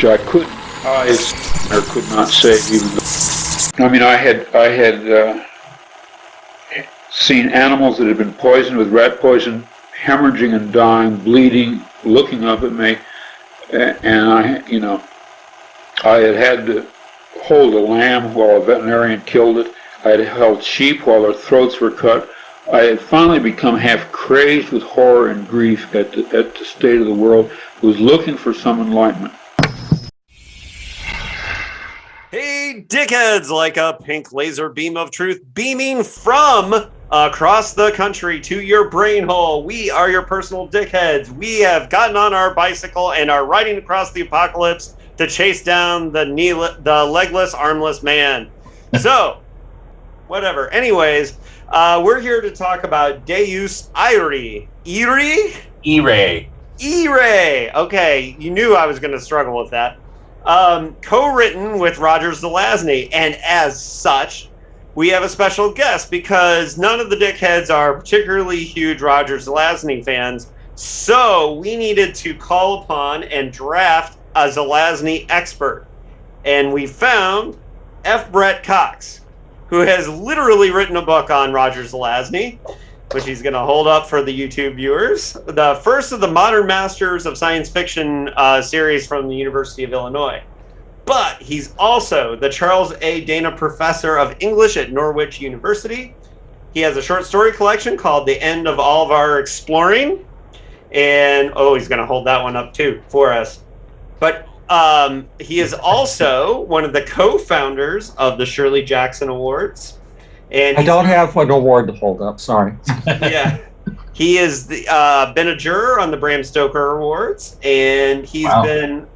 which I could not say even though. I mean, I had seen animals that had been poisoned with rat poison, hemorrhaging and dying, bleeding, looking up at me, and I had to hold a lamb while a veterinarian killed it. I had held sheep while their throats were cut. I had finally become half crazed with horror and grief at the state of the world, was looking for some enlightenment. Hey, dickheads, like a pink laser beam of truth beaming from across the country to your brain hole. We are your personal dickheads. We have gotten on our bicycle and are riding across the apocalypse to chase down the legless, armless man. So, whatever. Anyways, we're here to talk about Deus Irae. Irae. Okay, you knew I was going to struggle with that. Co-written with Roger Zelazny, and as such, we have a special guest because none of the dickheads are particularly huge Roger Zelazny fans, so we needed to call upon and draft a Zelazny expert, and we found F. Brett Cox, who has literally written a book on Roger Zelazny, which he's going to hold up for the YouTube viewers. The first of the Modern Masters of Science Fiction series from the University of Illinois. But he's also the Charles A. Dana Professor of English at Norwich University. He has a short story collection called The End of All of Our Exploring. And, he's going to hold that one up too for us. But he is also one of the co-founders of the Shirley Jackson Awards. And I don't have an award to hold up, sorry. Yeah. He is been a juror on the Bram Stoker Awards, and he's been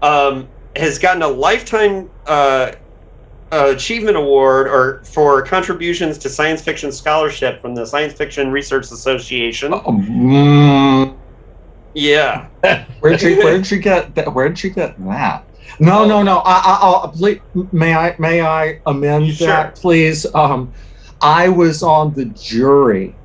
has gotten a lifetime achievement award for contributions to science fiction scholarship from the Science Fiction Research Association. Yeah. Where'd you get that? No. I'll please, may I amend that, please? I was on the jury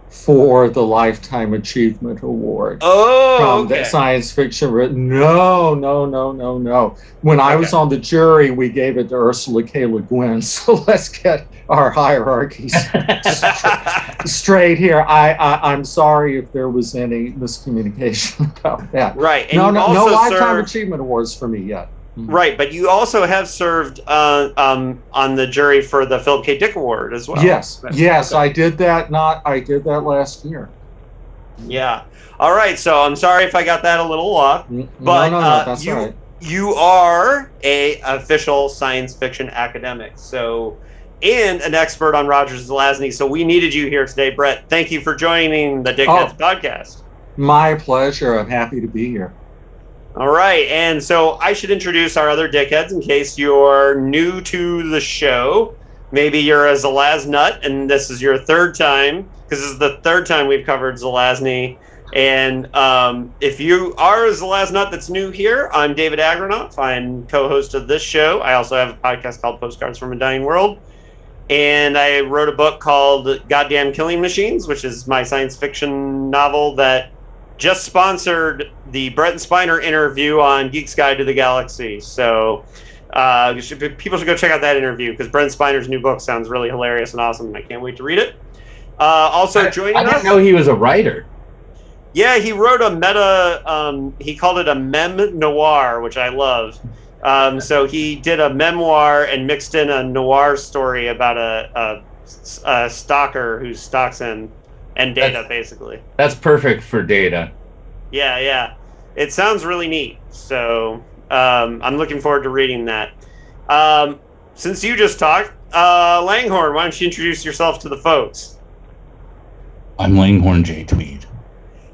for the Lifetime Achievement Award from the science fiction. No. When I was on the jury, we gave it to Ursula K. Le Guin. So let's get our hierarchies straight here. I'm sorry if there was any miscommunication about that. Right. And no Lifetime Achievement Awards for me yet. Right, but you also have served on the jury for the Philip K. Dick Award as well. Yes, okay. I did that. I did that last year. Yeah. All right. So I'm sorry if I got that a little off. But no, that's all right. You are a official science fiction academic, and an expert on Roger Zelazny. So we needed you here today, Brett. Thank you for joining the DickHeads podcast. My pleasure. I'm happy to be here. All right, and so I should introduce our other dickheads in case you're new to the show. Maybe you're a Zelaznut, and this is your third time, because this is the third time we've covered Zelazny. And if you are a Zelaznut that's new here, I'm David Agranoff. I'm co-host of this show. I also have a podcast called Postcards from a Dying World. And I wrote a book called Goddamn Killing Machines, which is my science fiction novel that just sponsored the Brett and Spiner interview on Geek's Guide to the Galaxy. So people should go check out that interview because Brett and Spiner's new book sounds really hilarious and awesome. I can't wait to read it. Joining us... I didn't know he was a writer. Yeah, he wrote a he called it a mem noir, which I love. So he did a memoir and mixed in a noir story about a stalker who stalks him. And Data, basically. That's perfect for Data. Yeah. It sounds really neat. So I'm looking forward to reading that. Since you just talked, Langhorne, why don't you introduce yourself to the folks? I'm Langhorne J. Tweed.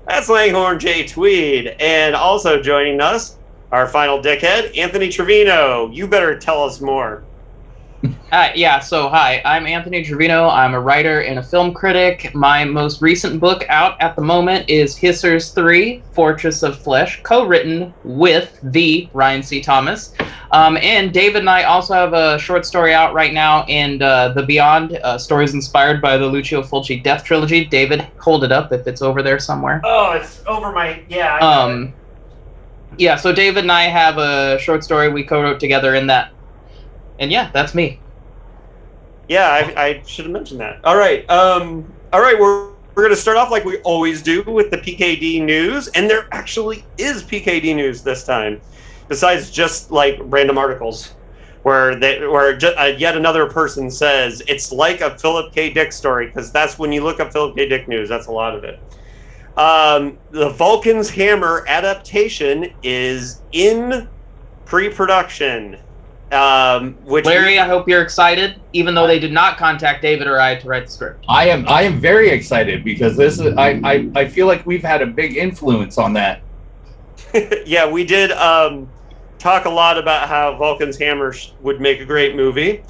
That's Langhorne J. Tweed. And also joining us, our final dickhead, Anthony Trevino. You better tell us more. Hi, I'm Anthony Trevino. I'm a writer and a film critic. My most recent book out at the moment is Hissers 3, Fortress of Flesh, co-written with the Ryan C. Thomas. And David and I also have a short story out right now in The Beyond, stories inspired by the Lucio Fulci Death Trilogy. David, hold it up if it's over there somewhere. Oh, it's over my... Yeah, Yeah, so David and I have a short story we co-wrote together in that. And yeah, that's me. Yeah, I should have mentioned that. All right. We're going to start off like we always do with the PKD news. And there actually is PKD news this time, besides just like random articles where yet another person says it's like a Philip K. Dick story, because that's when you look up Philip K. Dick news, that's a lot of it. The Vulcan's Hammer adaptation is in pre-production. Larry, I hope you're excited, even though they did not contact David or I to write the script. I am very excited because this is I feel like we've had a big influence on that. Yeah, we did talk a lot about how Vulcan's Hammer would make a great movie,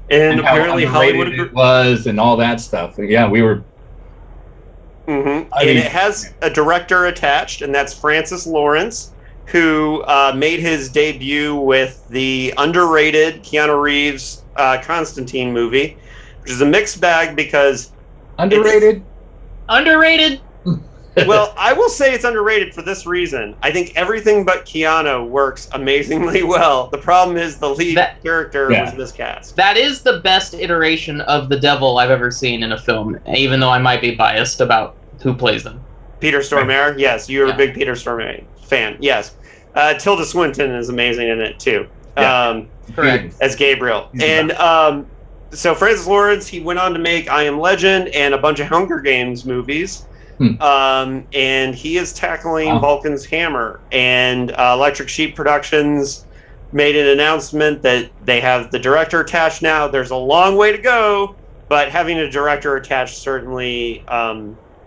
and apparently Hollywood it was and all that stuff. Yeah, we were. Mm-hmm. And it has a director attached, and that's Francis Lawrence, who made his debut with the underrated Keanu Reeves Constantine movie, which is a mixed bag because... Underrated? Underrated? Well, I will say it's underrated for this reason. I think everything but Keanu works amazingly well. The problem is the lead character was miscast. That is the best iteration of the devil I've ever seen in a film, even though I might be biased about who plays them. Peter Stormare? Yes, you're a big Peter Stormare fan. Yes. Tilda Swinton is amazing in it, too. Correct. As Gabriel. And so Francis Lawrence, he went on to make I Am Legend and a bunch of Hunger Games movies. And he is tackling Vulcan's Hammer. And Electric Sheep Productions made an announcement that they have the director attached now. There's a long way to go, but having a director attached certainly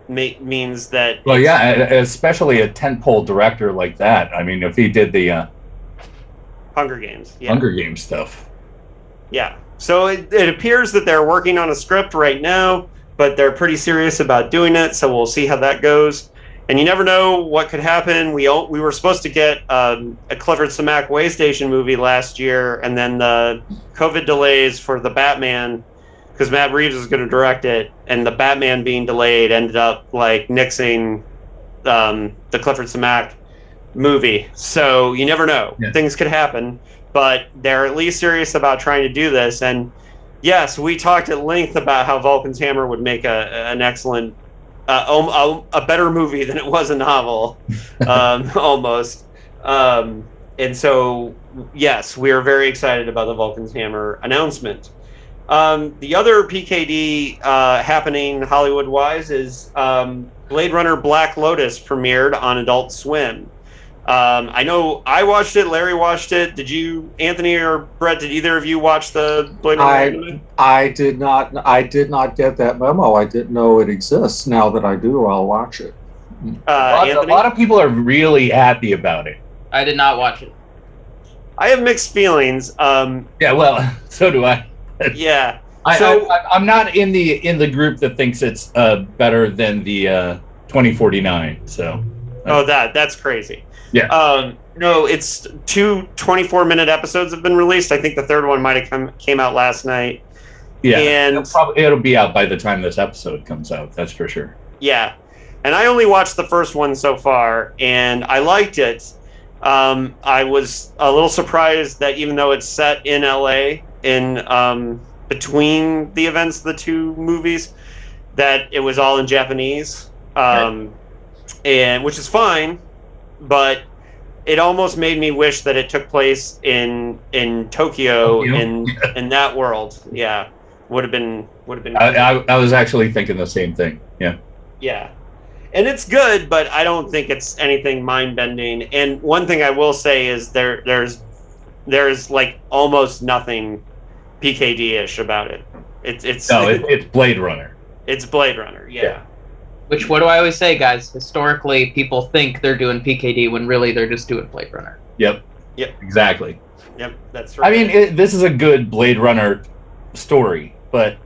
means that... Well, yeah, especially a tentpole director like that. I mean, if he did the... Hunger Games. Yeah. Hunger Games stuff. Yeah. So it appears that they're working on a script right now, but they're pretty serious about doing it, so we'll see how that goes. And you never know what could happen. We were supposed to get a Clifford Samack Way Station movie last year, and then the COVID delays for the Batman, because Matt Reeves was going to direct it, and the Batman being delayed ended up like nixing the Clifford Samack movie. So you never know. Yeah. Things could happen, but they're at least serious about trying to do this. And yes, we talked at length about how Vulcan's Hammer would make an excellent, a better movie than it was a novel, almost. And so, yes, we are very excited about the Vulcan's Hammer announcement. The other PKD happening Hollywood-wise is Blade Runner Black Lotus premiered on Adult Swim. I know I watched it. Larry watched it. Did you, Anthony or Brett? Did either of you watch the Blade Runner? I did not. I did not get that memo. I didn't know it exists. Now that I do, I'll watch it. A lot of people are really happy about it. I did not watch it. I have mixed feelings. Yeah, well, so do I. Yeah. I'm not in the group that thinks it's better than the 2049. So. Oh, that's crazy. Yeah. No, it's 2 24-minute episodes have been released. I think the third one might have came out last night. Yeah. And it'll be out by the time this episode comes out. That's for sure. Yeah. And I only watched the first one so far, and I liked it. I was a little surprised that even though it's set in LA, in between the events of the two movies, that it was all in Japanese, and which is fine, but it almost made me wish that it took place in Tokyo. in that world. Yeah, would have been. I was actually thinking the same thing. Yeah. Yeah. And it's good, but I don't think it's anything mind-bending. And one thing I will say is there's like almost nothing PKD-ish about it. It's Blade Runner. It's Blade Runner, yeah. Which, what do I always say, guys? Historically, people think they're doing PKD when really they're just doing Blade Runner. Yep. Exactly. Yep, that's right. I mean, this is a good Blade Runner story, but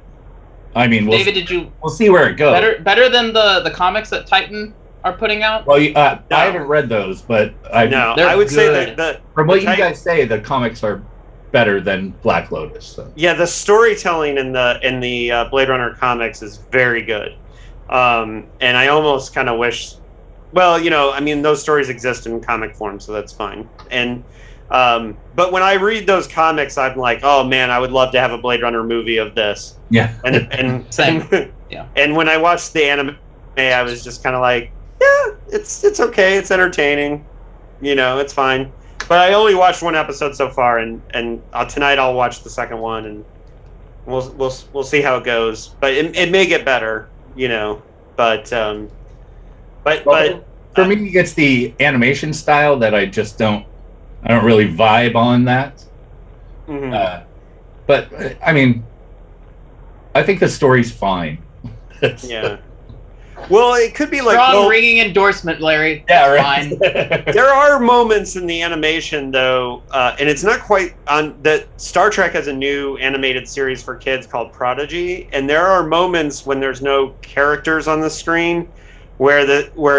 I mean, David, we'll see where it goes. Better than the comics that Titan are putting out? Well, I haven't read those, but I would say that from what you guys say, the comics are better than Black Lotus. So. Yeah, the storytelling in the Blade Runner comics is very good, and I almost kind of wish Well, I mean, those stories exist in comic form, so that's fine. And but when I read those comics, I'm like, oh man, I would love to have a Blade Runner movie of this. Yeah. And Same. Yeah. And when I watched the anime, I was just kind of like, yeah, it's okay, it's entertaining, it's fine. But I only watched one episode so far, and tonight I'll watch the second one, and we'll see how it goes. But it may get better, But for me, it's the animation style that I don't really vibe on that. Mm-hmm. But I mean, I think the story's fine. Yeah. Well, it could be like strong ringing endorsement, Larry. Yeah, right. Fine. There are moments in the animation, though, and it's not quite on that. Star Trek has a new animated series for kids called Prodigy, and there are moments when there's no characters on the screen, where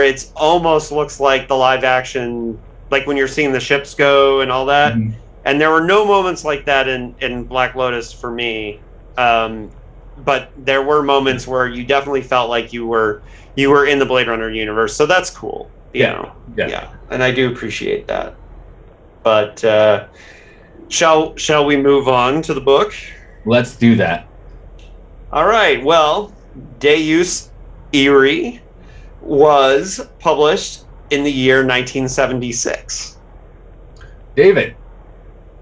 it almost looks like the live action, like when you're seeing the ships go and all that. Mm-hmm. And there were no moments like that in Black Lotus for me. But there were moments where you definitely felt like you were in the Blade Runner universe, so that's cool. Yeah. And I do appreciate that. But shall we move on to the book? Let's do that. All right. Well, Deus Irae was published in the year 1976. David,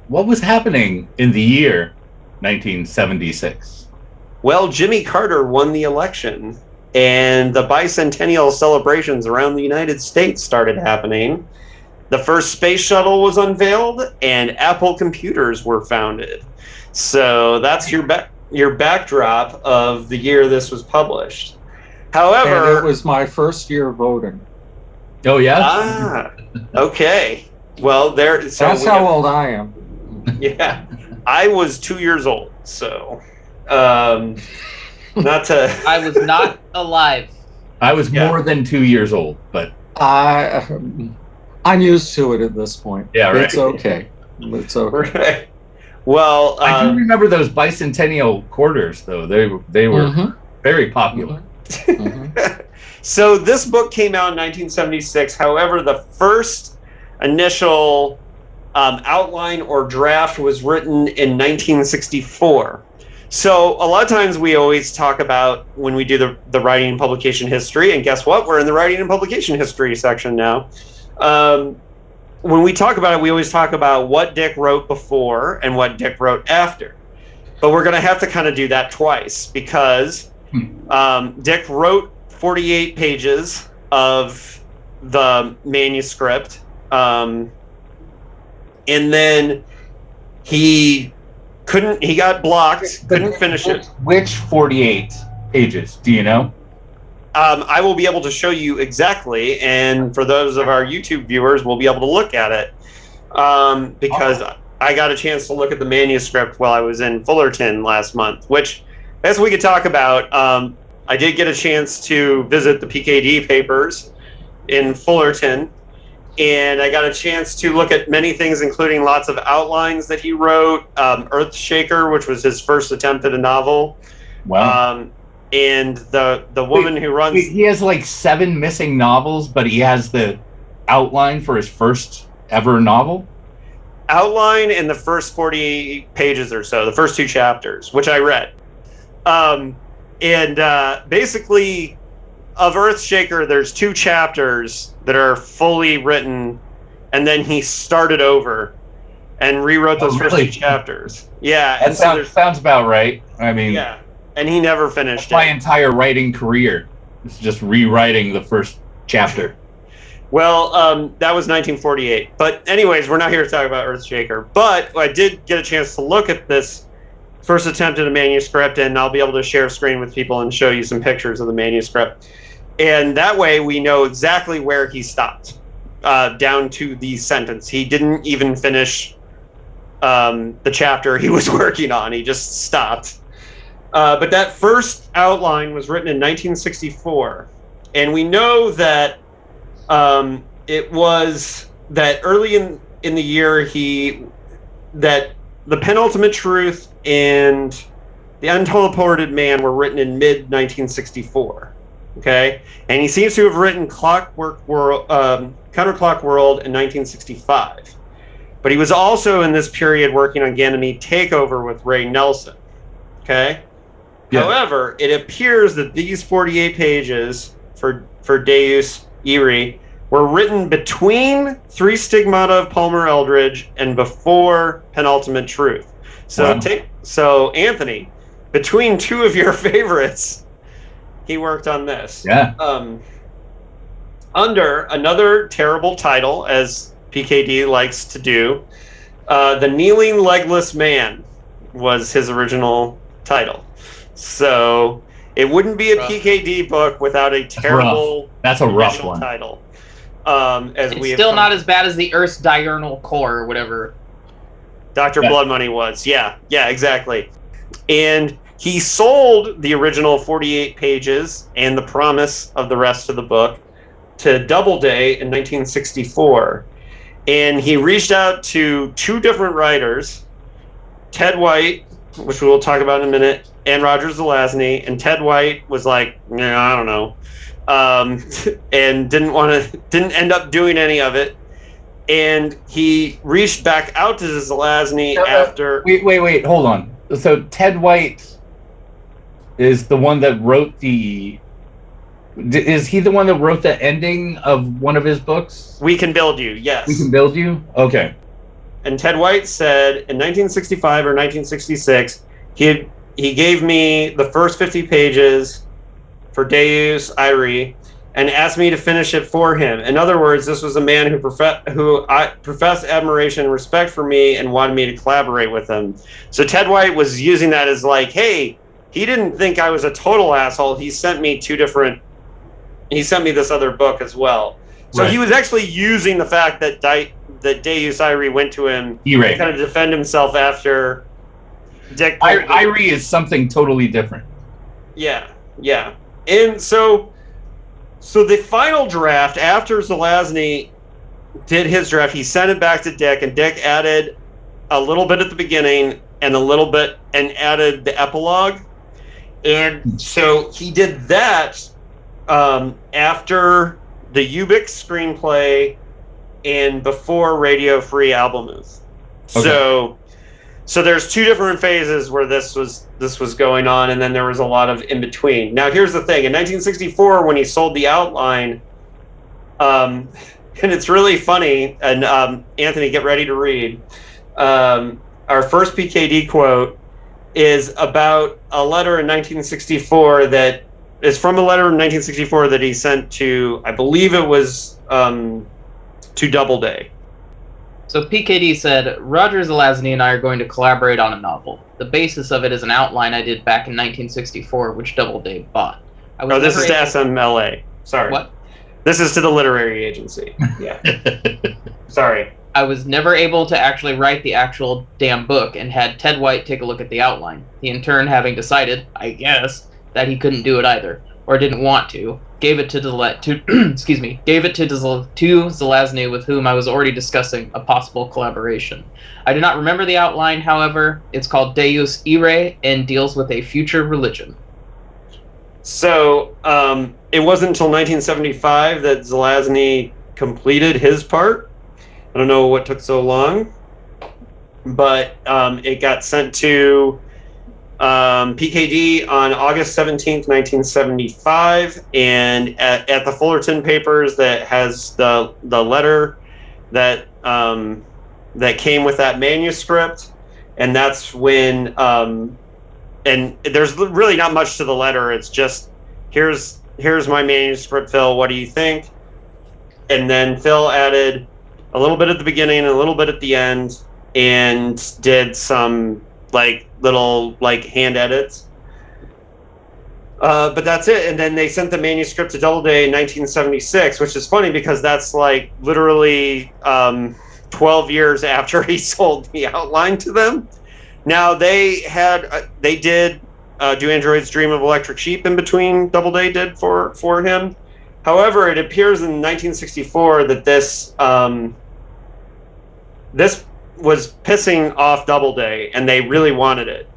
what was happening in the year 1976? Well, Jimmy Carter won the election, and the bicentennial celebrations around the United States started happening. The first space shuttle was unveiled, and Apple computers were founded. So that's your backdrop of the year this was published. However, and it was my first year voting. Oh yeah. Okay. Well, that's how old I am. Yeah, I was 2 years old, so. Not to. I was not alive. I was more than 2 years old, but I'm used to it at this point. Yeah, right. It's okay. It's okay. Right. Well, I do remember those bicentennial quarters, though. They were very popular. Mm-hmm. So this book came out in 1976. However, the first initial outline or draft was written in 1964. So a lot of times we always talk about when we do the writing and publication history, and guess what? We're in the writing and publication history section now. When we talk about it, we always talk about what Dick wrote before and what Dick wrote after. But we're going to have to kind of do that twice because Dick wrote 48 pages of the manuscript, and then he got blocked, couldn't finish it. Which 48 pages, do you know? I will be able to show you exactly, and for those of our YouTube viewers, we'll be able to look at it, because I got a chance to look at the manuscript while I was in Fullerton last month, which, as we could talk about, I did get a chance to visit the PKD papers in Fullerton, and I got a chance to look at many things, including lots of outlines that he wrote. Earthshaker, which was his first attempt at a novel. Wow. And the woman who runs... He has like 7 missing novels, but he has the outline for his first ever novel? Outline in the first 48 pages or so, the first 2 chapters, which I read. Basically, of Earthshaker, there's 2 chapters that are fully written, and then he started over and rewrote those first 2 chapters. Yeah, that sounds about right. I mean, yeah, and he never finished my entire writing career is just rewriting the first chapter. Well, that was 1948. But anyways, we're not here to talk about Earthshaker. But I did get a chance to look at this first attempt at a manuscript, and I'll be able to share screen with people and show you some pictures of the manuscript. And that way we know exactly where he stopped, down to the sentence. He didn't even finish the chapter he was working on. He just stopped. But that first outline was written in 1964. And we know that it was that early in the year that The Penultimate Truth and The Unteleported Man were written in mid-1964. Okay, and he seems to have written Clockwork World, Counterclock World in 1965. But he was also in this period working on Ganymede Takeover with Ray Nelson. Okay. Yeah. However, it appears that these 48 pages for Deus Irae were written between Three Stigmata of Palmer Eldridge and before Penultimate Truth. So, so Anthony, between two of your favorites, he worked on this. Yeah. Under another terrible title, as PKD likes to do, The Kneeling Legless Man was his original title. So it wouldn't be a PKD book without a terrible That's a rough one. title. It's still not as bad as the Earth's Diurnal Core or whatever Dr. Blood Money was. Yeah, exactly. And he sold the original 48 pages and the promise of the rest of the book to Doubleday in 1964. And he reached out to two different writers, Ted White, which we will talk about in a minute, and Roger Zelazny. And Ted White was like, I don't know, and didn't end up doing any of it. And he reached back out to Zelazny after. Wait, hold on. So Ted White is the one that wrote the. Is he the one that wrote the ending of one of his books? We Can Build You, yes. We Can Build You? Okay. And Ted White said in 1965 or 1966, he gave me the first 50 pages for Deus Irae and asked me to finish it for him. In other words, this was a man who professed admiration and respect for me and wanted me to collaborate with him. So Ted White was using that as like, hey, he didn't think I was a total asshole. He sent me this other book as well. So He was actually using the fact that Deus Irae went to him to kind of defend himself after Dick. Irae is something totally different. Yeah. And so the final draft, after Zelazny did his draft, he sent it back to Dick, and Dick added a little bit at the beginning and a little bit, and added the epilogue. And so he did that after the Ubik screenplay and before Radio Free Albemuth. Okay. So there's two different phases where this was going on, and then there was a lot of in between. Now here's the thing: in 1964, when he sold the outline, and it's really funny. And Anthony, get ready to read. Our first PKD quote is about a letter in 1964 that is from a letter in 1964 that he sent to, I believe it was to Doubleday. So PKD said, Roger Zelazny and I are going to collaborate on a novel. The basis of it is an outline I did back in 1964, which Doubleday bought. This is to SMLA. Sorry. What? This is to the literary agency. Yeah. Sorry. I was never able to actually write the actual damn book and had Ted White take a look at the outline. He in turn, having decided, I guess, that he couldn't do it either, or didn't want to, gave it to Zelazny, with whom I was already discussing a possible collaboration. I do not remember the outline, however. It's called Deus Irae and deals with a future religion. So it wasn't until 1975 that Zelazny completed his part. I don't know what took so long, but it got sent to PKD on August 17th, 1975, and at the Fullerton Papers that has the letter that that came with that manuscript, and that's when and there's really not much to the letter. It's just here's my manuscript, Phil. What do you think? And then Phil added a little bit at the beginning and a little bit at the end, and did some little hand edits. But that's it. And then they sent the manuscript to Doubleday in 1976, which is funny because that's literally 12 years after he sold the outline to them. Now they did Do Androids Dream of Electric Sheep in between. Doubleday did for him. However, it appears in 1964 that this was pissing off Doubleday, and they really wanted it,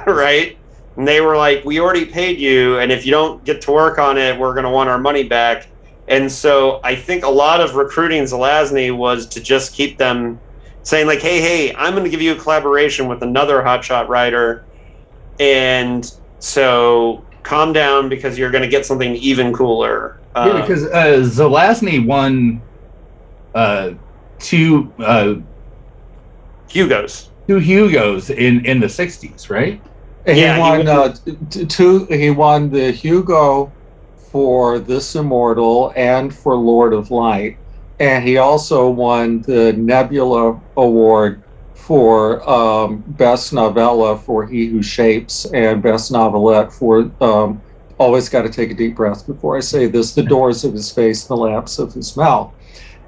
right? And they were like, we already paid you, and if you don't get to work on it, we're going to want our money back. And so I think a lot of recruiting Zelazny was to just keep them saying, like, hey, I'm going to give you a collaboration with another hotshot writer, and so calm down because you're going to get something even cooler. Yeah, because Zelazny won two Hugos. Two Hugos in the 60s, right? He won the Hugo for This Immortal and for Lord of Light, and he also won the Nebula Award for Best Novella for He Who Shapes and Best Novelette for always got to take a deep breath before I say this, The Doors of His Face, The Lamps of His Mouth.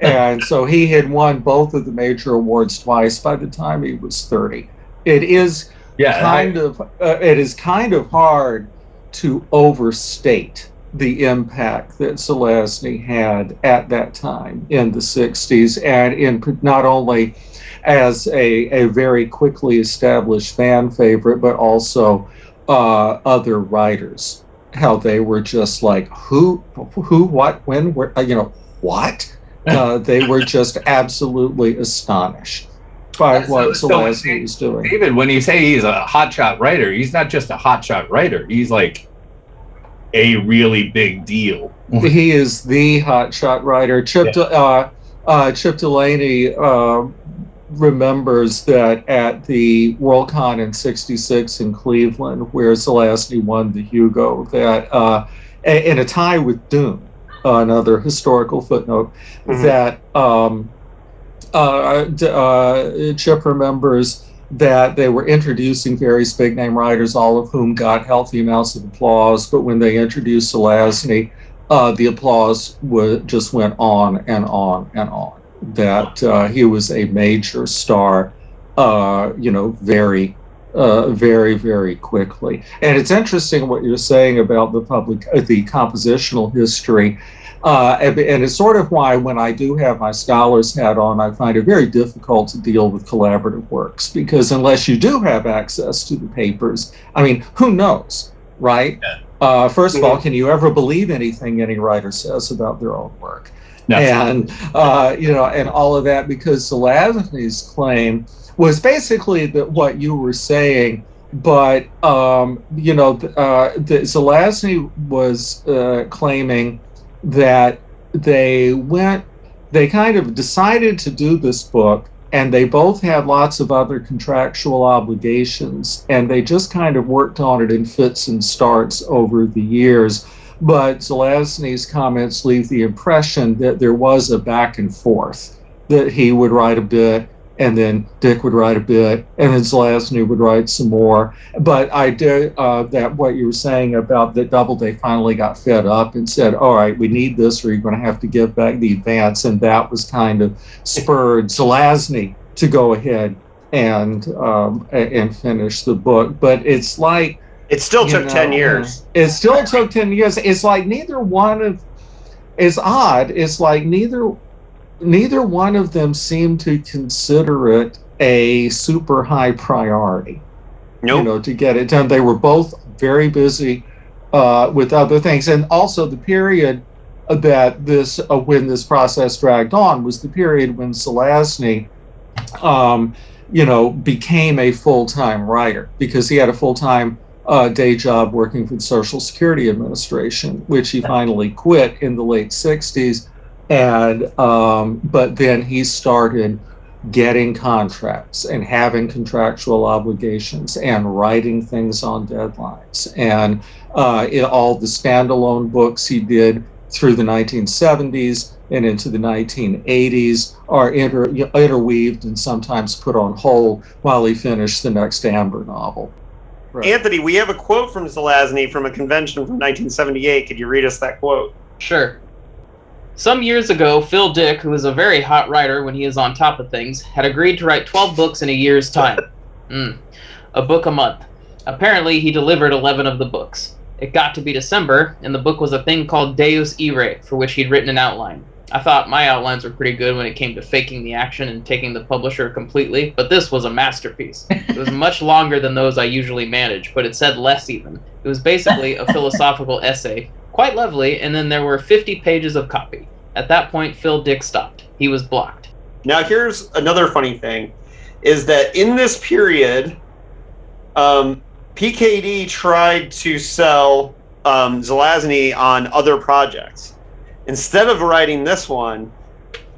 And so he had won both of the major awards twice by the time he was 30. It is kind of hard to overstate the impact that Zelazny had at that time in the 60s, and in not only as a very quickly established fan favorite, but also other writers, how they were just like, who, what, when, where, what? They were just absolutely astonished by what Zelazny was doing. David, when you say he's a hotshot writer, he's not just a hotshot writer. He's like a really big deal. He is the hotshot writer. Chip Delaney remembers that at the Worldcon in '66 in Cleveland, where Zelazny won the Hugo, that in a tie with Dune, another historical footnote, that Chip remembers that they were introducing various big name writers, all of whom got healthy amounts of applause, but when they introduced Zelazny, the applause just went on and on and on. That he was a major star, very, very quickly. And it's interesting what you're saying about the compositional history. And it's sort of why when I do have my scholar's hat on, I find it very difficult to deal with collaborative works, because unless you do have access to the papers, I mean, who knows, right? First of all, can you ever believe anything any writer says about their own work? No. And, and all of that, because Zelazny's claim was basically what you were saying, but, Zelazny was claiming that they kind of decided to do this book, and they both had lots of other contractual obligations, and they just kind of worked on it in fits and starts over the years. But Zelazny's comments leave the impression that there was a back and forth, that he would write a bit, and then Dick would write a bit, and then Zelazny would write some more. But I did that what you were saying about that Doubleday finally got fed up and said, all right, we need this, or you're going to have to give back the advance. And that was kind of spurred Zelazny to go ahead and finish the book. But it's like, it still took 10 years. It still took 10 years. It's like neither one of, it's odd, it's like neither one of them seemed to consider it a super high priority. Nope. To get it done. They were both very busy with other things. And also the period that when this process dragged on was the period when Zelazny, became a full-time writer, because he had a full-time day job working for the Social Security Administration, which he finally quit in the late 60s. And but then he started getting contracts and having contractual obligations and writing things on deadlines. And all the standalone books he did through the 1970s and into the 1980s are interweaved and sometimes put on hold while he finished the next Amber novel. Right. Anthony, we have a quote from Zelazny from a convention from 1978. Could you read us that quote? Sure. Some years ago, Phil Dick, who is a very hot writer when he is on top of things, had agreed to write 12 books in a year's time. A book a month. Apparently, he delivered 11 of the books. It got to be December, and the book was a thing called Deus Irae, for which he'd written an outline. I thought my outlines were pretty good when it came to faking the action and taking the publisher completely, but this was a masterpiece. It was much longer than those I usually manage, but it said less even. It was basically a philosophical essay, quite lovely, and then there were 50 pages of copy. At that point, Phil Dick stopped. He was blocked. Now here's another funny thing, is that in this period, PKD tried to sell Zelazny on other projects. Instead of writing this one,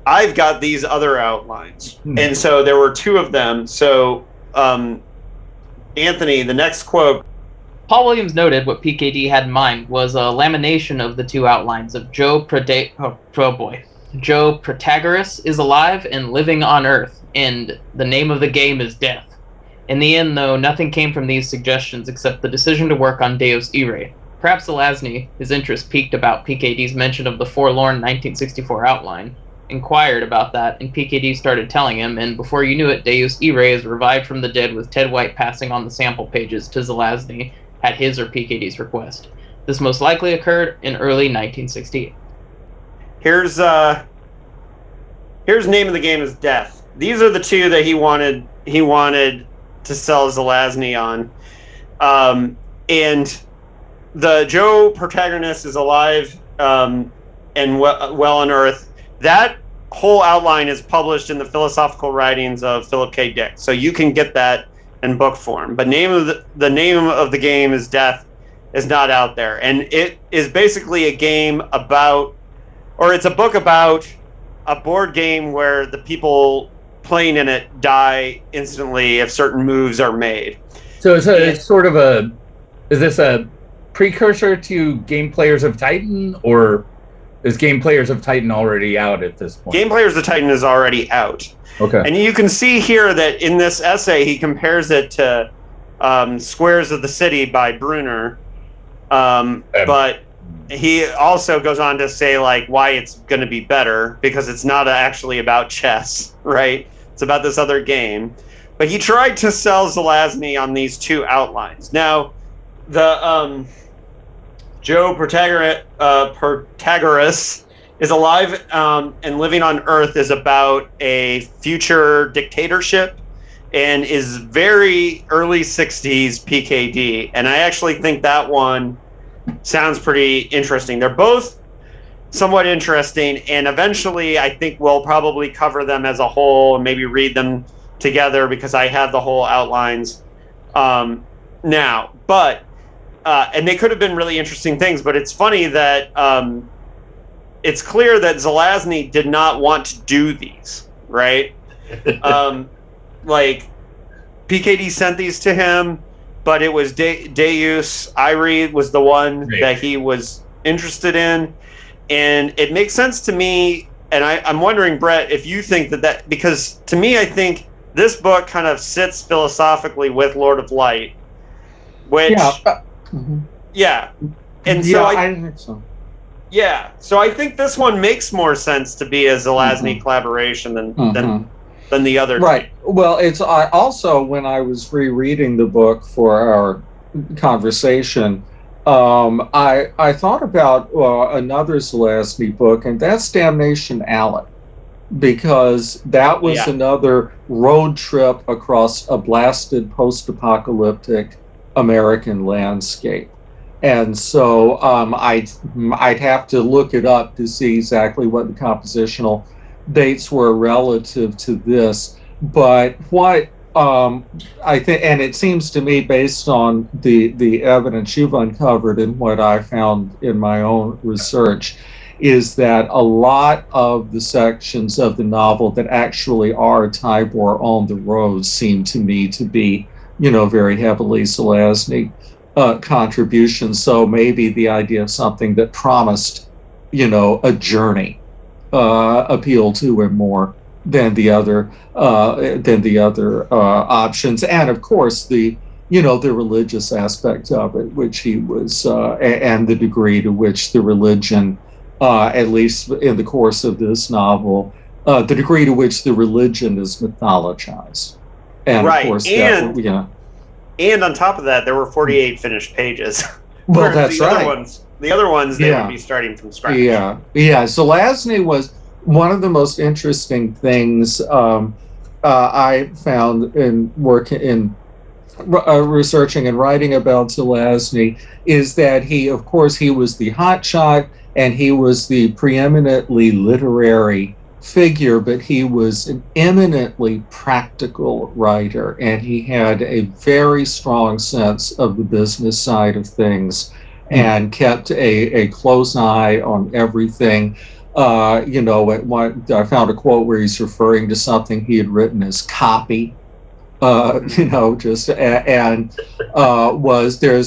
I've got these other outlines. And so there were two of them. So, Anthony, the next quote. Paul Williams noted what PKD had in mind was a lamination of the two outlines of Joe Protagoras is alive and living on Earth, and the name of the game is death. In the end, though, nothing came from these suggestions except the decision to work on Deus Irae. Perhaps Zelazny, his interest piqued about PKD's mention of the forlorn 1964 outline, inquired about that, and PKD started telling him, and before you knew it, Deus Irae is revived from the dead with Ted White passing on the sample pages to Zelazny at his or PKD's request. This most likely occurred in early 1968. Here's name of the game is Death. These are the two that he wanted to sell Zelazny on. And the Joe protagonist is alive and well on Earth. That whole outline is published in the philosophical writings of Philip K. Dick, so you can get that in book form. But the name of the game is Death is not out there, and it is basically a game about, or it's a book about a board game where the people playing in it die instantly if certain moves are made. So it's sort of is this a precursor to Game Players of Titan, or is Game Players of Titan already out at this point? Game Players of Titan is already out. Okay. And you can see here that in this essay, he compares it to Squares of the City by Brunner. But he also goes on to say like why it's going to be better, because it's not actually about chess, right? It's about this other game. But he tried to sell Zelazny on these two outlines. Now, the Joe Protagoras is alive and living on Earth is about a future dictatorship and is very early 60s PKD. And I actually think that one sounds pretty interesting. They're both somewhat interesting, and eventually I think we'll probably cover them as a whole and maybe read them together because I have the whole outlines now. But and they could have been really interesting things, but it's funny that it's clear that Zelazny did not want to do these, right? Like, PKD sent these to him, but it was Deus Irae was the one that he was interested in. And it makes sense to me, and I'm wondering, Brett, if you think that, because to me, I think this book kind of sits philosophically with Lord of Light, which... Yeah. And so I think so. Yeah. So I think this one makes more sense to be a Zelazny collaboration than the other. Right. Well, it's also when I was rereading the book for our conversation, I thought about another Zelazny book, and that's Damnation Alley, because that was another road trip across a blasted post-apocalyptic American landscape. And so I'd have to look it up to see exactly what the compositional dates were relative to this. But what I think, and it seems to me based on the evidence you've uncovered and what I found in my own research, is that a lot of the sections of the novel that actually are Tibor on the road seem to me to be, very heavily Zelazny contributions. So maybe the idea of something that promised, a journey appealed to him more than the other options. And of course, the religious aspect of it, which he was, and the degree to which the religion, at least in the course of this novel, the degree to which the religion is mythologized. And right. Of course, and on top of that, there were 48 finished pages. Well, that's the right. The other ones, they would be starting from scratch. Yeah. Zelazny was, one of the most interesting things I found in researching and writing about Zelazny is that of course, he was the hotshot and he was the preeminently literary figure, but he was an eminently practical writer, and he had a very strong sense of the business side of things and kept a close eye on everything. I found a quote where he's referring to something he had written as copy. There's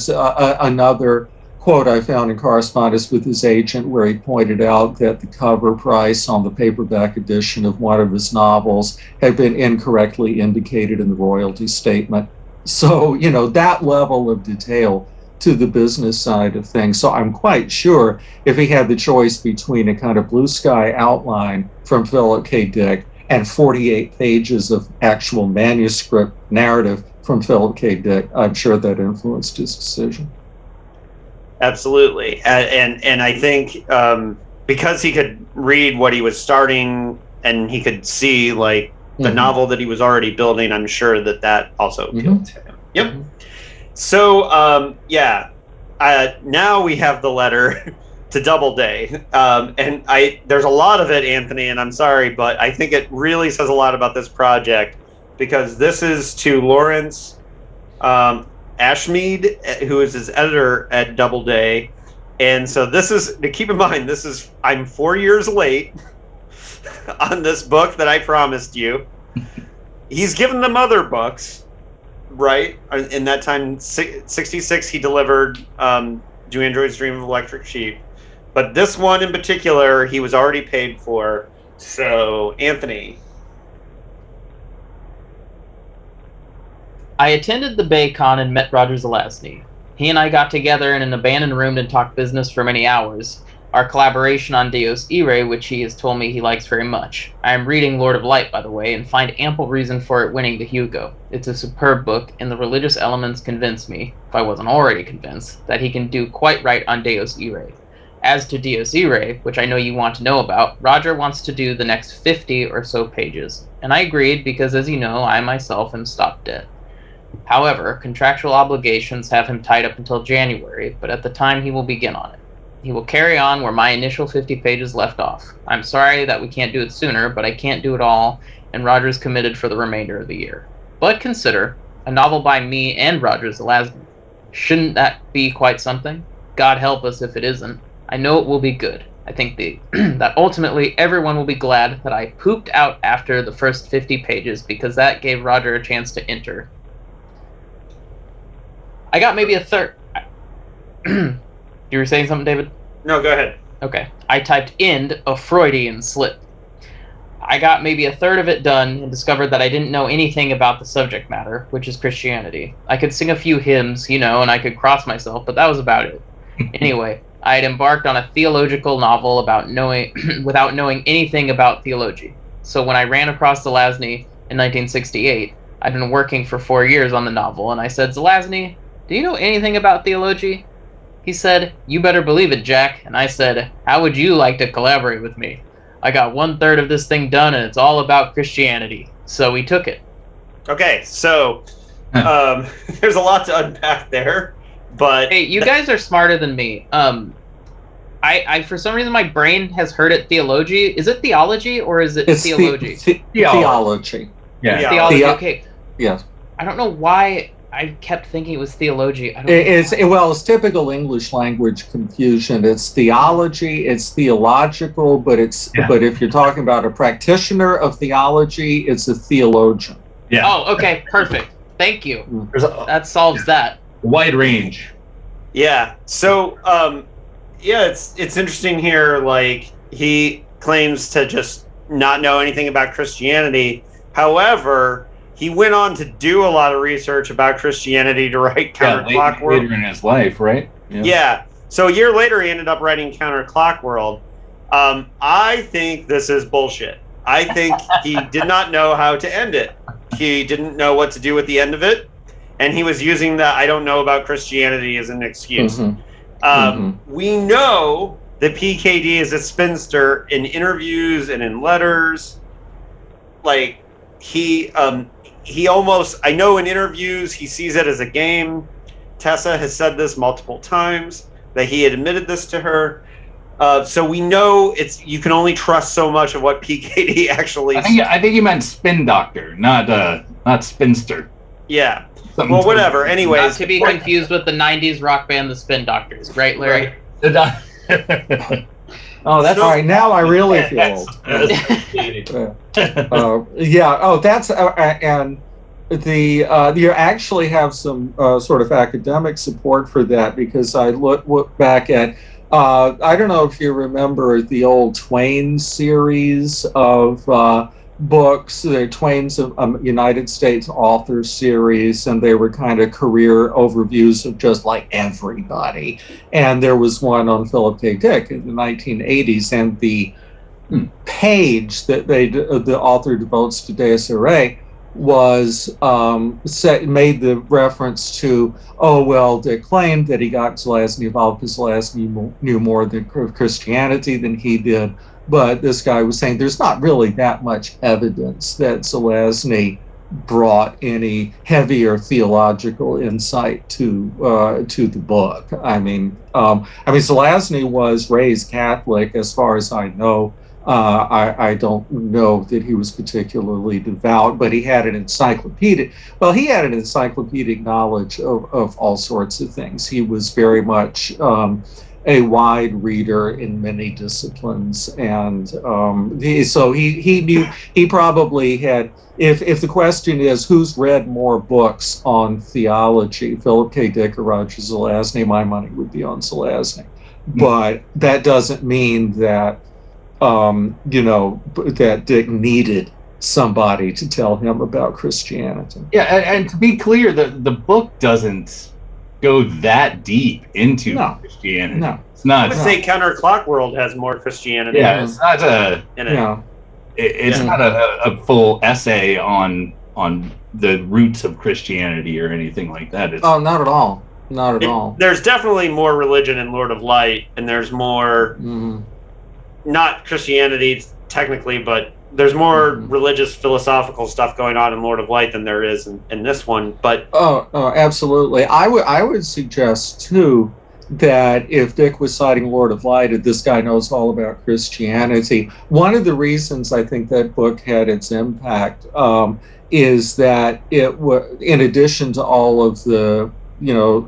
another quote I found in correspondence with his agent where he pointed out that the cover price on the paperback edition of one of his novels had been incorrectly indicated in the royalty statement. So, that level of detail to the business side of things. So I'm quite sure if he had the choice between a kind of blue sky outline from Philip K. Dick and 48 pages of actual manuscript narrative from Philip K. Dick, I'm sure that influenced his decision. Absolutely. And I think because he could read what he was starting and he could see like the novel that he was already building, I'm sure that also appealed to him. Yep. Mm-hmm. So, now we have the letter to Doubleday. And there's a lot of it, Anthony, and I'm sorry, but I think it really says a lot about this project because this is to Lawrence Ashmead, who is his editor at Doubleday. And so this is, to keep in mind, I'm 4 years late on this book that I promised you. He's given them other books, right? In that time, 66, he delivered Do Androids Dream of Electric Sheep. But this one in particular, he was already paid for. So, Anthony. I attended the BayCon and met Roger Zelazny. He and I got together in an abandoned room and talked business for many hours. Our collaboration on Deus Irae, which he has told me he likes very much. I am reading Lord of Light, by the way, and find ample reason for it winning the Hugo. It's a superb book, and the religious elements convince me, if I wasn't already convinced, that he can do quite right on Deus Irae. As to Deus Irae, which I know you want to know about, Roger wants to do the next 50 or so pages, and I agreed because, as you know, I myself am stopped dead. However, contractual obligations have him tied up until January, but at the time he will begin on it. He will carry on where my initial 50 pages left off. I'm sorry that we can't do it sooner, but I can't do it all, and Roger's committed for the remainder of the year. But consider, a novel by me and Roger Zelazny. Shouldn't that be quite something? God help us if it isn't. I know it will be good. I think that ultimately everyone will be glad that I pooped out after the first 50 pages because that gave Roger a chance to enter. I got maybe a third. You were saying something, David? No, go ahead. Okay. I typed "end," a Freudian slip. I got maybe a third of it done and discovered that I didn't know anything about the subject matter, which is Christianity. I could sing a few hymns, and I could cross myself, but that was about it. Anyway, I had embarked on a theological novel without knowing anything about theology. So when I ran across Zelazny in 1968, I'd been working for 4 years on the novel, and I said, "Zelazny, do you know anything about theology?" He said, "You better believe it, Jack." And I said, "How would you like to collaborate with me? I got 1/3 of this thing done, and it's all about Christianity." So we took it. Okay, so there's a lot to unpack there, but hey, you guys are smarter than me. I for some reason my brain has heard it theology. Is it theology or is it theology? Theology. Yeah. Theology. Okay. Yes. I don't know why I kept thinking it was theology. It's typical English language confusion. It's theology, it's theological, but if you're talking about a practitioner of theology, it's a theologian. Yeah. Oh, okay, perfect. Thank you. That solves that. Wide range. Yeah. So, it's interesting here. Like, he claims to just not know anything about Christianity. However, he went on to do a lot of research about Christianity to write Counterclock World. Later in his life, right? Yeah. So a year later, he ended up writing Counterclock World. I think this is bullshit. I think he did not know how to end it. He didn't know what to do with the end of it, and he was using the "I don't know about Christianity" as an excuse. We know that PKD is a spinster in interviews and in letters. Like, he almost, I know in interviews he sees it as a game. Tessa has said this multiple times, that he had admitted this to her. So we know you can only trust so much of what PKD actually says. I think you meant spin doctor, not spinster. Yeah. Well, whatever. Anyways. Not to be confused with the 90s rock band, the Spin Doctors. Right, Larry? Right. Oh, that's all right. Now I really feel old. Yeah. Oh, that's and you actually have some sort of academic support for that, because I look back at I don't know if you remember the old Twain series of books. The Twain's United States Author series, and they were kind of career overviews of just like everybody. And there was one on Philip K. Dick in the 1980s, and the page that the author devotes to Deus Irae was made the reference to, oh, well, Dick claimed that he got Zelazny involved because Zelazny knew more of Christianity than he did. But this guy was saying there's not really that much evidence that Zelazny brought any heavier theological insight to the book. I mean, Zelazny was raised Catholic, as far as I know. I don't know that he was particularly devout, but he had an encyclopedic knowledge of all sorts of things. He was very much a wide reader in many disciplines, and he knew, he probably had, if the question is who's read more books on theology, Philip K. Dick or Roger Zelazny, my money would be on Zelazny. But that doesn't mean that that Dick needed somebody to tell him about Christianity. Yeah, and to be clear, the book doesn't go that deep into Christianity. No, it's not. I would say Counterclock World has more Christianity. Yeah, it's not it's not a full essay on the roots of Christianity or anything like that. Not at all. Not at all. There's definitely more religion in Lord of Light, and there's more not Christianity technically, but there's more religious philosophical stuff going on in Lord of Light than there is in this one. But absolutely. I would suggest too that if Dick was citing Lord of Light, this guy knows all about Christianity. One of the reasons I think that book had its impact is that it was, in addition to all of the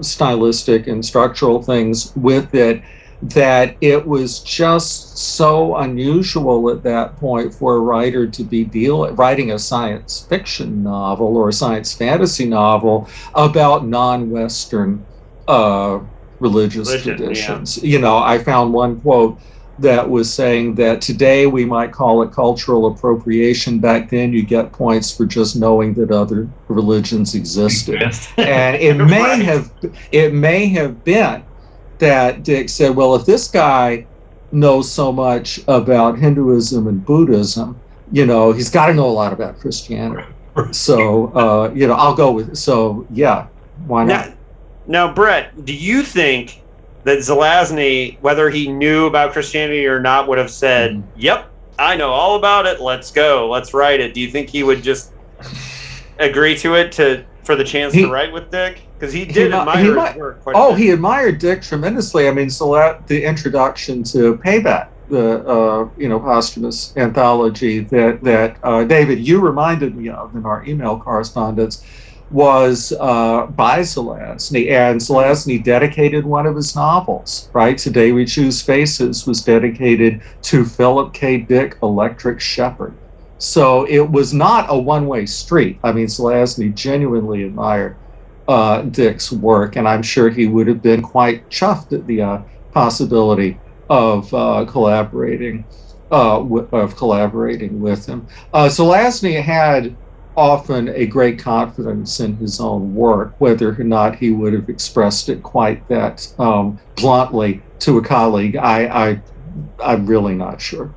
stylistic and structural things with it, that it was just so unusual at that point for a writer to be writing a science fiction novel or a science fantasy novel about non-Western religious traditions. Yeah. I found one quote that was saying that today we might call it cultural appropriation. Back then you get points for just knowing that other religions existed. And it may have been that Dick said, well, if this guy knows so much about Hinduism and Buddhism, he's got to know a lot about Christianity. So, I'll go with it. So, yeah, why not? Now, Brett, do you think that Zelazny, whether he knew about Christianity or not, would have said, yep, I know all about it, let's go, let's write it? Do you think he would just agree to it for the chance to write with Dick? Because he did admire his work quite a bit. He admired Dick tremendously. I mean, the introduction to Payback, the posthumous anthology that David, you reminded me of in our email correspondence, was by Zelazny, and Zelazny dedicated one of his novels, right? Today We Choose Faces was dedicated to Philip K. Dick, Electric Shepherd. So it was not a one-way street. I mean, Zelazny genuinely admired Dick's work, and I'm sure he would have been quite chuffed at the possibility of collaborating with him. Zelazny had often a great confidence in his own work, whether or not he would have expressed it quite that bluntly to a colleague. I'm really not sure.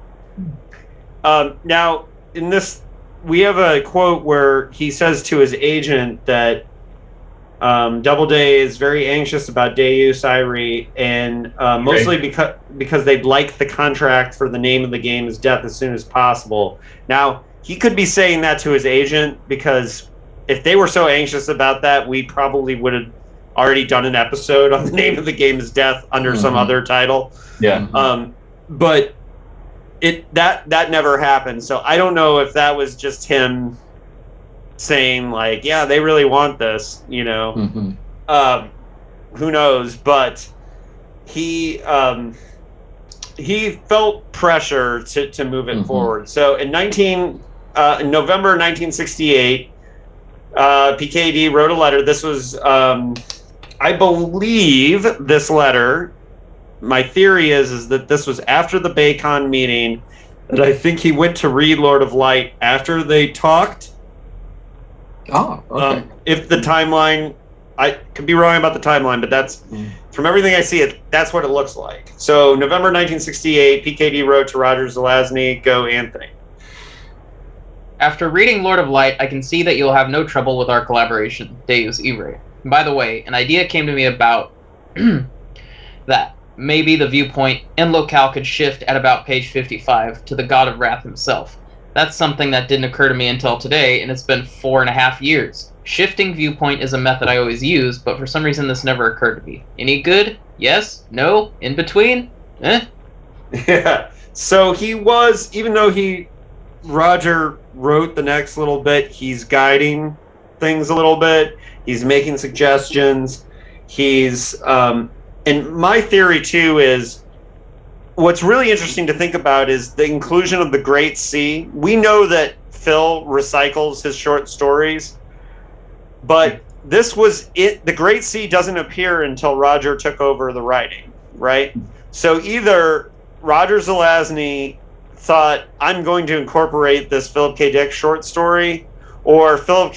Now, in this, we have a quote where he says to his agent that Doubleday is very anxious about Deus Irae, and mostly because they'd like the contract for the name of the game is death as soon as possible. Now, he could be saying that to his agent, because if they were so anxious about that, we probably would have already done an episode on the name of the game is death under some other title. Yeah. But that never happened. So I don't know if that was just him saying like, yeah, they really want this, you know. Who knows? But he felt pressure to move it forward. So in November 1968, PKD wrote a letter. This was, I believe, this letter. My theory is that this was after the Baycon meeting. That I think he went to read Lord of Light after they talked. Oh, okay. If the timeline, I could be wrong about the timeline, but that's from everything I see, that's what it looks like. So November 1968, PKD wrote to Roger Zelazny, "Go Anthony." After reading Lord of Light, I can see that you'll have no trouble with our collaboration, Deus Irae. By the way, an idea came to me about that. Maybe the viewpoint and locale could shift at about page 55 to the God of Wrath himself. That's something that didn't occur to me until today, and it's been 4.5 years. Shifting viewpoint is a method I always use, but for some reason this never occurred to me. Any good? Yes? No? In between? Yeah. So he was, even though Roger wrote the next little bit, he's guiding things a little bit. He's making suggestions. He's, and my theory too is, what's really interesting to think about is the inclusion of the Great C. We know that Phil recycles his short stories, but this was it. The Great C doesn't appear until Roger took over the writing, right? So either Roger Zelazny thought, I'm going to incorporate this Philip K. Dick short story, or Phil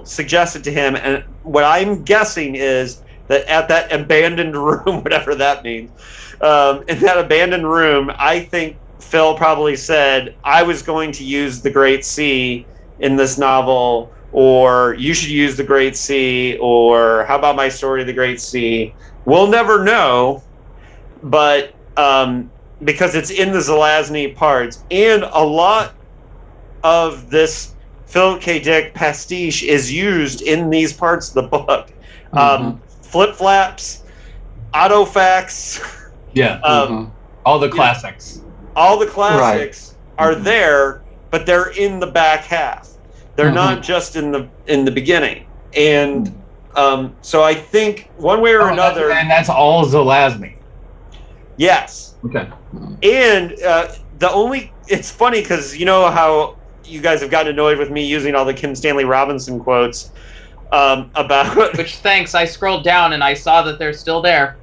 suggested to him, and what I'm guessing is that at that abandoned room, whatever that means, in that abandoned room, I think Phil probably said, I was going to use the Great C in this novel, or you should use the Great C, or how about my story, The Great C? We'll never know, but because it's in the Zelazny parts, and a lot of this Philip K. Dick pastiche is used in these parts of the book. Flip-flaps, autofacts. Yeah. All the classics. All the classics are there, but they're in the back half. They're not just in the beginning. And so I think one way or another. And that's all Zelazny. Yes. Okay. And it's funny because you know how you guys have gotten annoyed with me using all the Kim Stanley Robinson quotes about. Which, thanks, I scrolled down and I saw that they're still there.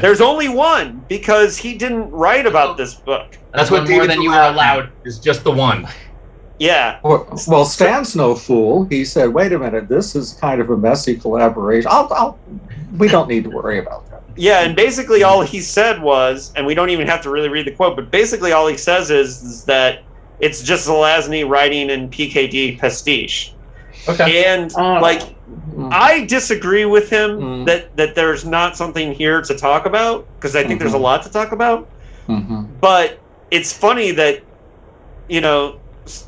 There's only one, because he didn't write about this book. That's what more than you were allowed. Is just the one. Yeah. Well, Stan's no fool. He said, "Wait a minute, this is kind of a messy collaboration. We don't need to worry about that." Yeah, and basically all he said was, and we don't even have to really read the quote, but basically all he says is that it's just Zelazny writing in PKD pastiche. Okay. And I disagree with him that there's not something here to talk about, because I think there's a lot to talk about. But it's funny that, you know,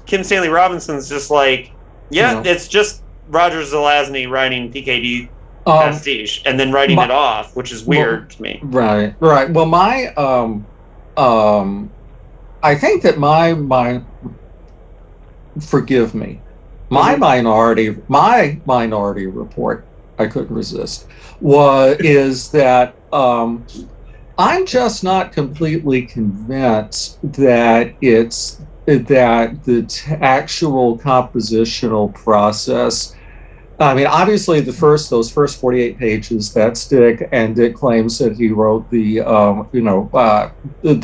Kim Stanley Robinson's just like, it's just Roger Zelazny writing PKD pastiche and then writing it off, which is weird to me. Right. Well, my I think that my forgive me. My minority report, I couldn't resist, is that I'm just not completely convinced that the actual compositional process. I mean, obviously, those first 48 pages, that's Dick, and Dick claims that he wrote the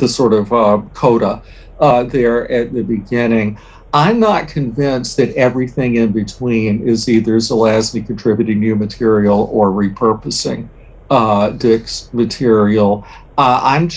sort of coda there at the beginning. I'm not convinced that everything in between is either Zelazny contributing new material or repurposing. Dick's material. And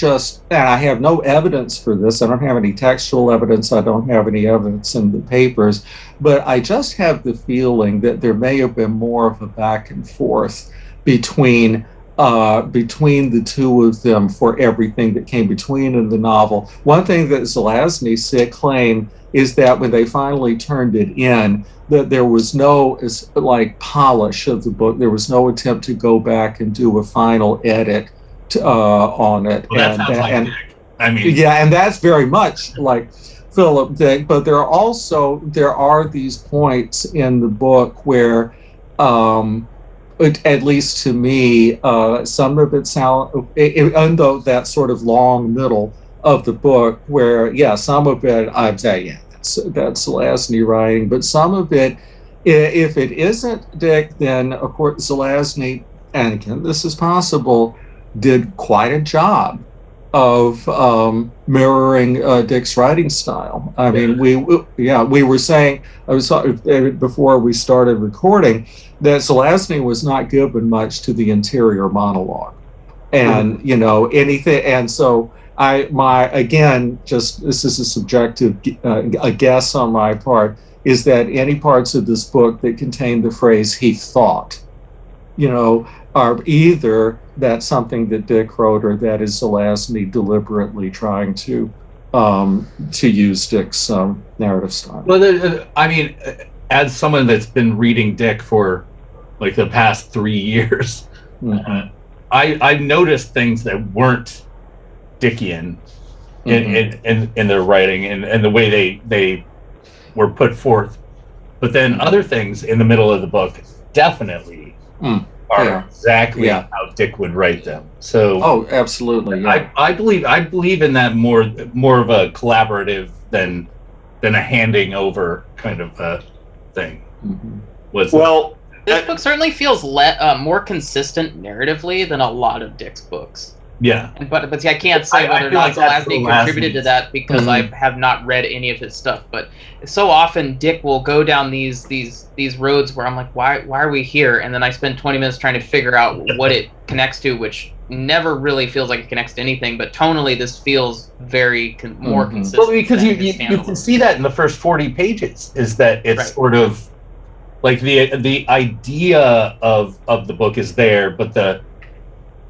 I have no evidence for this. I don't have any textual evidence. I don't have any evidence in the papers, but I just have the feeling that there may have been more of a back and forth between the two of them for everything that came between in the novel. One thing that Zelazny claimed is that when they finally turned it in, that there was no polish of the book. There was no attempt to go back and do a final edit on it. Well, that sounds like Dick. I mean, yeah, and that's very much like Philip Dick. But there are these points in the book where, at least to me, some of it sound, even though that sort of long middle of the book, where some of it I'd say that's Zelazny writing, but some of it, if it isn't Dick, then of course Zelazny, and again this is possible, did quite a job of mirroring Dick's writing style. I mean, we were saying, I was before we started recording, that Zelazny was not given much to the interior monologue, and anything. And so this is a subjective a guess on my part, is that any parts of this book that contain the phrase "he thought," are either that's something that Dick wrote, or that is Zelazny deliberately trying to use Dick's narrative style. Well, I mean, as someone that's been reading Dick for like the past 3 years, I've noticed things that weren't Dickian in their writing and the way they were put forth. But then other things in the middle of the book definitely are exactly how Dick would write them. So absolutely. Yeah. I believe in that more of a collaborative than a handing over kind of a thing. This book certainly feels more consistent narratively than a lot of Dick's books. Yeah. But I can't say whether or not Zelazny contributed to that, because I have not read any of his stuff. But so often Dick will go down these roads where I'm like, why are we here? And then I spend 20 minutes trying to figure out what it connects to, which never really feels like it connects to anything. But tonally, this feels very more consistent. Well, because you can see that in the first 40 pages, is that it's sort of like the idea of the book is there, but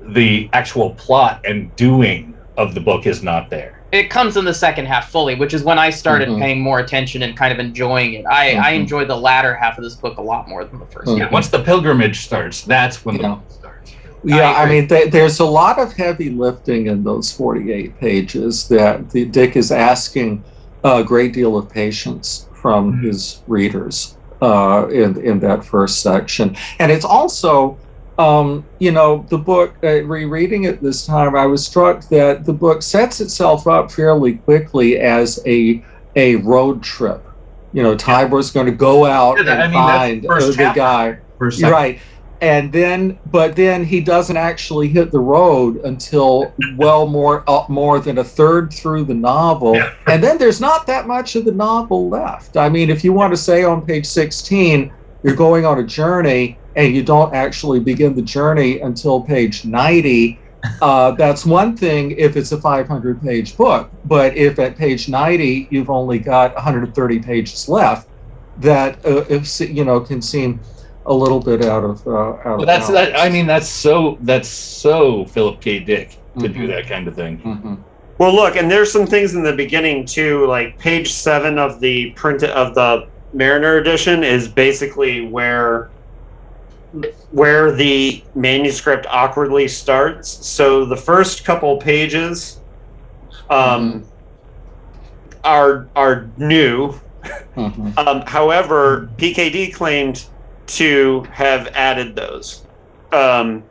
the actual plot and doing of the book is not there. It comes in the second half fully, which is when I started paying more attention and kind of enjoying it. I enjoyed the latter half of this book a lot more than the first half. Once the pilgrimage starts, that's when the book starts. Yeah, I mean, there's a lot of heavy lifting in those 48 pages that Dick is asking a great deal of patience from his readers in that first section. And it's also, the book, rereading it this time, I was struck that the book sets itself up fairly quickly as a road trip. Tybor's going to go out and find the guy. Right. And but then he doesn't actually hit the road until more than a third through the novel. Yeah. And then there's not that much of the novel left. I mean, if you want to say on page 16, you're going on a journey, and you don't actually begin the journey until page 90, that's one thing if it's a 500-page book. But if at page 90 you've only got 130 pages left, that can seem a little bit out of that's that. I mean, that's so Philip K. Dick to do that kind of thing. Well, look, and there's some things in the beginning too, like page 7 of the Mariner edition is basically where the manuscript awkwardly starts. So the first couple pages are new. However, PKD claimed to have added those in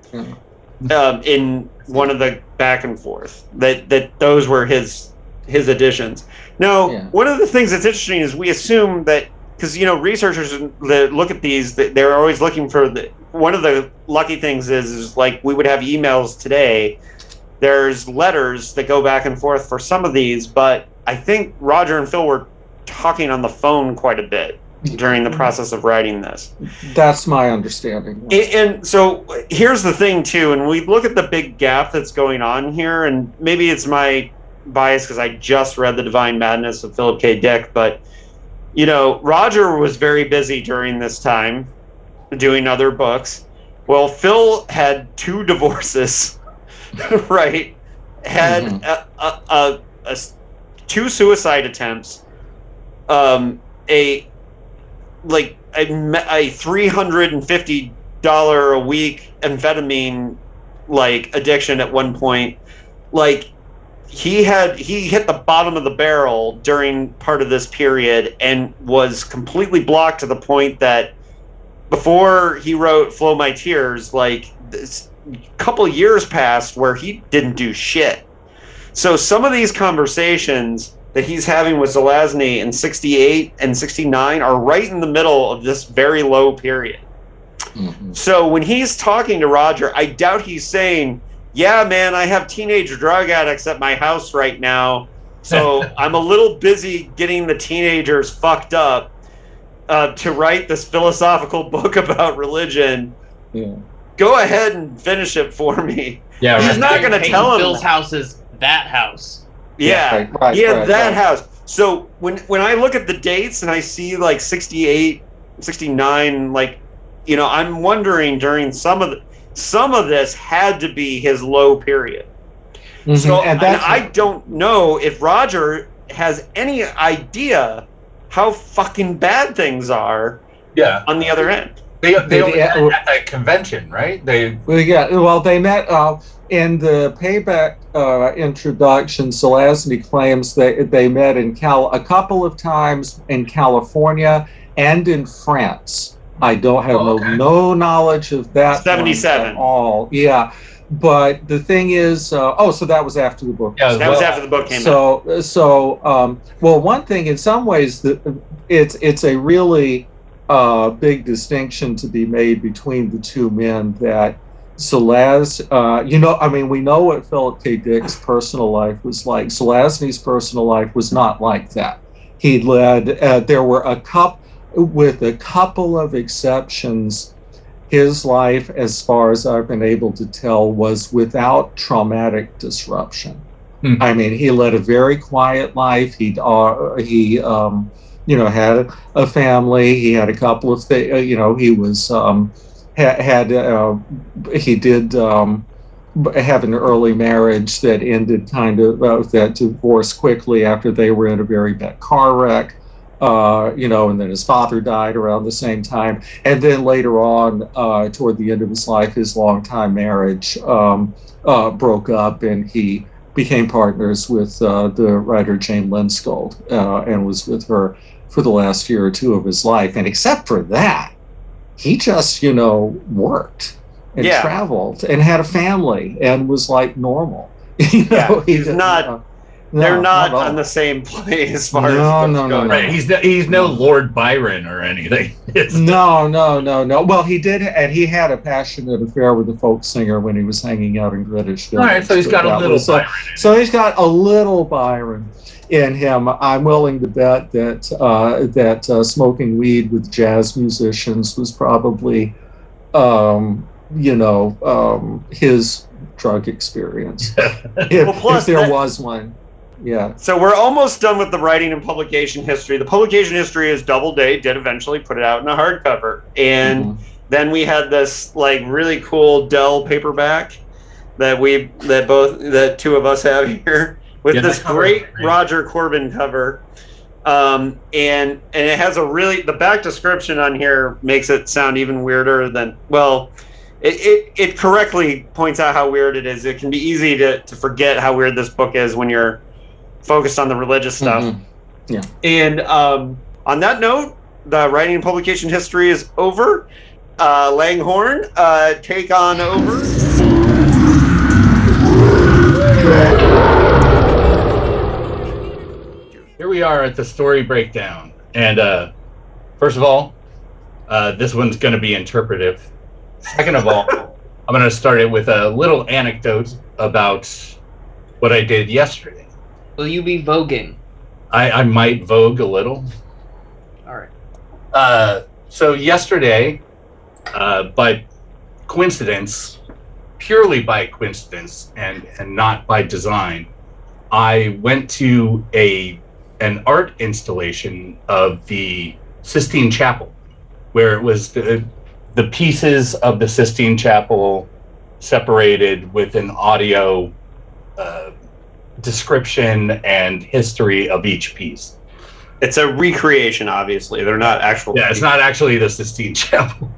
one of the back and forth, that those were his additions. Now, one of the things that's interesting is we assume that, because researchers that look at these, they're always looking for one of the lucky things is like we would have emails today. There's letters that go back and forth for some of these, but I think Roger and Phil were talking on the phone quite a bit. during the process of writing this. That's my understanding. And so here's the thing, too, and we look at the big gap that's going on here, and maybe it's my bias because I just read The Divine Madness of Philip K. Dick, but, you know, Roger was very busy during this time doing other books. Well, Phil had 2 divorces, right? Had 2 suicide attempts, a $350 a week amphetamine addiction at one point. He hit the bottom of the barrel during part of this period and was completely blocked to the point that before he wrote Flow My Tears, this couple years passed where he didn't do shit. So some of these conversations that he's having with Zelazny in 68 and 69 are right in the middle of this very low period. Mm-hmm. So when he's talking to Roger, I doubt he's saying, yeah, man, I have teenage drug addicts at my house right now, so I'm a little busy getting the teenagers fucked up to write this philosophical book about religion. Yeah. Go ahead and finish it for me. Yeah, he's not going to tell him. Bill's house is that house. Yeah, that house. So when I look at the dates and I see 68, 69, I'm wondering during some of this had to be his low period. Mm-hmm. So and I don't know if Roger has any idea how fucking bad things are. Yeah. On the other end. They only met at that convention, right? They met in the Payback introduction. Zelazny claims that they met in a couple of times in California and in France. I don't have no knowledge of that. 77 at all. Yeah, but the thing is, so that was after the book. Yeah, that was after the book came out. One thing in some ways it's a really big distinction to be made between the 2 men that we know what Philip K. Dick's personal life was like. Zelazny's personal life was not like that. He led, there were with a couple of exceptions, his life, as far as I've been able to tell, was without traumatic disruption. Mm-hmm. I mean, he led a very quiet life. He had a family. He had a couple of things. He was he did have an early marriage that ended that divorce quickly after they were in a very bad car wreck. And then his father died around the same time. And then later on, toward the end of his life, his longtime marriage broke up, and he became partners with the writer Jane Lindskold and was with her for the last year or 2 of his life. And except for that, he just, worked and traveled and had a family and was normal. He's not... They're not on the same plane as far as no. Right. He's no Lord Byron or anything. No. Well, he did, and he had a passionate affair with the folk singer when he was hanging out in Greenwich Village. All right, so he's got a little Byron. So he's got a little Byron in him. I'm willing to bet that smoking weed with jazz musicians was probably, his drug experience, if there was one. Yeah. So we're almost done with the writing and publication history. The publication history is Doubleday did eventually put it out in a hardcover. And then we had this really cool Dell paperback that 2 of us have here with this great Roger Corbin cover. And it has the back description on here makes it sound even weirder than, it correctly points out how weird it is. It can be easy to forget how weird this book is when you're focused on the religious stuff. Mm-hmm. Yeah. And on that note, the writing and publication history is over. Langhorne, take on over. Here we are at the story breakdown. And first of all, this one's going to be interpretive. Second of all, I'm going to start it with a little anecdote about what I did yesterday. Will you be voguing? I might vogue a little. All right. So yesterday, by coincidence, purely by coincidence and not by design, I went to an art installation of the Sistine Chapel, where it was the pieces of the Sistine Chapel separated with an audio description and history of each piece. It's a recreation, obviously. They're not actual. Yeah, it's not actually the Sistine Chapel,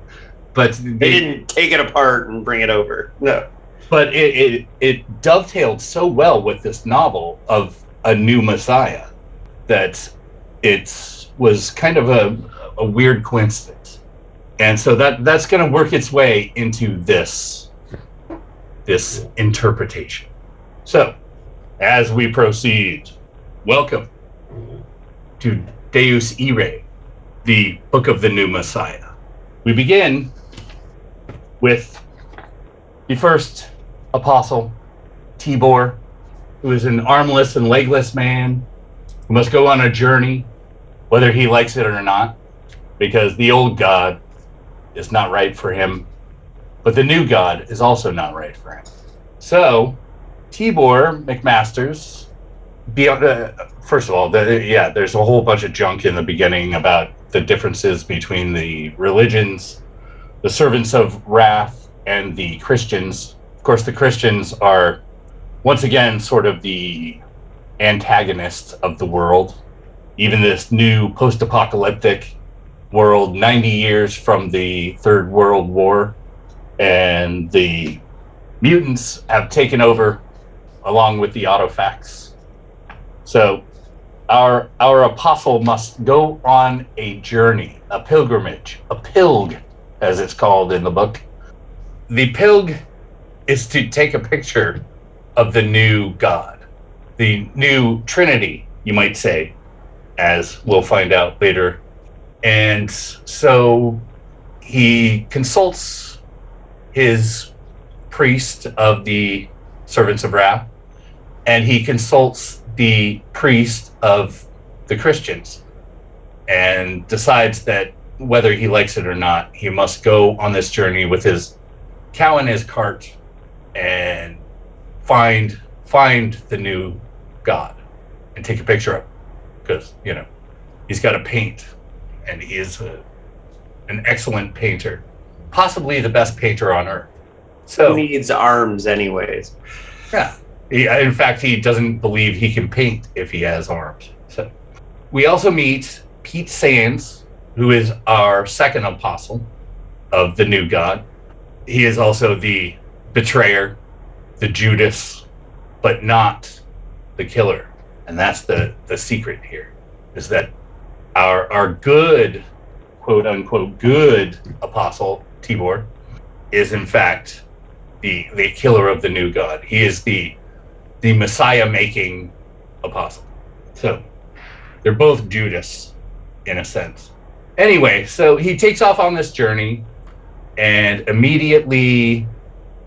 but they didn't take it apart and bring it over. No. But it dovetailed so well with this novel of a new Messiah that it was kind of a weird coincidence. And so that's going to work its way into this interpretation. So, as we proceed, welcome to Deus Irae, the Book of the New Messiah. We begin with the first apostle, Tibor, who is an armless and legless man who must go on a journey, whether he likes it or not, because the old God is not right for him, but the new God is also not right for him. So, Tibor McMasters, first of all, there's a whole bunch of junk in the beginning about the differences between the religions, the servants of wrath, and the Christians. Of course, the Christians are, once again, sort of the antagonists of the world. Even this new post-apocalyptic world, 90 years from the Third World War, and the mutants have taken over along with the autofacts. So our apostle must go on a journey, a pilgrimage, a pilg, as it's called in the book. The pilg is to take a picture of the new God, the new Trinity, you might say, as we'll find out later. And so he consults his priest of the servants of wrath, and he consults the priest of the Christians, and decides that whether he likes it or not, he must go on this journey with his cow and his cart and find the new God and take a picture of him, because he's got to paint, and he is an excellent painter, possibly the best painter on earth. So he needs arms anyways. Yeah. In fact, he doesn't believe he can paint if he has arms. So we also meet Pete Sands, who is our second apostle of the new God. He is also the betrayer, the Judas, but not the killer. And that's the secret here, is that our good, quote unquote, good apostle, Tibor, is in fact the killer of the new God. He is the Messiah-making apostle. So they're both Judas, in a sense. Anyway, so he takes off on this journey, and immediately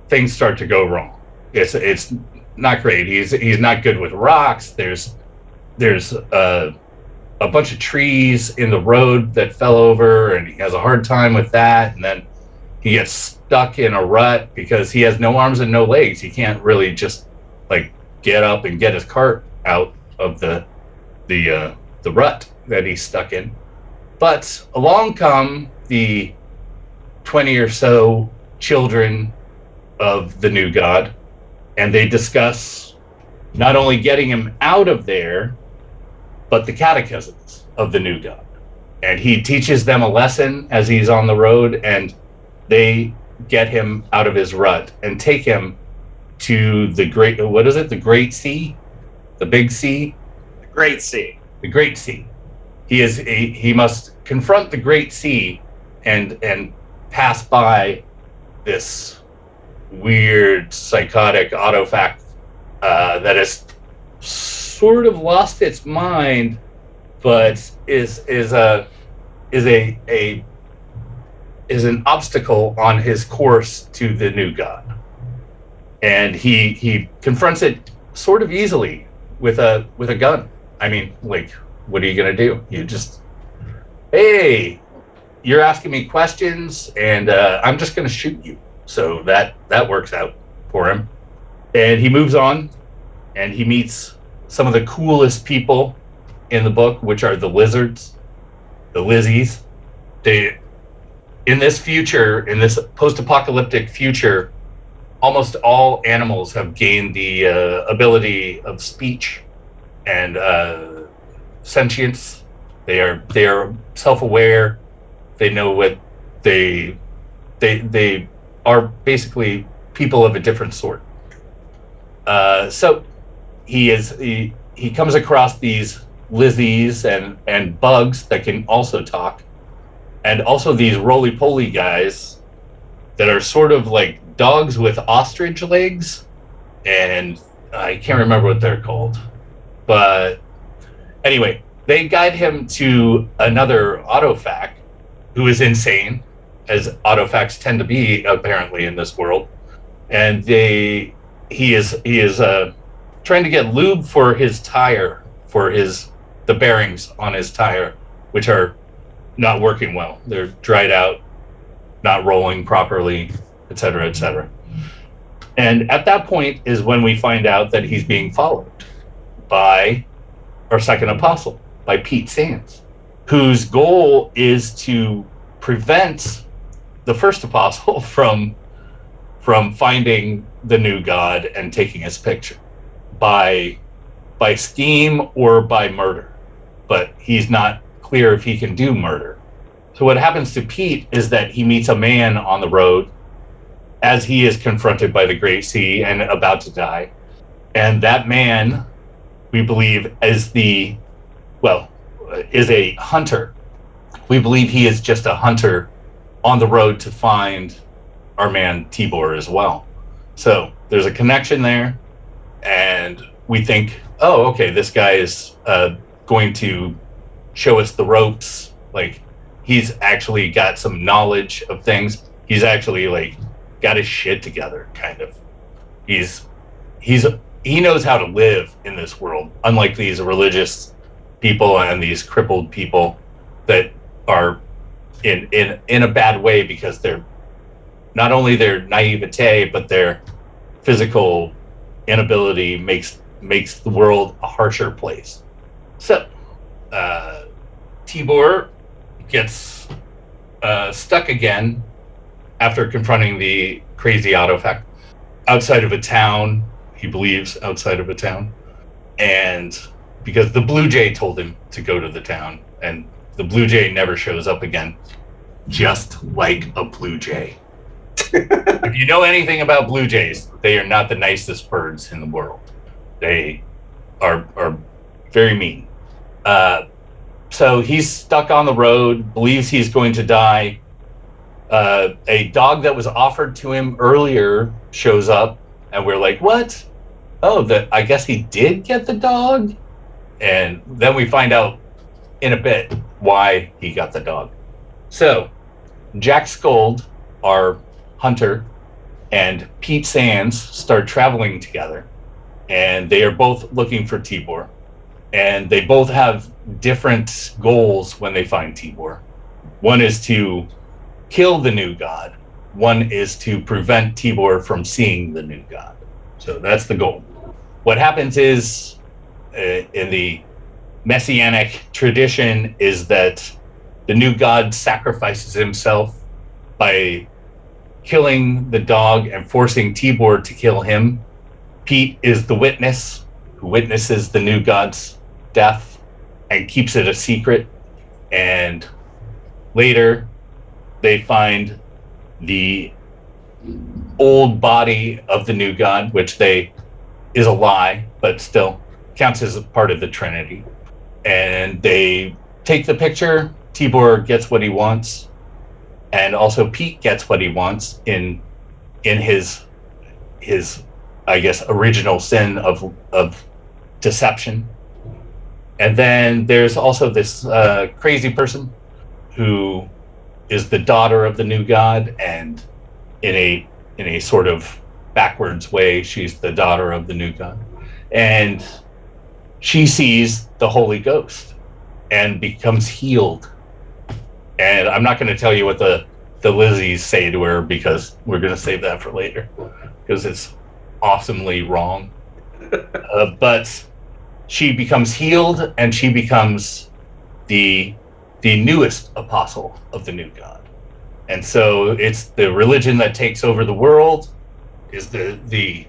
things start to go wrong. It's not great. He's not good with rocks. There's a bunch of trees in the road that fell over, and he has a hard time with that. And then he gets stuck in a rut because he has no arms and no legs. He can't really just get up and get his cart out of the rut that he's stuck in. But along come the 20 or so children of the new God, and they discuss not only getting him out of there, but the catechisms of the new God. And he teaches them a lesson as he's on the road, and they get him out of his rut and take him to the great, what is it? The Great Sea? The Big Sea? The Great Sea. The Great Sea. He must confront the Great Sea and pass by this weird, psychotic autofact that has sort of lost its mind, but is an obstacle on his course to the new God. And he confronts it sort of easily with a gun. I mean, what are you gonna do? You just, hey, you're asking me questions, and I'm just going to shoot you. So that works out for him. And he moves on, and he meets some of the coolest people in the book, which are the lizards, the Lizzies. In this post-apocalyptic future, almost all animals have gained the ability of speech and sentience. They are self-aware. They know what they are basically people of a different sort. So he comes across these Lizzies and bugs that can also talk, and also these roly-poly guys that are sort of like dogs with ostrich legs, and I can't remember what they're called. But anyway, they guide him to another autofac who is insane, as autofacs tend to be apparently in this world. And he is trying to get lube for his tire, for the bearings on his tire, which are not working well. They're dried out, not rolling properly, etc., etc. And at that point is when we find out that he's being followed by our second apostle, by Pete Sands, whose goal is to prevent the first apostle from finding the new god and taking his picture by scheme or by murder. But he's not clear if he can do murder. So what happens to Pete is that he meets a man on the road as he is confronted by the Great Sea and about to die. And that man, we believe, is a hunter. We believe he is just a hunter on the road to find our man Tibor as well. So there's a connection there, and we think, oh, okay, this guy is going to show us the ropes. Like, he's actually got some knowledge of things. He's actually like got his shit together, kind of. He knows how to live in this world, unlike these religious people and these crippled people that are in a bad way because they're not only their naivete, but their physical inability makes the world a harsher place. So Tibor gets stuck again after confronting the crazy autofac outside of a town. He believes outside of a town, and because the Blue Jay told him to go to the town, and the Blue Jay never shows up again, just like a Blue Jay. If you know anything about Blue Jays, they are not the nicest birds in the world. They are very mean. So he's stuck on the road, believes he's going to die. A dog that was offered to him earlier shows up, and we're like, what? Oh, I guess he did get the dog? And then we find out in a bit why he got the dog. So Jack Scold, our hunter, and Pete Sands start traveling together, and they are both looking for Tibor, and they both have different goals when they find Tibor. One is to kill the new god. One is to prevent Tibor from seeing the new god. So that's the goal. What happens is, in the messianic tradition, is that the new god sacrifices himself by killing the dog and forcing Tibor to kill him. Pete is the witness who witnesses the new god's death and keeps it a secret. And later, they find the old body of the new god, which is a lie, but still counts as a part of the Trinity. And they take the picture. Tibor gets what he wants, and also Pete gets what he wants in his I guess original sin of deception. And then there's also this crazy person who is the daughter of the new god, and in a sort of backwards way, she's the daughter of the new god, and she sees the Holy Ghost and becomes healed And I'm not going to tell you what the Lizzies say to her, because we're going to save that for later, because it's awesomely wrong. But she becomes healed, and she becomes the newest apostle of the new god. And so it's the religion that takes over the world is the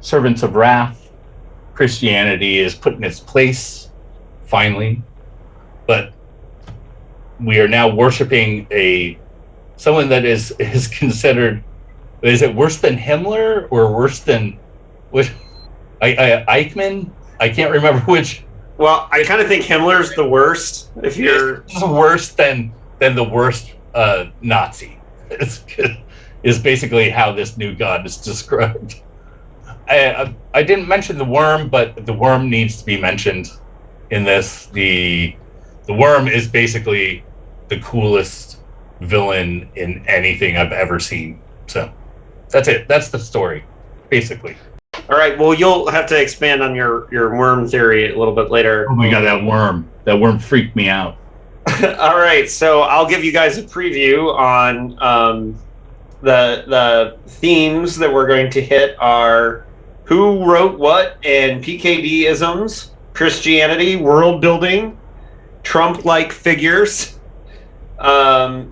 servants of wrath. Christianity is put in its place, finally. But we are now worshiping someone that is considered, is it worse than Himmler or worse than Eichmann? I can't remember which. Well, I kind of think Himmler's the worst. If you're worse than the worst Nazi, is basically how this new god is described. I didn't mention the worm, but the worm needs to be mentioned in this. The worm is basically the coolest villain in anything I've ever seen. So that's it. That's the story, basically. All right. Well, you'll have to expand on your worm theory a little bit later. Oh my god, that worm! That worm freaked me out. All right. So I'll give you guys a preview on the themes that we're going to hit are who wrote what and PKD-isms, Christianity, world building, Trump-like figures, and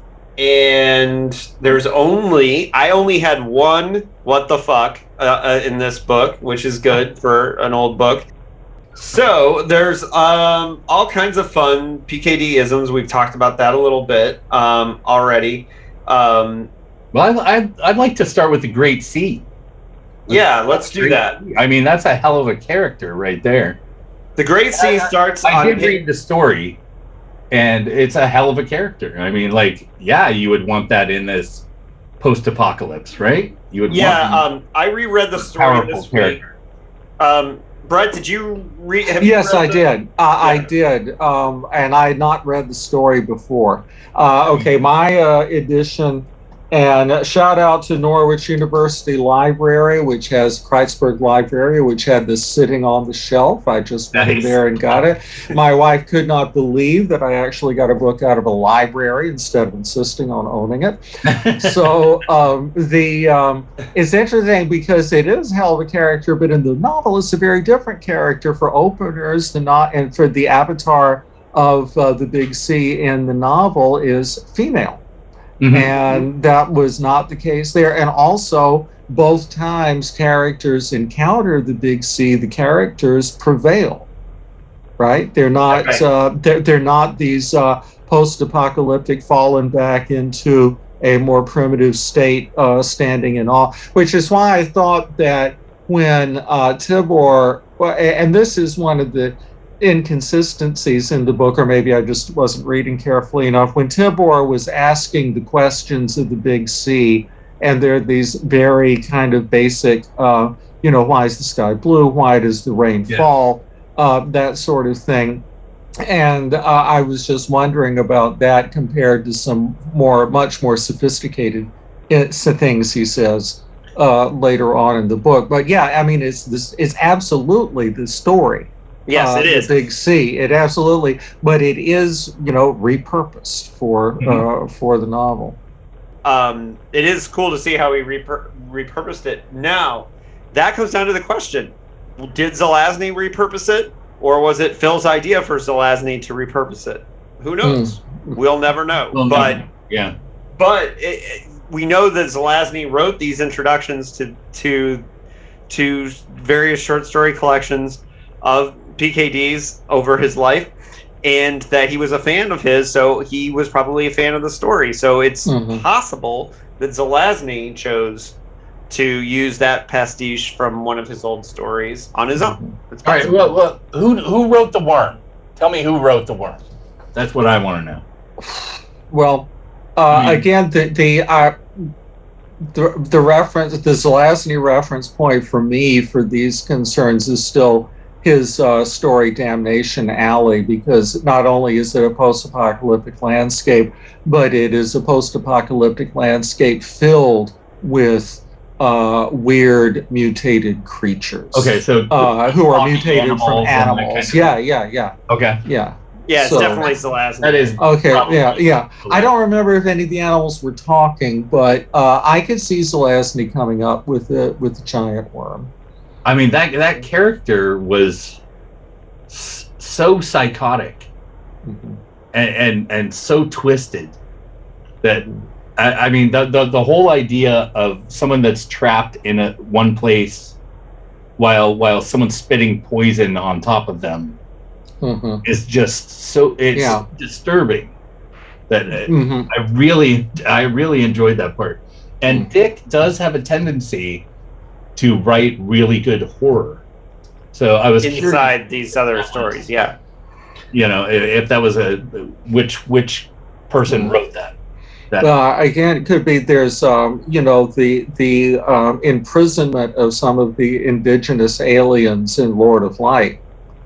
I only had one what the fuck in this book, which is good for an old book. So there's all kinds of fun PKD-isms. We've talked about that a little bit already. Well, I'd like to start with the Great C. Let's do that. I mean, that's a hell of a character right there. The Great C starts I did read the story, and it's a hell of a character. I mean, you would want that in this post-apocalypse, right? You would. I reread the story this week. Brett, did you read? Yes, I did. I did, and I had not read the story before. Okay, my edition. And shout out to Norwich University Library, which has Kreitzberg Library, which had this sitting on the shelf. I just went there and got it. My wife could not believe that I actually got a book out of a library instead of insisting on owning it. So it's interesting because it is a hell of a character, but in the novel, it's a very different character for openers. And for the avatar of the Big C in the novel is female. Mm-hmm. And that was not the case there. And also, both times characters encounter the Big C, the characters prevail, right? They're not they're not these post-apocalyptic fallen back into a more primitive state, standing in awe. Which is why I thought that when Tibor, and this is one of the inconsistencies in the book, or maybe I just wasn't reading carefully enough, when Tibor was asking the questions of the Big C, and there are these very kind of basic, why is the sky blue? Why does the rain fall? That sort of thing. And I was just wondering about that compared to some much more sophisticated things he says later on in the book. But yeah, I mean, it's absolutely the story. Yes, it is. The Big C. It absolutely, but it is, repurposed for the novel. It is cool to see how he repurposed it. Now, that comes down to the question: did Zelazny repurpose it, or was it Phil's idea for Zelazny to repurpose it? Who knows? We'll never know. But we know that Zelazny wrote these introductions to various short story collections of PKDs over his life, and that he was a fan of his, so he was probably a fan of the story. So it's possible that Zelazny chose to use that pastiche from one of his old stories on his own. All right, well, who wrote the worm? Tell me who wrote the worm. That's what I want to know. Well, again, the reference, the Zelazny reference point for me for these concerns is still his story Damnation Alley, because not only is it a post-apocalyptic landscape, but it is a post-apocalyptic landscape filled with weird mutated creatures. Okay, so who are mutated from animals. Yeah. Okay. Yeah. Yeah, it's So- definitely Zelazny. That is Okay, probably yeah. I Zelazny. don't remember if any of the animals were talking, but I could see Zelazny coming up with the giant worm. I mean, that character was so psychotic Mhm. and so twisted that I mean the whole idea of someone that's trapped in one place while someone's spitting poison on top of them Mhm. is just so disturbing that Mhm. I really enjoyed that part. And Dick does have a tendency to write really good horror. So I was inside these other stories, yeah. You know, if that was which person wrote that. Again, it could be there's the imprisonment of some of the indigenous aliens in Lord of Light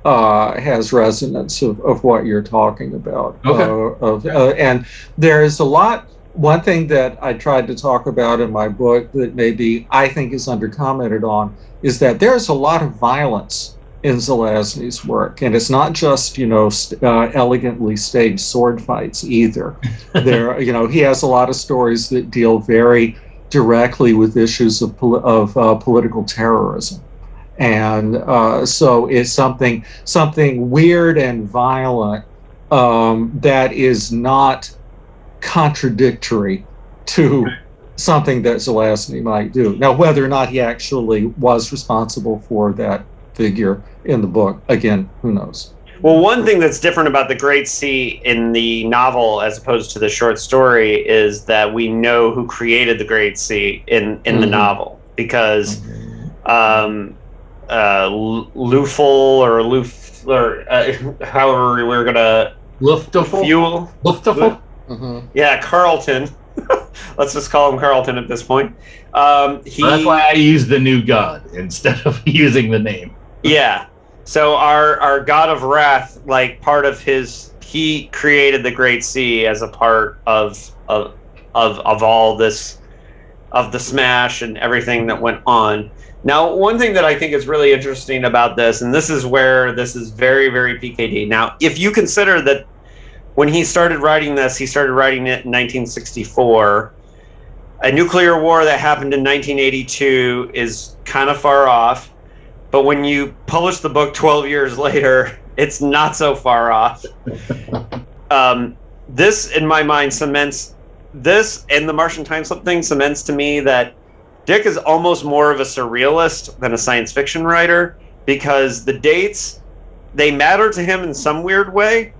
has resonance of what you're talking about. Okay. And there's a lot. One thing that I tried to talk about in my book that maybe I think is undercommented on is that there's a lot of violence in Zelazny's work, and it's not just elegantly staged sword fights either. He has a lot of stories that deal very directly with issues of political terrorism, and so it's something weird and violent that is not contradictory to something that Zelazny might do. Now, whether or not he actually was responsible for that figure in the book, again, who knows? Well, one thing that's different about the Great Sea in the novel as opposed to the short story is that we know who created the Great Sea in the novel, because Lufel or however we're gonna Luftafel. Yeah, Carlton. Let's just call him Carlton at this point. That's why I use the new god instead of using the name. Yeah. So our god of wrath, like part of he created the Great Sea as a part of all this, of the smash and everything that went on. Now, one thing that I think is really interesting about this, and this is where this is very, very PKD. Now, if you consider that when he started writing this, he started writing it in 1964. A nuclear war that happened in 1982 is kind of far off. But when you publish the book 12 years later, it's not so far off. This, in my mind, cements this, and the Martian time slip thing cements to me that Dick is almost more of a surrealist than a science fiction writer, because the dates, they matter to him in some weird way.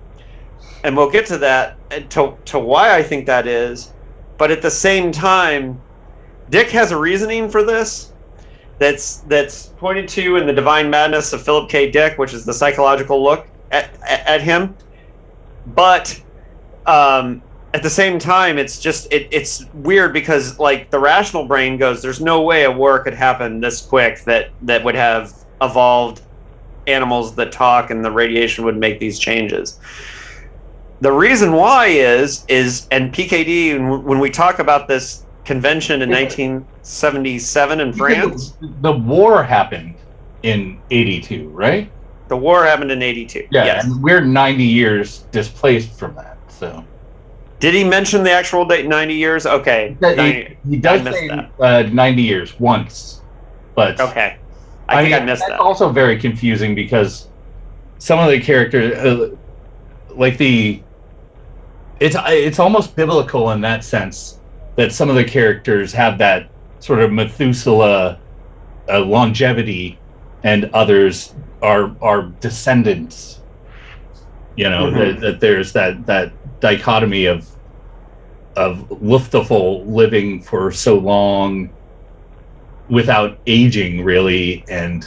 And we'll get to that, to why I think that is. But at the same time, Dick has a reasoning for this that's pointed to in The Divine Madness of Philip K. Dick, which is the psychological look at him. But at the same time, it's weird because, like, the rational brain goes, there's no way a war could happen this quick that would have evolved animals that talk and the radiation would make these changes. The reason why is and PKD, when we talk about this convention in 1977 in France. The war happened in 82, right? The war happened in 82. Yeah, yes. And we're 90 years displaced from that, so. Did he mention the actual date, 90 years? Okay. He does say 90 years once, but... Okay. I think I missed that. That's also very confusing because some of the characters, it's almost biblical in that sense that some of the characters have that sort of Methuselah longevity, and others are descendants. You know, that there's that dichotomy of Luftafel living for so long without aging, really, and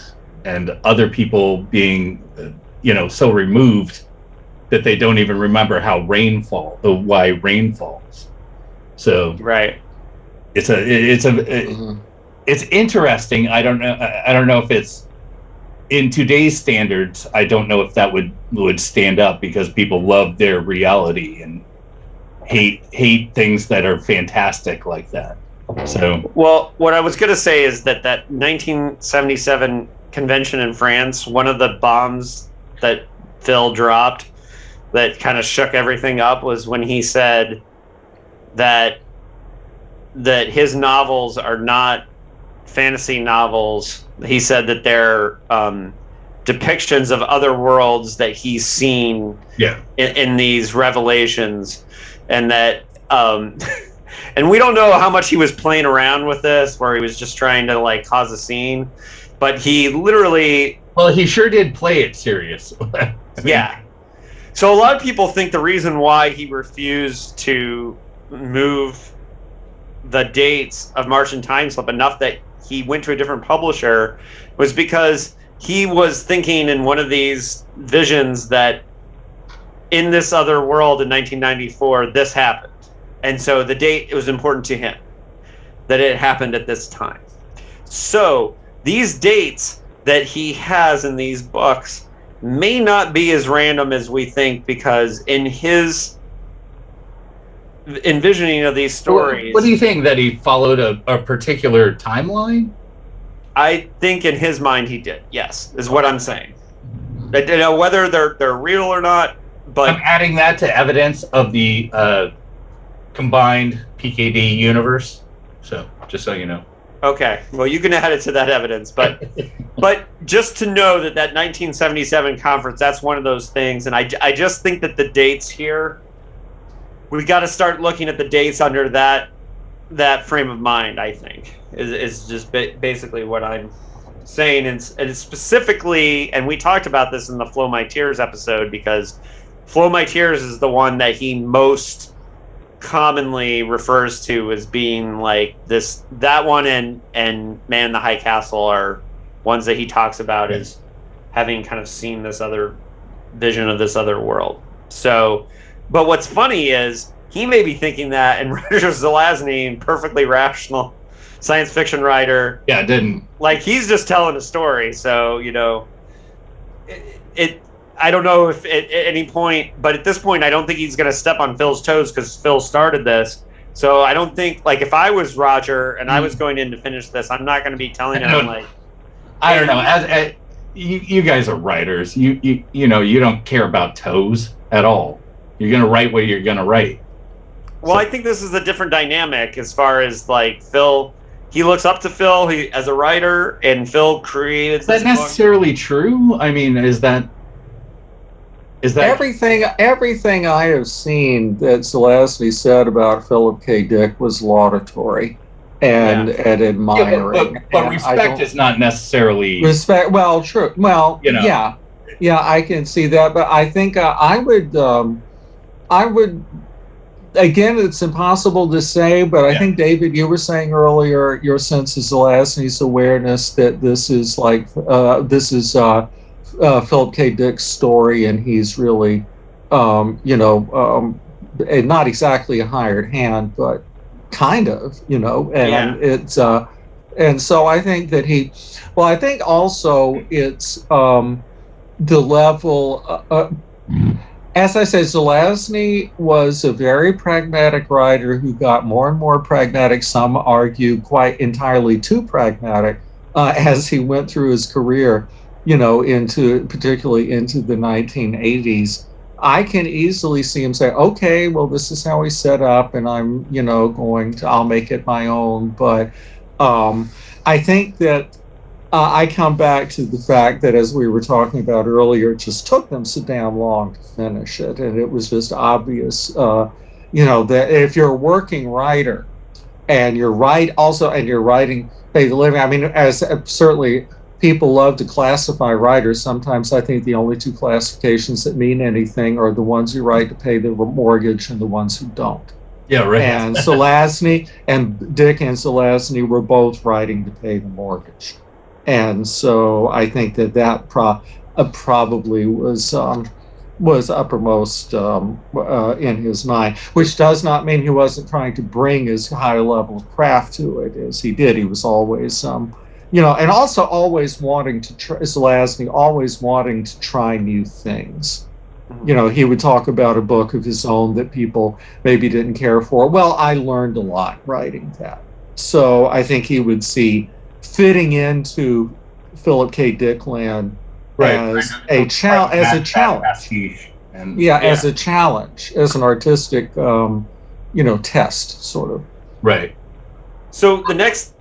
other people being, so removed that they don't even remember why rain falls. So right, it's interesting. I don't know if it's in today's standards. I don't know if that would stand up, because people love their reality and hate things that are fantastic like that. So, well, what I was going to say is that 1977 convention in France, one of the bombs that Phil dropped that kind of shook everything up was when he said that his novels are not fantasy novels. He said that they're depictions of other worlds that he's seen in these revelations, and that and we don't know how much he was playing around with this, where he was just trying to like cause a scene, but he literally he sure did play it serious. Yeah. So a lot of people think the reason why he refused to move the dates of Martian Time Slip enough that he went to a different publisher was because he was thinking in one of these visions that in this other world in 1994 this happened, and so the date, it was important to him that it happened at this time. So these dates that he has in these books may not be as random as we think, because in his envisioning of these stories... What do you think, that he followed a particular timeline? I think in his mind he did, yes, is what I'm saying. I don't know whether they're real or not, but... I'm adding that to evidence of the combined PKD universe, so just so you know. Okay, well, you can add it to that evidence, but just to know that 1977 conference, that's one of those things, and I just think that the dates here, we got to start looking at the dates under that frame of mind, I think, is just basically what I'm saying, and it's specifically, and we talked about this in the Flow My Tears episode, because Flow My Tears is the one that he most commonly refers to as being like this, that one and Man in the High Castle are ones that he talks about as having kind of seen this other vision of this other world. So, but what's funny is he may be thinking that, and Roger Zelazny, perfectly rational science fiction writer, like, he's just telling a story. So, you know, it I don't know if at any point, but at this point, I don't think he's going to step on Phil's toes, because Phil started this. So I don't think, like, if I was Roger and I was going in to finish this, I'm not going to be telling him, like... I don't know. As you guys are writers. You know, you don't care about toes at all. You're going to write what you're going to write. Well, I think this is a different dynamic as far as, like, Phil... He looks up to Phil as a writer, and Phil created this book. Is that necessarily true? I mean, is that everything I have seen that Zelazny said about Philip K. Dick was laudatory and admiring. But respect is not necessarily respect. Well, true. Well, you know. yeah, I can see that. But I think I would. Again, it's impossible to say. But I think, David, you were saying earlier your sense of Zelazny's awareness that this is like Philip K. Dick's story, and he's really, not exactly a hired hand, but kind of, and it's, and so I think that I think also it's the level, as I said, Zelazny was a very pragmatic writer who got more and more pragmatic, some argue quite entirely too pragmatic, as he went through his career. Particularly into the 1980s, I can easily see him say, okay, well, this is how we set up, and I'm, I'll make it my own. But I think that I come back to the fact that, as we were talking about earlier, it just took them so damn long to finish it. And it was just obvious, that if you're a working writer and you're writing a living, I mean, as certainly people love to classify writers. Sometimes I think the only two classifications that mean anything are the ones who write to pay the mortgage and the ones who don't. Yeah, right. And Zelazny and Dick and Zelazny were both writing to pay the mortgage. And so I think that probably was uppermost in his mind, which does not mean he wasn't trying to bring his high level of craft to it as he did. He was always and also always wanting to Zelazny always wanting to try new things. He would talk about a book of his own that people maybe didn't care for. Well, I learned a lot writing that. So I think he would see fitting into Philip K. Dick land as a challenge. And as a challenge, as an artistic, test, sort of. right. So the next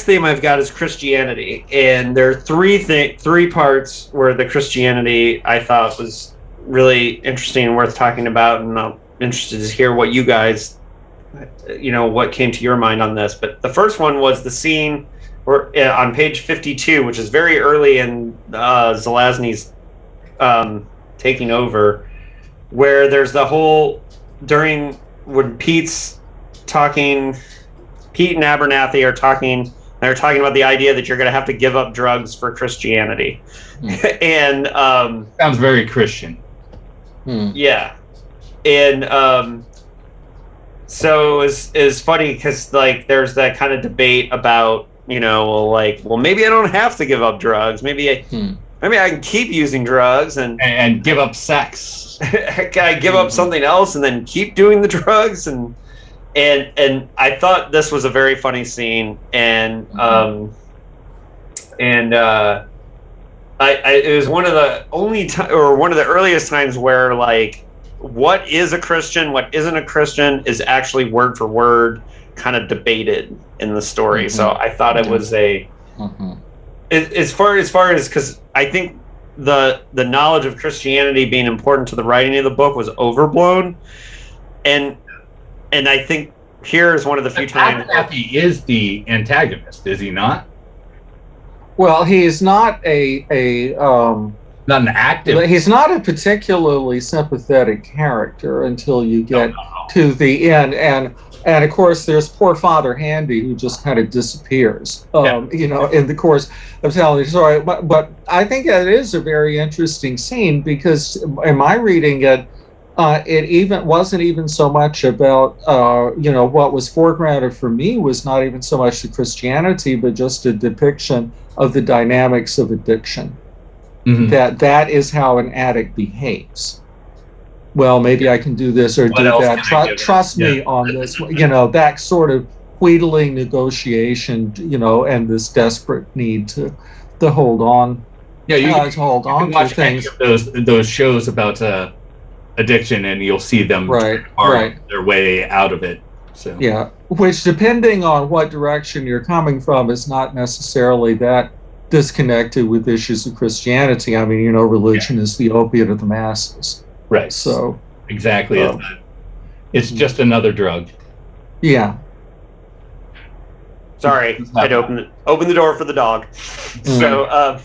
theme I've got is Christianity, and there are three parts where the Christianity I thought was really interesting and worth talking about, and I'm interested to hear what you guys, what came to your mind on this. But the first one was the scene on page 52, which is very early in Zelazny's taking over, where there's the whole when Pete's talking. Pete and Abernathy are talking. They're talking about the idea that you're going to have to give up drugs for Christianity, and sounds very Christian. Yeah, and so it's funny because there's that kind of debate about maybe I don't have to give up drugs. Maybe I can keep using drugs and give up sex. Can I give up something else and then keep doing the drugs and I thought this was a very funny scene, and it was one of the one of the earliest times where what is a Christian, what isn't a Christian is actually word for word kind of debated in the story. So I thought it was as far as because I think the knowledge of Christianity being important to the writing of the book was overblown, and I think here is one of the few times. Abernathy is the antagonist, is he not? Well, he's not not an active. He's not a particularly sympathetic character until you get to the end, and of course there's poor Father Handy who just kind of disappears, in the course of telling the story. But I think it is a very interesting scene because in my reading it. It wasn't even so much about, what was foregrounded for me was not even so much the Christianity, but just a depiction of the dynamics of addiction. That is how an addict behaves. Well, maybe I can do this or do that. Trust me on this. That sort of wheedling negotiation, and this desperate need to hold on. Yeah, you to hold on to things. Those shows about addiction, and you'll see them argue their way out of it. So which, depending on what direction you're coming from, is not necessarily that disconnected with issues of Christianity. I mean, religion is the opiate of the masses. Right. So exactly, it's just another drug. Yeah. Sorry, I'd open the door for the dog. So,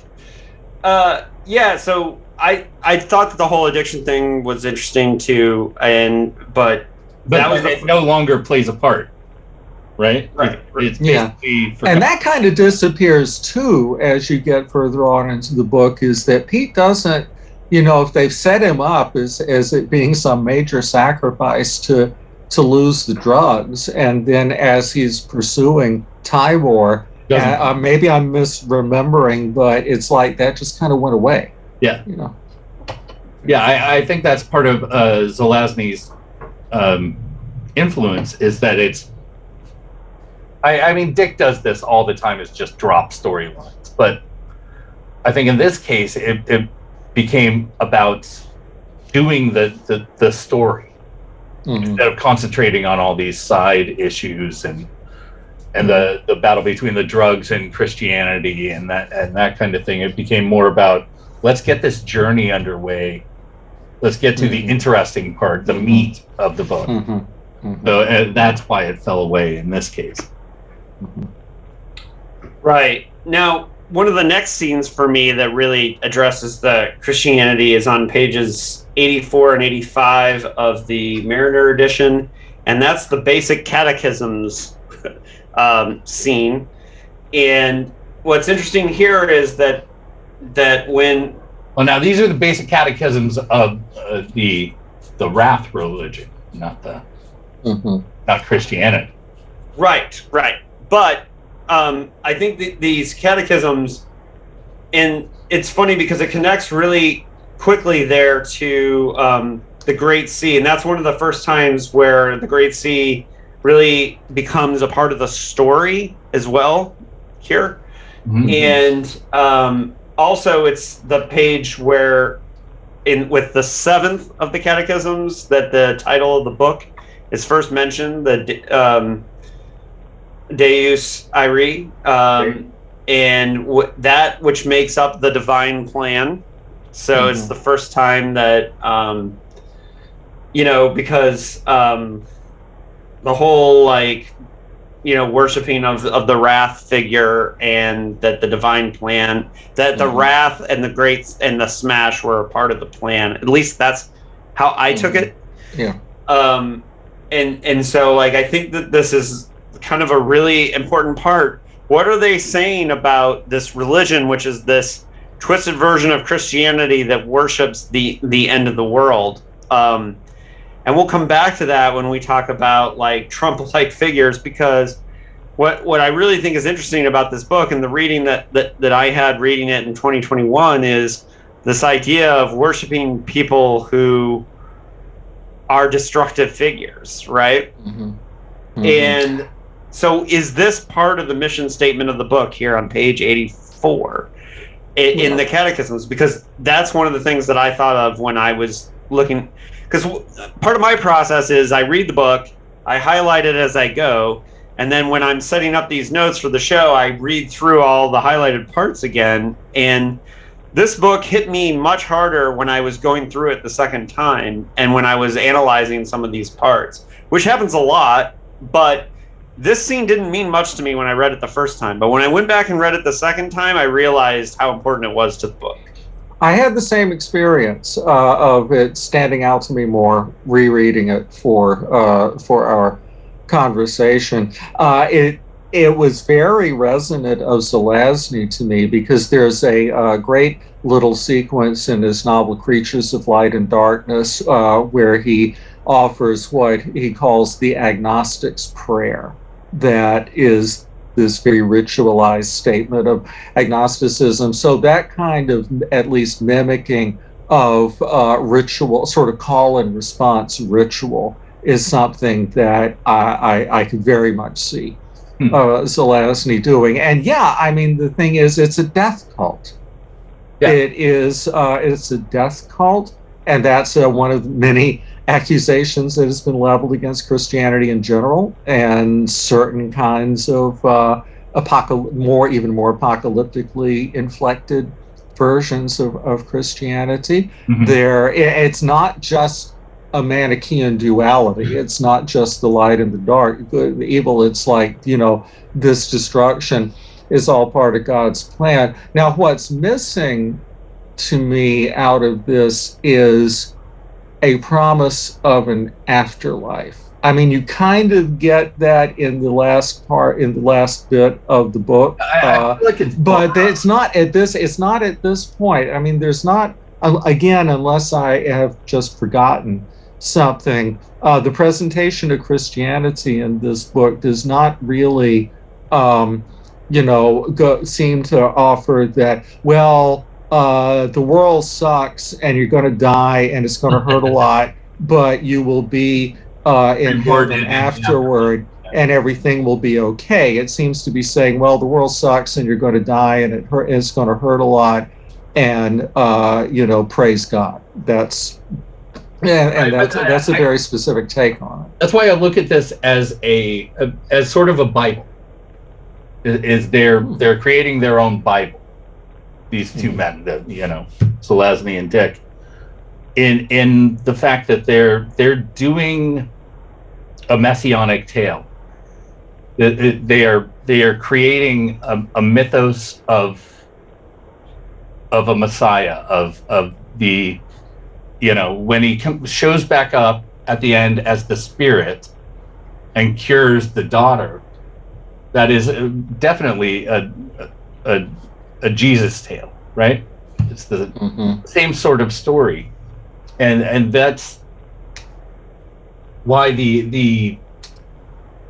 so. I thought that the whole addiction thing was interesting too, but that was it no longer plays a part, right? Right. It's basically and that kind of disappears too as you get further on into the book. Is that Pete doesn't, if they've set him up as it being some major sacrifice to lose the drugs, and then as he's pursuing Tybor, maybe I'm misremembering, but it's like that just kind of went away. Yeah. Yeah, I think that's part of Zelazny's influence is that it's. I mean, Dick does this all the time. Is just drop storylines, but I think in this case it became about doing the story instead of concentrating on all these side issues and the battle between the drugs and Christianity and that kind of thing. It became more about. Let's get this journey underway. Let's get to the interesting part, the meat of the book. So that's why it fell away in this case. Right. Now, one of the next scenes for me that really addresses the Christianity is on pages 84 and 85 of the Mariner edition, and that's the basic catechisms scene. And what's interesting here is that when now these are the basic catechisms of the Wrath religion, not not Christianity. Right. But I think these catechisms, and it's funny because it connects really quickly there to the Great Sea, and that's one of the first times where the Great Sea really becomes a part of the story as well here. And also, it's the page where with the 7th of the catechisms that the title of the book is first mentioned, the Deus Irae, and that which makes up the divine plan. So it's the first time that, because the whole, worshiping of the wrath figure, and that the divine plan, that the wrath and the great and the smash were a part of the plan. At least that's how I took it. Yeah. And so, I think that this is kind of a really important part. What are they saying about this religion, which is this twisted version of Christianity that worships the end of the world? And we'll come back to that when we talk about Trump-like figures, because what I really think is interesting about this book and the reading that I had reading it in 2021 is this idea of worshiping people who are destructive figures, right? And so is this part of the mission statement of the book here on page 84 in the catechisms? Because that's one of the things that I thought of when I was looking, because part of my process is I read the book, I highlight it as I go, and then when I'm setting up these notes for the show, I read through all the highlighted parts again. And this book hit me much harder when I was going through it the second time and when I was analyzing some of these parts, which happens a lot, but this scene didn't mean much to me when I read it the first time. But when I went back and read it the second time, I realized how important it was to the book. I had the same experience of it standing out to me more rereading it for our conversation. It was very resonant of Zelazny to me, because there's a great little sequence in his novel Creatures of Light and Darkness where he offers what he calls the agnostic's prayer. That is this very ritualized statement of agnosticism. So that kind of, at least mimicking of ritual, sort of call and response ritual, is something that I could very much see Zelazny doing. And the thing is, it's a death cult. Yeah. It's a death cult, and that's one of the many accusations that has been leveled against Christianity in general, and certain kinds of even more apocalyptically inflected versions of Christianity. It's not just a Manichaean duality. It's not just the light and the dark, good and the evil. It's this destruction is all part of God's plan. Now, what's missing to me out of this is a promise of an afterlife. I mean, you kind of get that in the last bit of the book, but it's not at this point. I mean, there's not, again, unless I have just forgotten something. The presentation of Christianity in this book does not really, seem to offer that, the world sucks and you're going to die and it's going to hurt a lot, but you will be in heaven afterward and everything will be okay. It seems to be saying, the world sucks and you're going to die and it's going to hurt a lot, and praise God. That's a very specific take on it. That's why I look at this as as sort of a Bible. They're creating their own Bible. These two men, Zelazny and Dick, in the fact that they're doing a messianic tale. They are creating a mythos of a Messiah, of the, when he shows back up at the end as the Spirit and cures the daughter. That is definitely a Jesus tale, right? It's the same sort of story, and that's why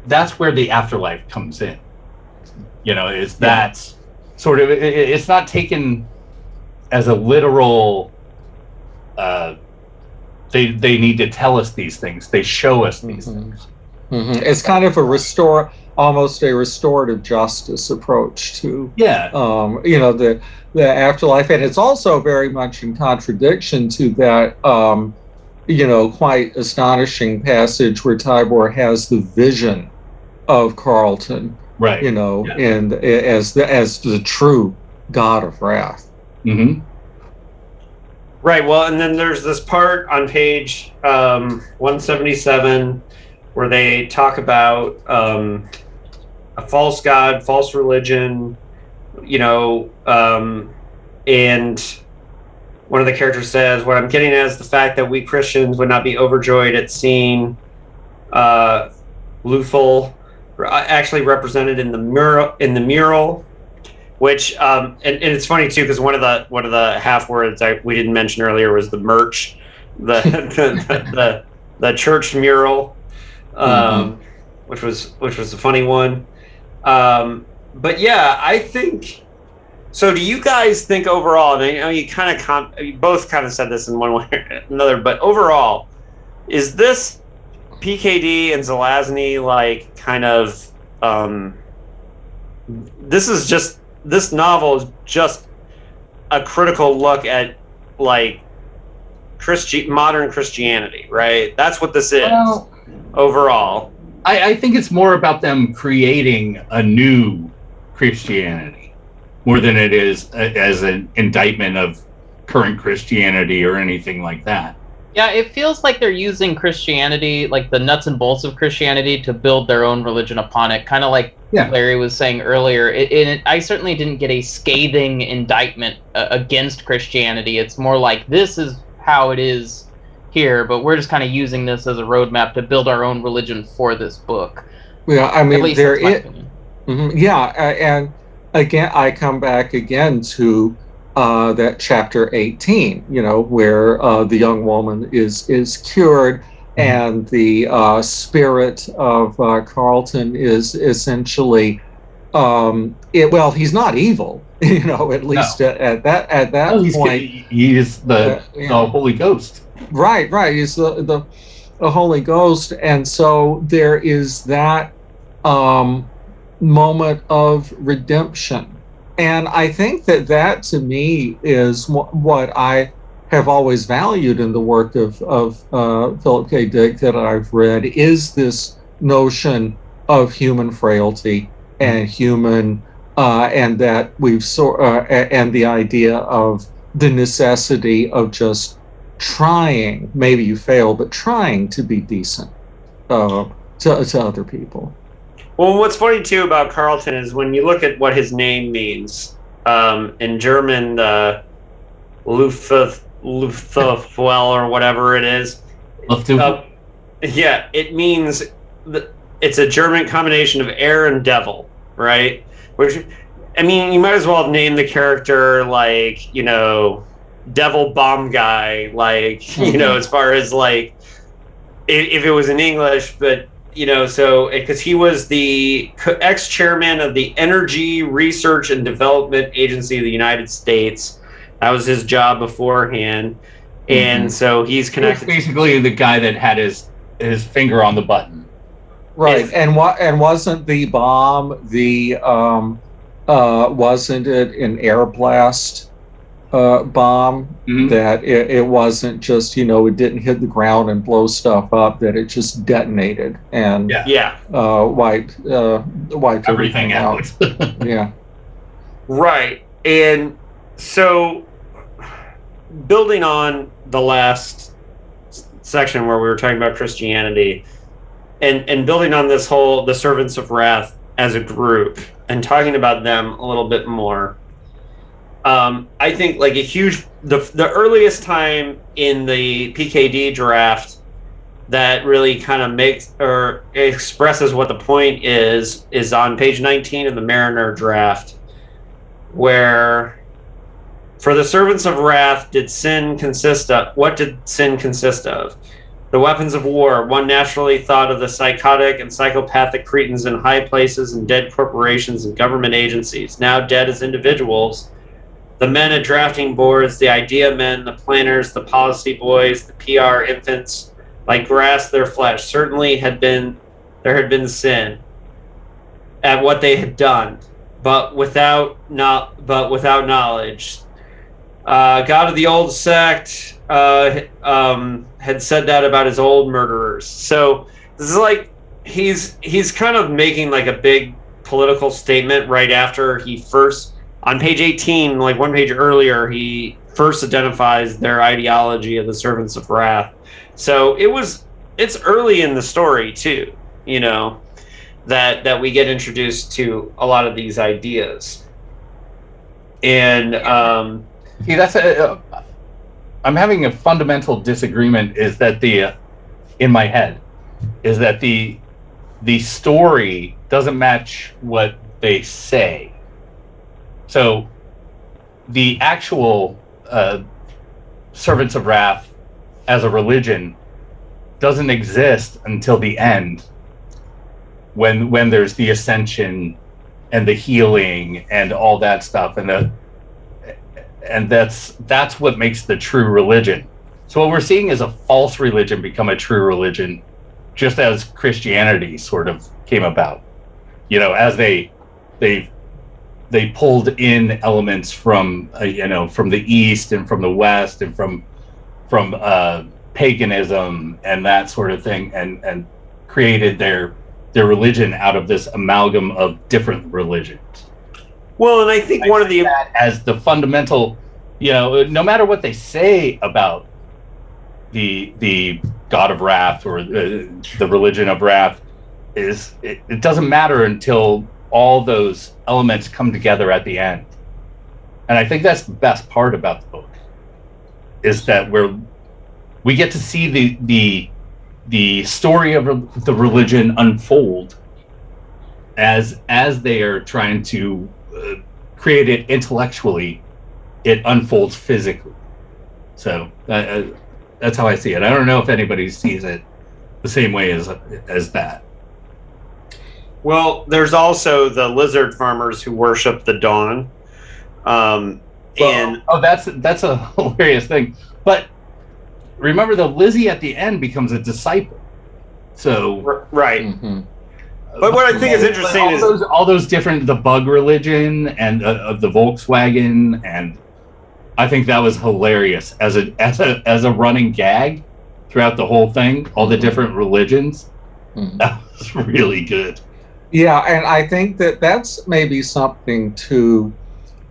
that's where the afterlife comes in. That sort of, it's not taken as a literal. They need to tell us these things. They show us these things. It's kind of a almost a restorative justice approach to Yeah. the afterlife, and it's also very much in contradiction to that quite astonishing passage where Tybor has the vision of Carlton, Right. and as the true god of wrath. Mm-hmm. Right. Well, and then there's this part on page 177 where they talk about a false god, false religion, and one of the characters says, "What I'm getting at is the fact that we Christians would not be overjoyed at seeing Luthul actually represented in the mural." Which and it's funny too, because one of the half words we didn't mention earlier was the merch, the church mural, which was a funny one. But yeah, I think. So, do you guys think overall? And I know you you both kind of said this in one way or another, but overall, is this PKD and Zelazny like kind of? This novel is just a critical look at like modern Christianity, right? That's what this is overall. I think it's more about them creating a new Christianity more than it is as an indictment of current Christianity or anything like that. Yeah, it feels like they're using Christianity, like the nuts and bolts of Christianity, to build their own religion upon it. Kind of like Larry was saying earlier. I certainly didn't get a scathing indictment against Christianity. It's more like, this is how it is here, but we're just kind of using this as a roadmap to build our own religion for this book. Yeah, I mean, and again, I come back again to that chapter 18, where the young woman is cured, and the spirit of Carlton is essentially, he's not evil, at least at that point. He's the Holy Ghost. Right. He's the Holy Ghost, and so there is that moment of redemption. And I think that to me is what I have always valued in the work of Philip K. Dick that I've read, is this notion of human frailty and human, and that and the idea of the necessity of just trying. Maybe you fail, but trying to be decent to other people. Well, what's funny too about Carlton is when you look at what his name means. In German, Luftwell or whatever it is. It means it's a German combination of air and devil, right? Which, I mean, you might as well have named the character like, devil bomb guy, like, as far as like, if it was in English, but so because he was the ex-chairman of the Energy Research and Development Agency of the United States. That was his job beforehand, and so he's connected. He's basically the guy that had his finger on the button, right? And wasn't the bomb wasn't it an air blast bomb? That it wasn't just it didn't hit the ground and blow stuff up, that it just detonated and wiped everything out. Yeah, right. And so building on the last section where we were talking about Christianity and building on this whole the servants of wrath as a group and talking about them a little bit more, I think like the earliest time in the PKD draft that really kind of makes or expresses what the point is on page 19 of the Mariner draft, where for the servants of wrath what did sin consist of? The weapons of war. One naturally thought of the psychotic and psychopathic Cretans in high places and dead corporations and government agencies, now dead as individuals. The men at drafting boards, the idea men, the planners, the policy boys, the PR infants, like grass their flesh. Certainly there had been sin. at what they had done, but without knowledge. God of the old sect had said that about his old murderers. So this is like he's kind of making like a big political statement right after he first, on page 18, like one page earlier, he first identifies their ideology of the Servants of Wrath. So it's early in the story too, you know, that we get introduced to a lot of these ideas. And see, I'm having a fundamental disagreement. Is that in my head, is that the story doesn't match what they say. So the actual Servants of Wrath as a religion doesn't exist until the end, when there's the ascension and the healing and all that stuff, and that's what makes the true religion. So what we're seeing is a false religion become a true religion, just as Christianity sort of came about. You know, as they pulled in elements from from the East and from the West and from paganism and that sort of thing, and created their religion out of this amalgam of different religions. Well, and I think one of the that as the fundamental, no matter what they say about the God of Wrath or the religion of Wrath, it doesn't matter until all those elements come together at the end. And I think that's the best part about the book, is that we get to see the story of the religion unfold as they are trying to create it intellectually. It unfolds physically. So that's how I see it. I don't know if anybody sees it the same way as that. Well, there's also the lizard farmers who worship the dawn. That's a hilarious thing. But remember, the Lizzie at the end becomes a disciple. So right. Mm-hmm. But what I think is interesting is all those different, the bug religion and of the Volkswagen, and I think that was hilarious as a running gag throughout the whole thing. All the different religions. Mm-hmm. That was really good. Yeah, and I think that's maybe something to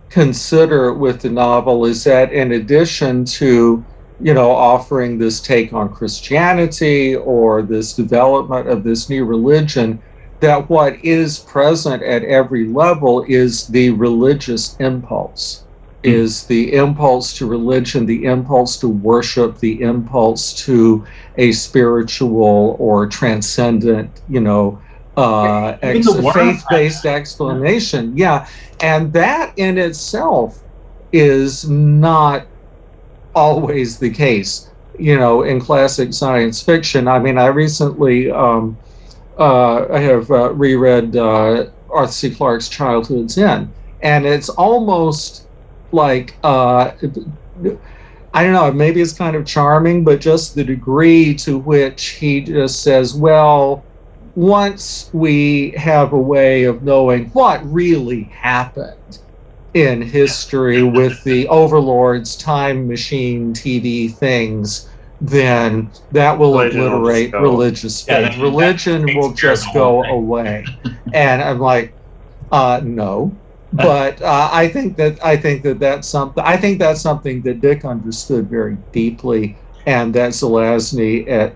consider with the novel, is that in addition to offering this take on Christianity or this development of this new religion, that what is present at every level is the religious impulse, is the impulse to religion, the impulse to worship, the impulse to a spiritual or transcendent, faith-based explanation. Yeah, and that in itself is not always the case, in classic science fiction. I mean, I recently I have reread Arthur C. Clarke's Childhood's End, and it's almost like I don't know, maybe it's kind of charming, but just the degree to which he just says, well, once we have a way of knowing what really happened in history with the overlords, time machine, TV things, then that will obliterate religious faith. Yeah, religion will just go away. And I'm like, no. But I think that's something that Dick understood very deeply, and that Zelazny,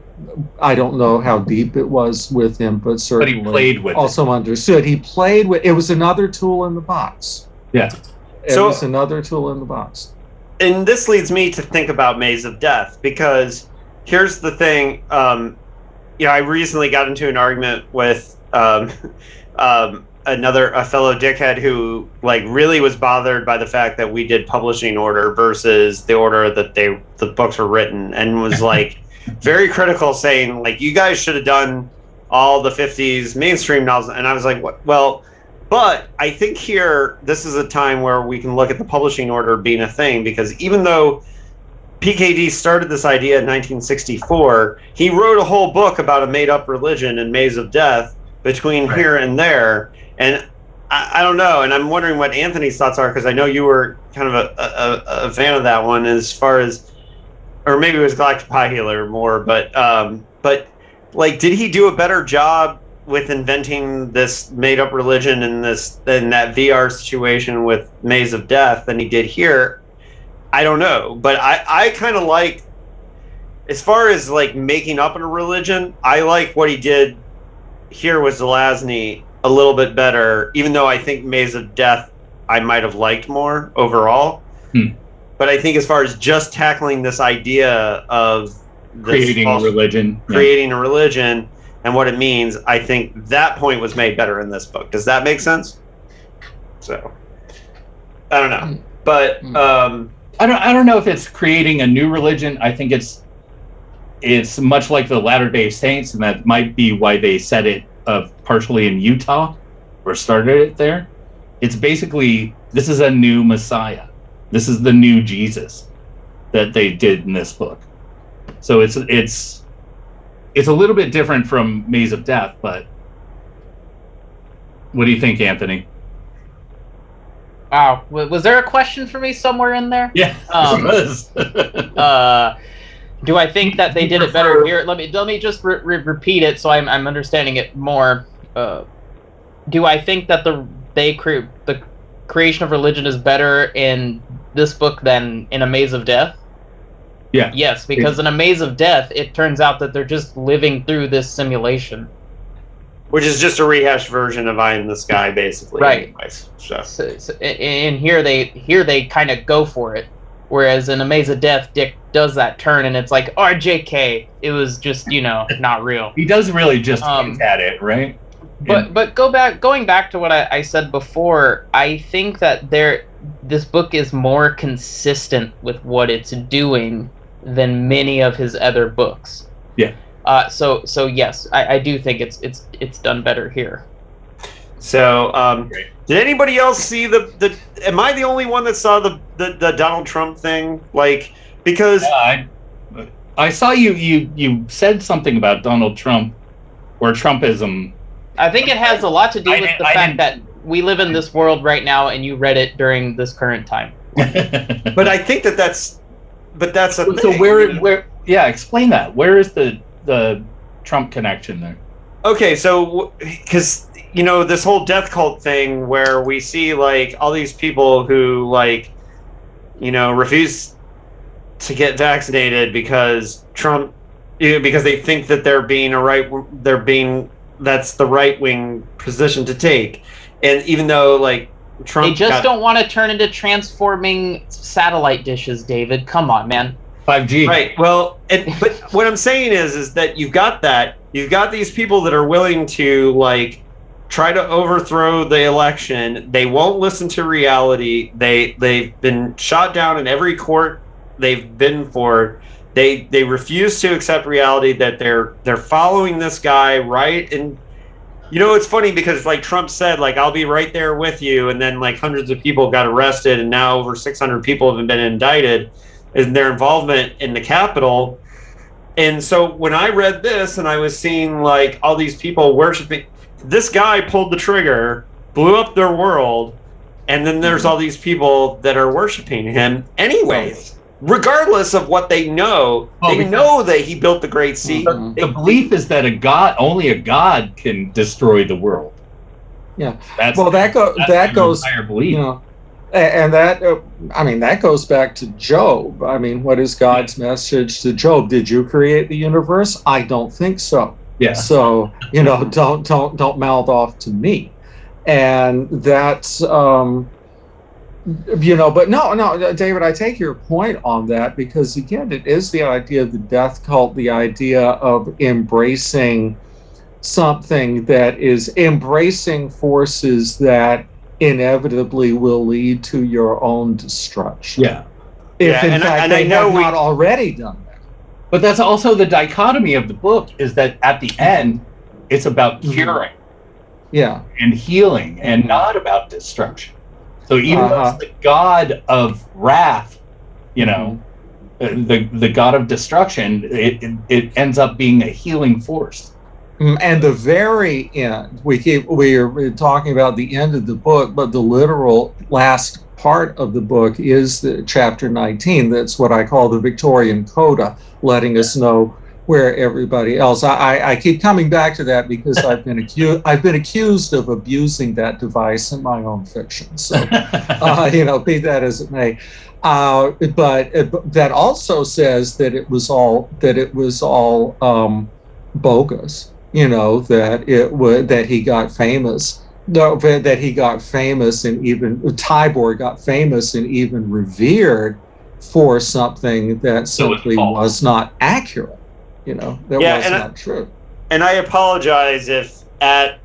I don't know how deep it was with him, but certainly he played with also understood. He played with it. Was another tool in the box. Yeah. It was another tool in the box. And this leads me to think about Maze of Death, because here's the thing. I recently got into an argument with a fellow dickhead who really was bothered by the fact that we did publishing order versus the order that the books were written, and was very critical, saying you guys should have done all the 50s mainstream novels. And I was like, what? Well, but I think here this is a time where we can look at the publishing order being a thing, because even though PKD started this idea in 1964, he wrote a whole book about a made-up religion in Maze of Death between here and there. And I don't know, and I'm wondering what Anthony's thoughts are, because I know you were kind of a fan of that one as far as, or maybe it was Galactic Pie Healer more, but like, did he do a better job with inventing this made-up religion in that VR situation with Maze of Death than he did here? I don't know, but I kind of like, as far as like making up a religion, I like what he did here with Zelazny a little bit better, even though I think Maze of Death I might have liked more overall. But I think as far as just tackling this idea of creating a religion and what it means, I think that point was made better in this book. Does that make sense? So I don't know, but I don't know if it's creating a new religion. I think it's much like the Latter-day Saints, and that might be why they set it partially in Utah, or started it there. It's basically, this is a new Messiah. This is the new Jesus that they did in this book. So it's a little bit different from Maze of Death, but what do you think, Anthony? Wow, was there a question for me somewhere in there? Yeah, do I think that they did it better here? Let me just repeat it so I'm understanding it more. Do I think that the creation of religion is better in this book than in A Maze of Death? Yeah. Yes, because in A Maze of Death, it turns out that they're just living through this simulation, which is just a rehashed version of Eye in the Sky, basically. Right. Anyways, so in here they kind of go for it. Whereas in A Maze of Death, Dick does that turn, and it's like, RJK. It was just, not real. He does really just hint at it, right? But going back to what I said before, I think that this book is more consistent with what it's doing than many of his other books. Yeah. So yes, I do think it's done better here. So, did anybody else see the? Am I the only one that saw the Donald Trump thing? Like, because I saw you said something about Donald Trump or Trumpism. I think it has a lot to do with the fact that we live in this world right now, and you read it during this current time. But I think that's a thing. So where? Yeah, explain that. Where is the Trump connection there? Okay, so because this whole death cult thing where we see like all these people who like refuse to get vaccinated because Trump, because they think that that's the right wing position to take, and even though like Trump, they just don't want to turn into transforming satellite dishes. David, come on, man. 5G. Right. Well, but what I'm saying is that you've got these people that are willing to like try to overthrow the election. They won't listen to reality. They've been shot down in every court they've been for. They refuse to accept reality that they're following this guy, right? And it's funny because like Trump said, like, I'll be right there with you, and then like hundreds of people got arrested, and now over 600 people have been indicted in their involvement in the Capitol. And so when I read this and I was seeing like all these people worshiping, this guy pulled the trigger, blew up their world, and then there's all these people that are worshiping him anyways. Regardless of what they know, they know that he built the Great Sea. The belief is that only a god can destroy the world. Yeah. That goes entire belief. And that goes back to Job. I mean, what is God's message to Job? Did you create the universe? I don't think so. Yeah. So, don't mouth off to me. And that's but no, David, I take your point on that, because again, it is the idea of the death cult, the idea of embracing something that is embracing forces that inevitably will lead to your own destruction. Yeah. If in fact they have not already done that. But that's also the dichotomy of the book, is that at the end, it's about curing. Yeah. And healing, and not about destruction. So even though it's the god of wrath, the god of destruction, it ends up being a healing force. And the very end, we're talking about the end of the book, but the literal last part of the book is the chapter 19. That's what I call the Victorian Coda, letting us know where everybody else. I keep coming back to that because I've been accused of abusing that device in my own fiction. So, be that as it may. But that also says that it was all bogus. That he got famous. No, that he got famous, and even Tybor got famous and even revered for something that simply was not accurate. That was not true. And I apologize if at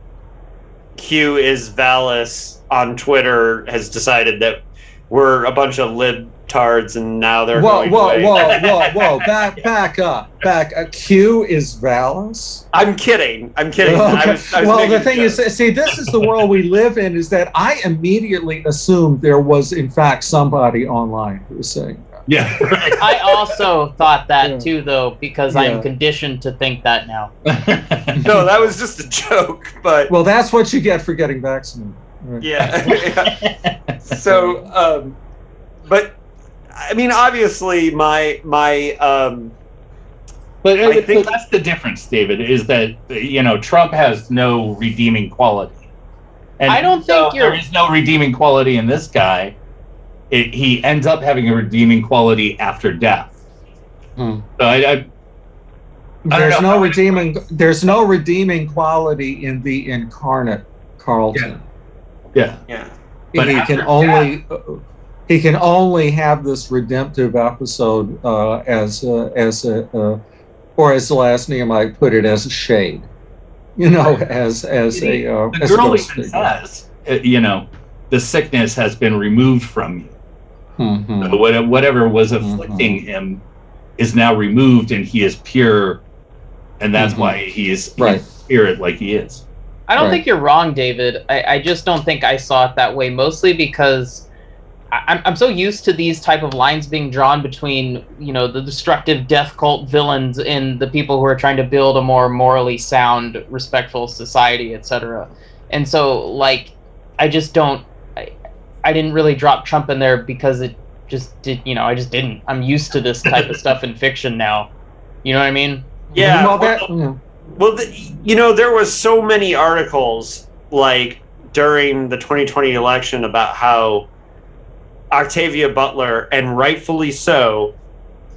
Q is Valis on Twitter has decided that we're a bunch of libtards and now they're going away. Whoa! Back up. Q is Valis. I'm kidding. Okay. I was the thing is, see, this is the world we live in. Is that I immediately assumed there was, in fact, somebody online who was saying that. Yeah. Right. I also thought that too, though, because I'm conditioned to think that now. No, that was just a joke. But well, that's what you get for getting vaccinated. Right. Yeah. So, but I mean, obviously, my. But I think that's the difference, David. Is that Trump has no redeeming quality, and I don't think there is no redeeming quality in this guy. He ends up having a redeeming quality after death. So there's no redeeming quality in the incarnate Carlton. Yeah. But he can only have this redemptive episode as a or as Zelazny might put it, as a shade. As a girl even says, the sickness has been removed from you. Mm-hmm. So whatever was afflicting him is now removed, and he is pure, and that's why he is spirit like he is. I don't think you're wrong, David. I just don't think I saw it that way, mostly because I'm so used to these type of lines being drawn between, the destructive death cult villains and the people who are trying to build a more morally sound, respectful society, etc. And so, I just don't. I didn't really drop Trump in there because it just did. I just didn't. I'm used to this type of stuff in fiction now. You know what I mean? Yeah. Well, there was so many articles during the 2020 election about how Octavia Butler, and rightfully so,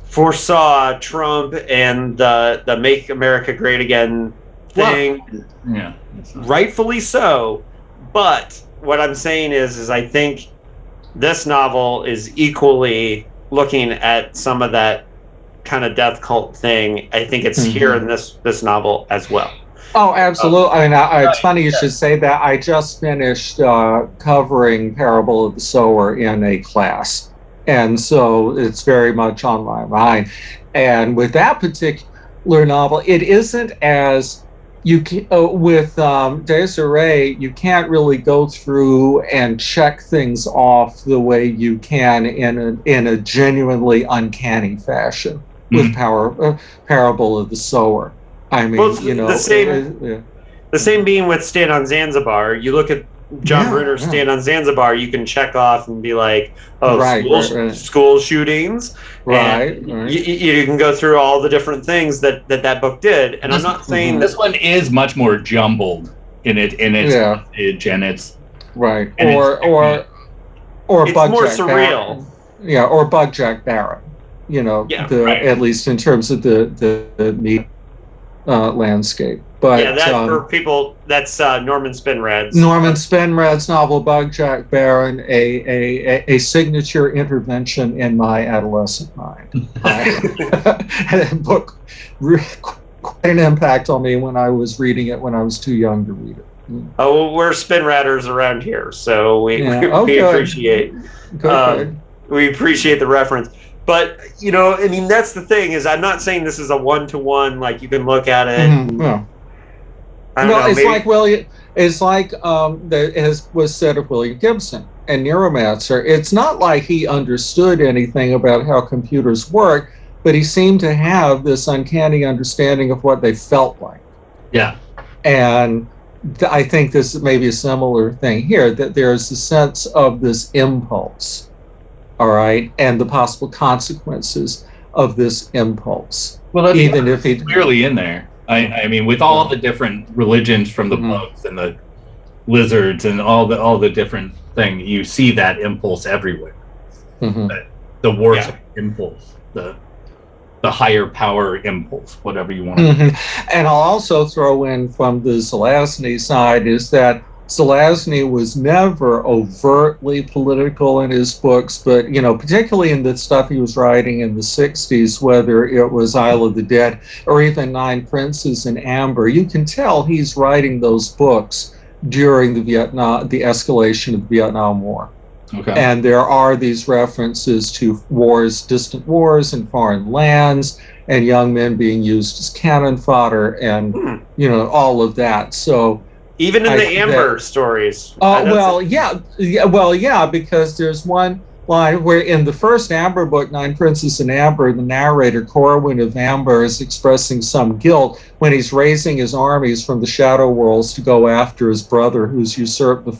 foresaw Trump and the Make America Great Again thing. Well, yeah. Rightfully so. But what I'm saying is I think this novel is equally looking at some of that kind of death cult thing. I think it's here in this novel as well. Oh, absolutely. It's funny you should say that. I just finished covering Parable of the Sower in a class, and so it's very much on my mind. And with that particular novel, it isn't as with Deus Irae, you can't really go through and check things off the way you can in a genuinely uncanny fashion with Parable of the Sower. I mean, the same being with Stand on Zanzibar. You look at John Brunner's Stand on Zanzibar, you can check off and be like, school shootings. Right. You can go through all the different things that book did. And I'm not saying this one is much more jumbled in its message, and it's right. And or it's Bug more Jack surreal. Barron. Or Bug Jack Barron. At least in terms of the landscape. But for people, that's Norman Spinrad's. Norman Spinrad's novel Bug Jack Barron, a signature intervention in my adolescent mind. That book quite an impact on me when I was reading it when I was too young to read it. Oh, well, we're Spinradders around here, so we appreciate we appreciate the reference. But that's the thing, is I'm not saying this is a one-to-one, like you can look at it. It's like as was said of William Gibson and Neuromancer. It's not like he understood anything about how computers work, but he seemed to have this uncanny understanding of what they felt like. Yeah. And I think this may be a similar thing here, that there's a sense of this impulse, all right, and the possible consequences of this impulse. Well, that's even if it clearly in there. I mean, with all the different religions, from the bugs and the lizards and all the different thing, you see that impulse everywhere. The worst impulse, the higher power impulse, whatever you want to And I'll also throw in from the Zelazny side is that Zelazny was never overtly political in his books, but, you know, particularly in the stuff he was writing in the 60s, whether it was Isle of the Dead or even Nine Princes in Amber, you can tell he's writing those books during the escalation of the Vietnam War. Okay. And there are these references to wars, distant wars in foreign lands, and young men being used as cannon fodder, and you know, all of that. So even in the Amber stories. Because there's one line where in the first Amber book, Nine Princes in Amber, the narrator Corwin of Amber is expressing some guilt when he's raising his armies from the Shadow Worlds to go after his brother who's usurped the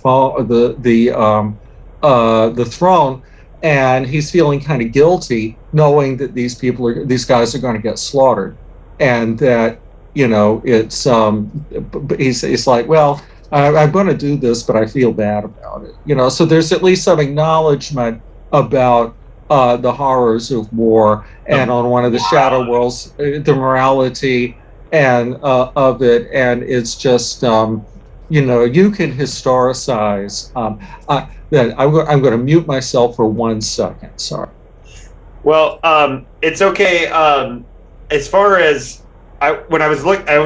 throne, and he's feeling kind of guilty knowing that these guys are going to get slaughtered, and that, you know, it's he's like, well, I'm going to do this, but I feel bad about it, you know. So there's at least some acknowledgement about the horrors of war, and on one of the Shadow Worlds, the morality and of it, and it's just you know, you can historicize. I'm going to mute myself for 1 second. Sorry. Well, it's okay. As far as I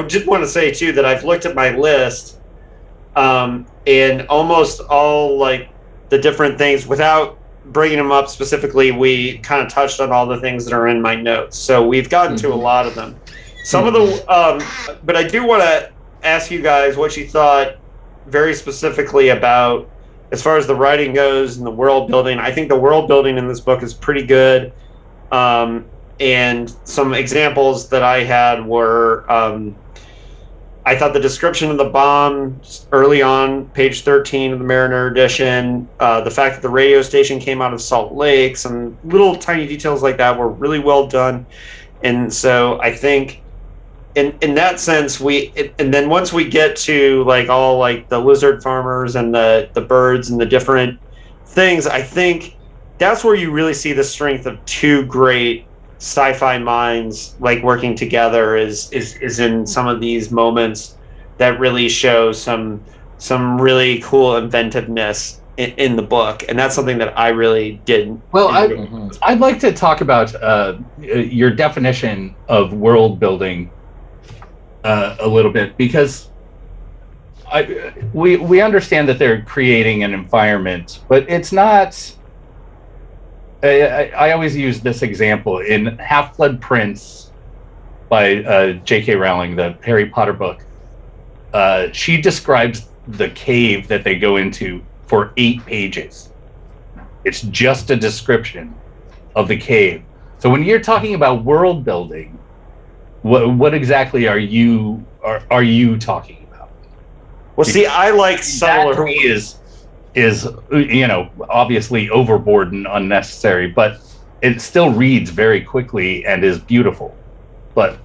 just want to say too that I've looked at my list, and almost all like the different things without bringing them up specifically. We kind of touched on all the things that are in my notes, so we've gotten to a lot of them. Some of the, but I do want to ask you guys what you thought very specifically about, as far as the writing goes and the world building. I think the world building in this book is pretty good. And some examples that I had were, I thought the description of the bomb early on, page 13 of the Mariner edition, the fact that the radio station came out of Salt Lake, some little tiny details like that were really well done. And so I think in that sense, and then once we get to like all like the lizard farmers and the birds and the different things, I think that's where you really see the strength of two great sci-fi minds like working together is in some of these moments that really show some really cool inventiveness in the book, and that's something that I really did. Well, I'd like to talk about your definition of world building a little bit, because we understand that they're creating an environment, but it's not. I always use this example in Half-Blood Prince by J.K. Rowling, the Harry Potter book. She describes the cave that they go into for 8 pages. It's just a description of the cave. So when you're talking about world building, what exactly are you talking about? Well, see, I like subtler. Is you know, obviously overboard and unnecessary, but it still reads very quickly and is beautiful. But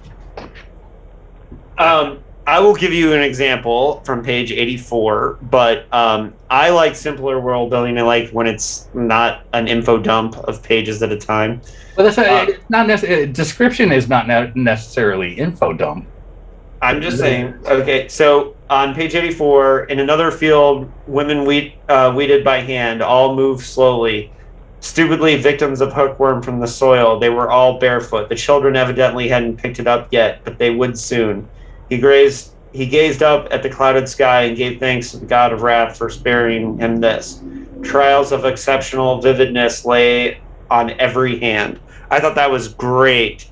I will give you an example from page 84, but I like simpler world building. I like when it's not an info dump of pages at a time. But that's not necessarily, description is not necessarily info dump. I'm just saying. Okay, so on page 84, in another field, women weeded by hand, all moved slowly. Stupidly victims of hookworm from the soil, they were all barefoot. The children evidently hadn't picked it up yet, but they would soon. He gazed up at the clouded sky and gave thanks to the god of wrath for sparing him this. Trials of exceptional vividness lay on every hand. I thought that was great.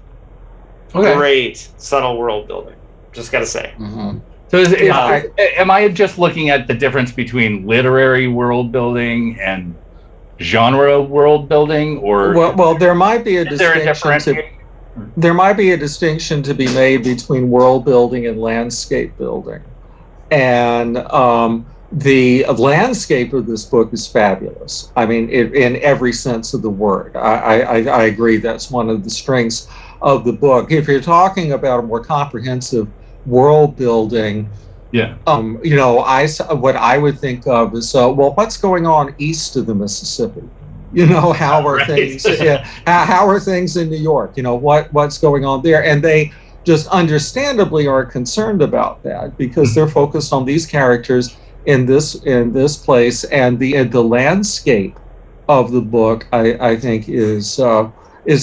Okay. Great subtle world building. Just gotta say. Mm-hmm. So am I just looking at the difference between literary world building and genre world building, or well there might be a distinction. There might be a distinction to be made between world building and landscape building. And the landscape of this book is fabulous. I mean, in every sense of the word. I agree that's one of the strengths of the book. If you're talking about a more comprehensive world building, what I would think of is, well, what's going on east of the Mississippi? How are things? How are things in New York? What's going on there? And they just understandably are concerned about that because they're focused on these characters in this place, and the landscape of the book I think is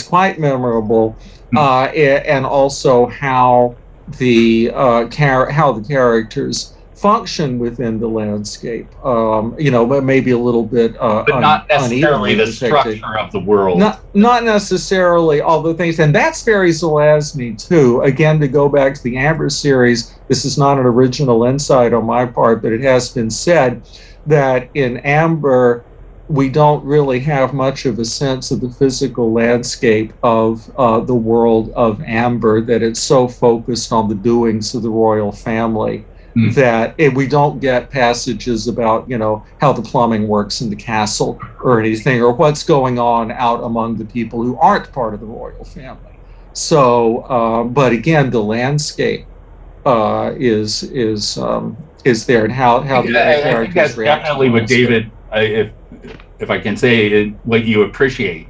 quite memorable, and also how the characters function within the landscape. But maybe a little bit, but not necessarily the structure of the world. Not necessarily all the things, and that's very Zelazny too. Again, to go back to the Amber series, this is not an original insight on my part, but it has been said that in Amber, we don't really have much of a sense of the physical landscape of the world of Amber, that it's so focused on the doings of the royal family. That we don't get passages about, how the plumbing works in the castle or anything, or what's going on out among the people who aren't part of the royal family. So, but again, the landscape is there, and how the characters I think that's definitely what David, if I can say, what you appreciate.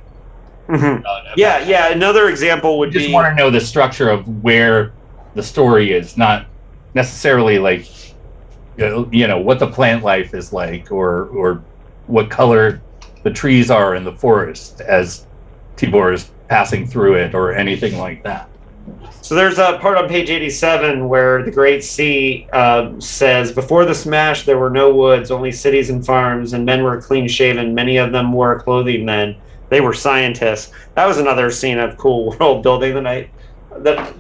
Yeah. Another example would be, just want to know the structure of where the story is, not necessarily like what the plant life is like, or what color the trees are in the forest as Tibor is passing through it, or anything like that. So there's a part on page 87 where the Great Sea says, before the smash there were no woods, only cities and farms, and men were clean shaven. Many of them wore clothing then. They were scientists. That was another scene of cool world building that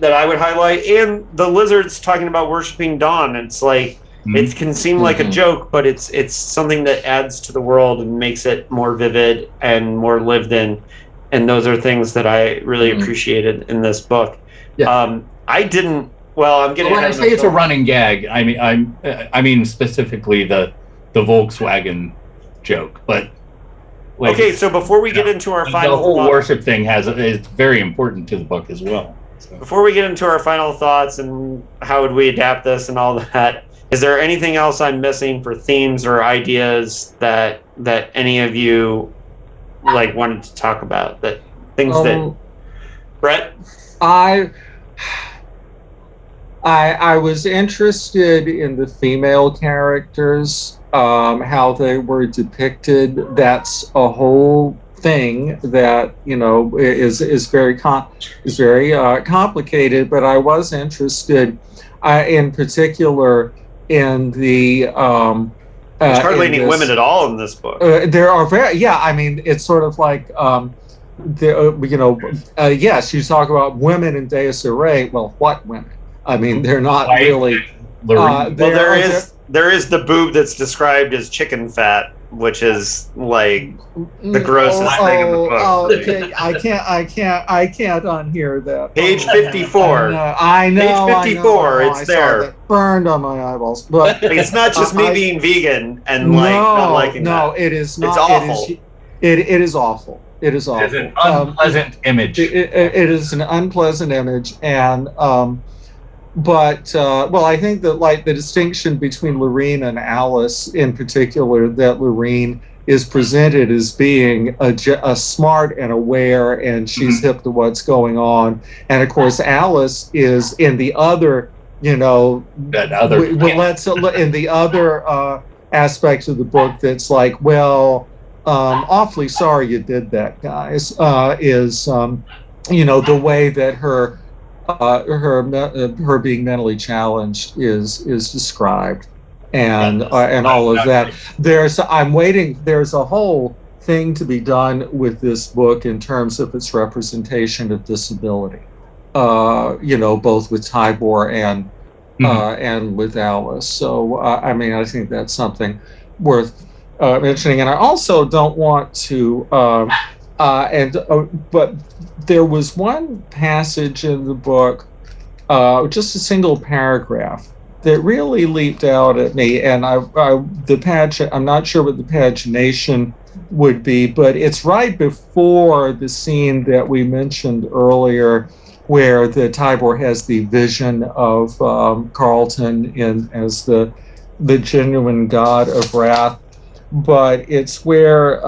I would highlight. And the lizards talking about worshiping dawn. It's like, it can seem like a joke, but it's something that adds to the world and makes it more vivid and more lived in. And those are things that I really appreciated in this book. Yeah. I'm getting. When I say it's a running gag, I mean specifically the Volkswagen joke. But okay, so before we get into our final, the whole worship thing is very important to the book as well. So. Before we get into our final thoughts and how would we adapt this and all that, is there anything else I'm missing for themes or ideas that any of you wanted to talk about? That things that Brett? I was interested in the female characters, how they were depicted. That's a whole thing that is very complicated. But I was interested, in particular, in the. There's hardly any women at all in this book. There are it's sort of like. Yes, you talk about women in Deus Irae. Well, what women? I mean, they're not really. There is the boob that's described as chicken fat, which is like the grossest thing in the book. Okay, I can't unhear that. Page 54. I know. Page 54. It's there. Saw that burned on my eyeballs, but it's not just me being vegan and not liking that. No, it is not. It's awful. It is awful. It is awful. It's an unpleasant image. It is an unpleasant image, and I think that the distinction between Lorene and Alice, in particular, that Lorene is presented as being a smart and aware, and she's hip to what's going on, and of course Alice is in the other, in the other aspects of the book that's like, well. Awfully sorry you did that, guys. The way that her being mentally challenged is described, and all of that. There's a whole thing to be done with this book in terms of its representation of disability. Both with Tibor and with Alice. So I think that's something worth mentioning, and I also don't want to. But there was one passage in the book, just a single paragraph, that really leaped out at me, and I'm not sure what the pagination would be, but it's right before the scene that we mentioned earlier, where the Tybor has the vision of Carlton as the genuine god of wrath. But it's where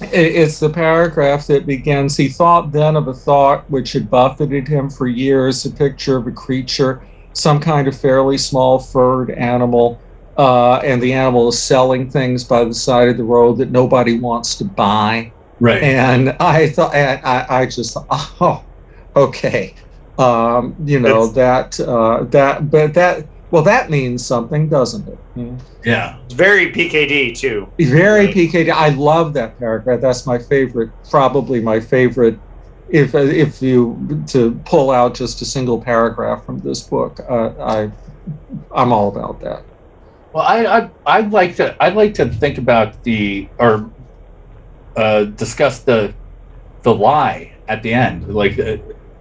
it's the paragraph that begins, he thought then of a thought which had buffeted him for years, a picture of a creature, some kind of fairly small furred animal, and the animal is selling things by the side of the road that nobody wants to buy. Right. And I thought, I just thought, oh, okay. That means something, doesn't it? Yeah. It's very PKD too. Very PKD. I love that paragraph. That's my favorite, probably my favorite. If you to pull out just a single paragraph from this book, I'm all about that. Well, I'd like to think about discuss the lie at the end. Like,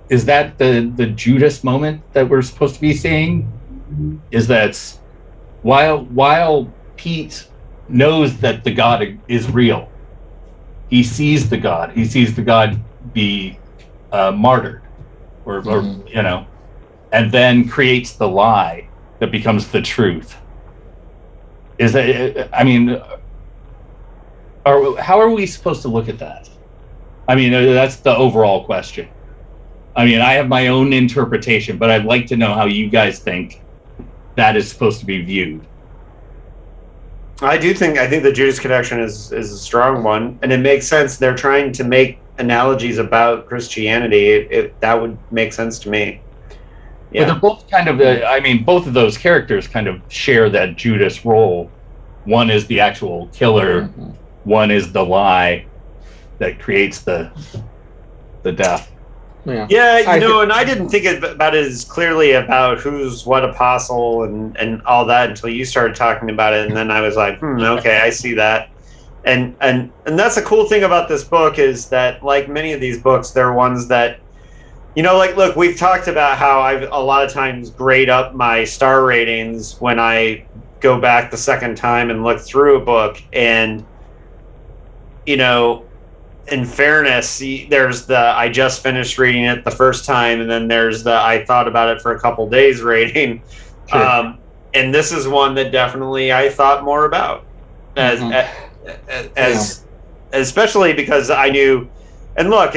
is that the Judas moment that we're supposed to be seeing? Is that while Pete knows that the God is real, he sees the God be martyred, or and then creates the lie that becomes the truth. Is that? I mean, how are we supposed to look at that? I mean, that's the overall question. I mean, I have my own interpretation, but I'd like to know how you guys think that is supposed to be viewed. I think the Judas connection is a strong one, and it makes sense. They're trying to make analogies about Christianity. That would make sense to me. Yeah. But they're both kind of, both of those characters kind of share that Judas role. One is the actual killer. Mm-hmm. One is the lie that creates the death. Yeah, and I didn't think about it as clearly about who's what apostle and all that until you started talking about it, and then I was like, okay, I see that. And that's the cool thing about this book is that, like many of these books, they're ones that, look, we've talked about how I've a lot of times grade up my star ratings when I go back the second time and look through a book, and in fairness, there's the I just finished reading it the first time, and then there's the I thought about it for a couple days rating. Sure. And this is one that definitely I thought more about, especially because I knew. And look,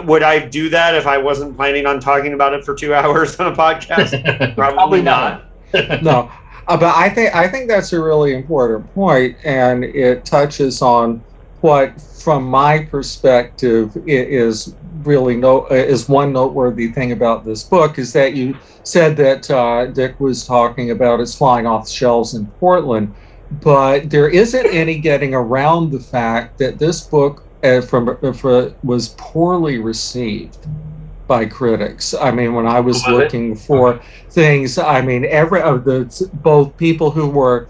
would I do that if I wasn't planning on talking about it for 2 hours on a podcast? Probably not. No, but I think that's a really important point, and it touches on what, from my perspective, is really is one noteworthy thing about this book is that you said that Dick was talking about it's flying off the shelves in Portland, but there isn't any getting around the fact that this book was poorly received by critics. I mean, when I was looking for things, I mean, both people who were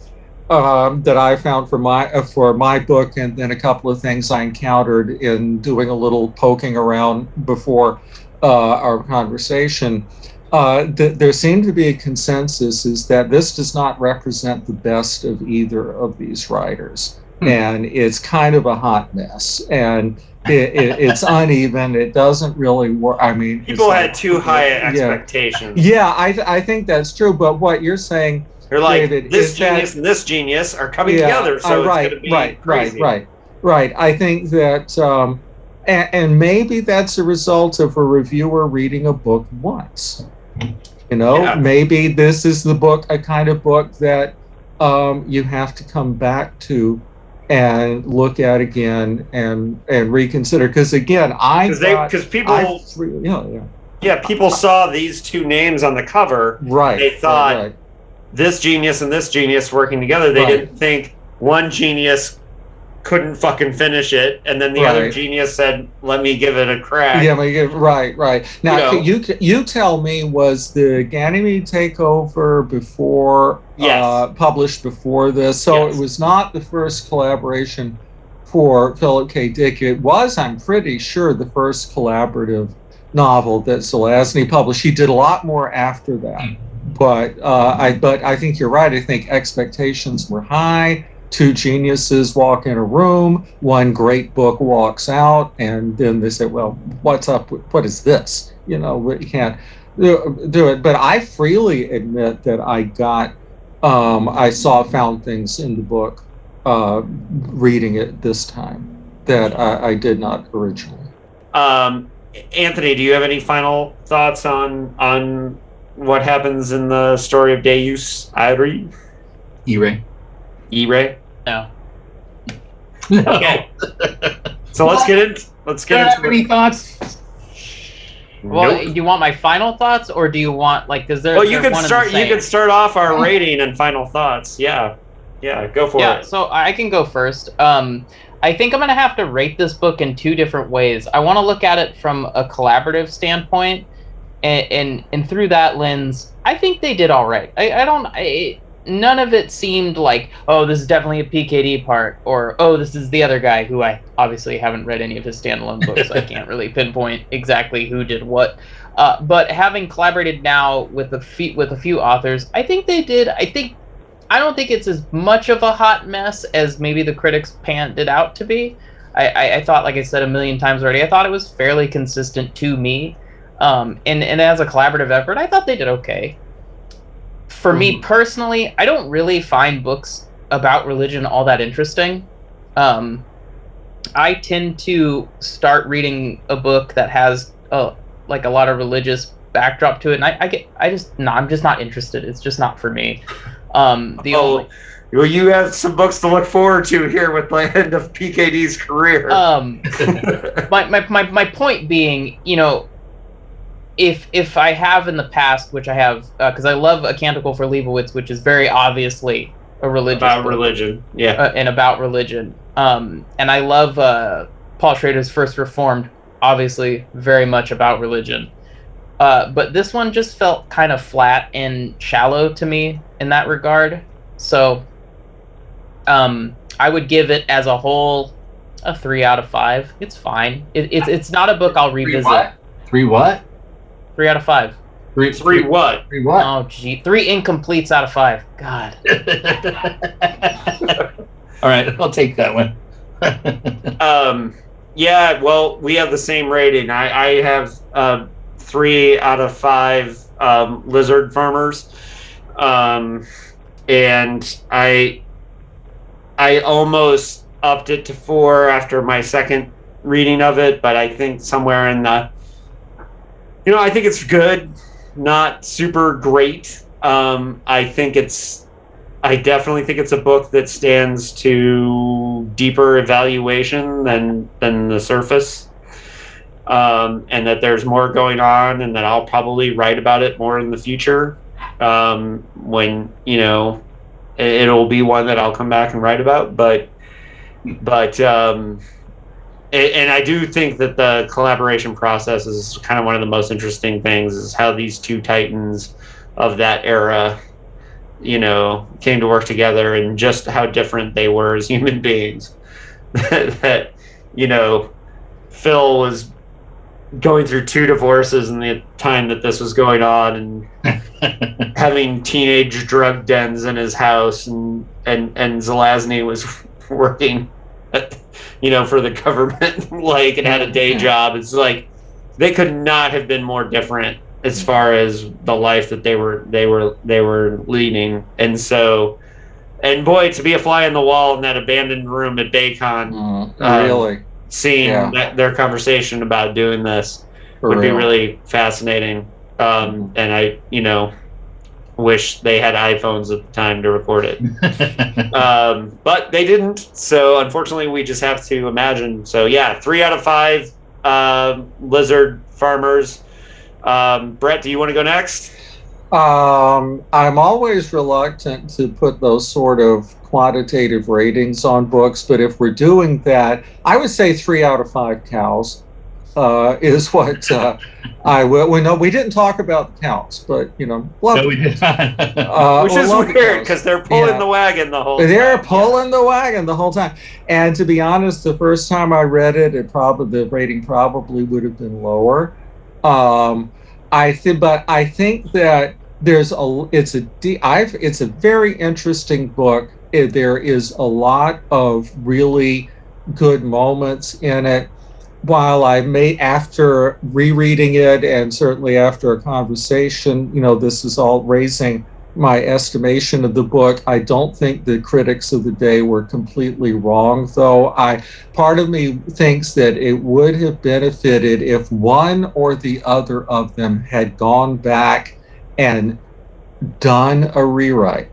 that I found for my book, and then a couple of things I encountered in doing a little poking around before our conversation. There seemed to be a consensus is that this does not represent the best of either of these writers, and it's kind of a hot mess, and it's uneven. It doesn't really work. I mean, people had too high expectations. Yeah, I think that's true. But what you're saying, they're like, David, this genius and this genius are coming together, so it's going to be crazy. Right. I think that, and maybe that's a result of a reviewer reading a book once. Maybe this is a kind of book that you have to come back to and look at again and reconsider. Because again, people saw these two names on the cover. Right. They thought this genius and this genius working together. They didn't think one genius couldn't fucking finish it, and then the other genius said, "Let me give it a crack." Yeah, right. Now, you tell me, was the Ganymede takeover published before this? So It was not the first collaboration for Philip K. Dick. It was, I'm pretty sure, the first collaborative novel that Zelazny published. He did a lot more after that. but I think you're right. I think expectations were high. Two geniuses walk in a room, one great book walks out, and then they say, well, what's up? What is this? You know, we can't do it. But I freely admit that I found things in the book reading it this time that I did not originally. Anthony, do you have any final thoughts on what happens in the story of Deus Irae? Irae? No. Okay. So let's get into Any thoughts? Well, Nope. do you want my final thoughts, or do you want is there? Well, you there can one and start. the You same? can start off our rating and final thoughts. Yeah, go for Yeah, it. so I can go first. I think I'm gonna have to rate this book in two different ways. I want to look at it from a collaborative standpoint, and through that lens, I think they did all right. None of it seemed like, oh, this is definitely a PKD part, or oh, this is the other guy who I obviously haven't read any of his standalone books, so I can't really pinpoint exactly who did what. But having collaborated now with a few authors, I think they did. I don't think it's as much of a hot mess as maybe the critics panned it out to be. I thought, like I said a million times already, I thought it was fairly consistent to me. And as a collaborative effort, I thought they did okay. For me personally, I don't really find books about religion all that interesting. I tend to start reading a book that has a lot of religious backdrop to it, and I'm just not interested. It's just not for me. Well, you have some books to look forward to here with the end of PKD's career. My point being, if I have in the past, which I have, because I love A Canticle for Leibowitz, which is very obviously a religious about book, religion, yeah, and about religion. And I love Paul Schrader's First Reformed, obviously very much about religion. But this one just felt kind of flat and shallow to me in that regard. So I would give it as a whole a 3 out of 5. It's fine. It's not a book I'll revisit. 3 what? 3 out of 5. 3 what? 3 what? Oh, gee. 3 incompletes out of 5. God. All right, I'll take that one. Yeah, well, we have the same rating. I have 3 out of 5 lizard farmers. And I almost upped it to 4 after my second reading of it, but I think somewhere in the, I think it's good, not super great. I definitely think it's a book that stands to deeper evaluation than the surface, and that there's more going on, and that I'll probably write about it more in the future. When it'll be one that I'll come back and write about, but and I do think that the collaboration process is kind of one of the most interesting things, is how these two titans of that era, came to work together, and just how different they were as human beings. that Phil was going through 2 divorces in the time that this was going on, and having teenage drug dens in his house, and Zelazny was working for the government, and had a day job. It's like they could not have been more different as far as the life that they were leading. And so, and boy, to be a fly on the wall in that abandoned room at Baycon, really seeing their conversation about doing this would be really fascinating. And I, wish they had iPhones at the time to record it. But they didn't. So unfortunately, we just have to imagine. So yeah, 3 out of 5 lizard farmers. Brett, do you want to go next? I'm always reluctant to put those sort of quantitative ratings on books, but if we're doing that, I would say 3 out of 5 cows is what I will. We know we didn't talk about the cows, but No, we did not. Which is weird because they're pulling the wagon the whole time. They're pulling the wagon the whole time. And to be honest, the first time I read it, the rating probably would have been lower. I think that it's a very interesting book. There is a lot of really good moments in it. While I may, after rereading it and certainly after a conversation, this is all raising my estimation of the book. I don't think the critics of the day were completely wrong, though. Part of me thinks that it would have benefited if one or the other of them had gone back and done a rewrite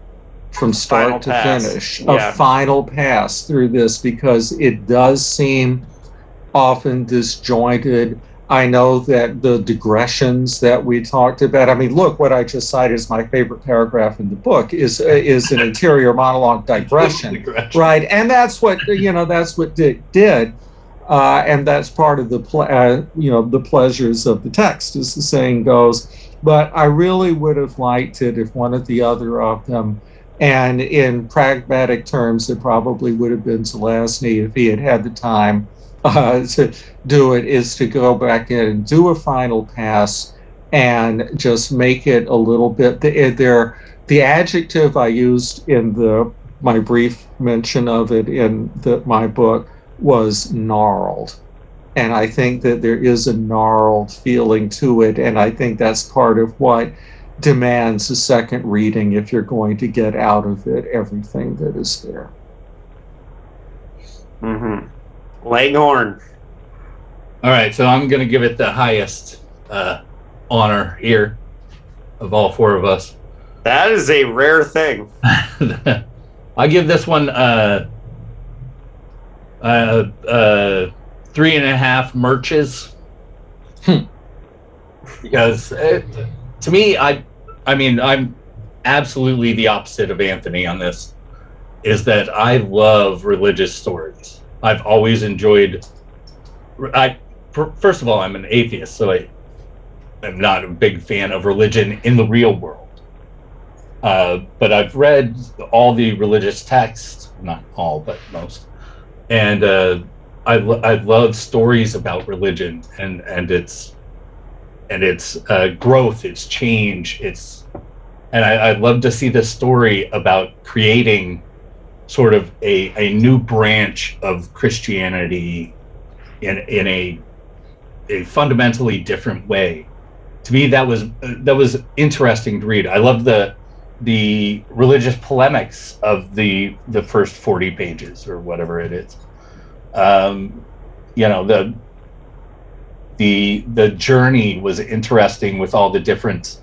from start to finish, a final pass through this, because it does seem often disjointed. I know that the digressions that we talked about, I mean, look, what I just cited is my favorite paragraph in the book is an interior monologue digression, right? And that's what Dick did. And that's part of the pleasures of the text, as the saying goes. But I really would have liked it if one or the other of them, and in pragmatic terms, it probably would have been Zelazny if he had had the time to do it, is to go back in and do a final pass and just make it a little bit. The adjective I used in my brief mention of it in my book was gnarled. And I think that there is a gnarled feeling to it, and I think that's part of what demands a second reading if you're going to get out of it everything that is there. Mm-hmm. Langhorne. All right, so I'm going to give it the highest honor here of all four of us. That is a rare thing. I give this one 3.5 merches. Because to me, I mean, I'm absolutely the opposite of Anthony on this, is that I love religious stories. I've always enjoyed, first of all, I'm an atheist, so I'm not a big fan of religion in the real world. But I've read all the religious texts, not all, but most. And I love stories about religion and its growth, its change, and I'd love to see this story about creating sort of a new branch of Christianity in a fundamentally different way. To me, that was interesting to read. I love the religious polemics of the first 40 pages or whatever it is. The journey was interesting with all the different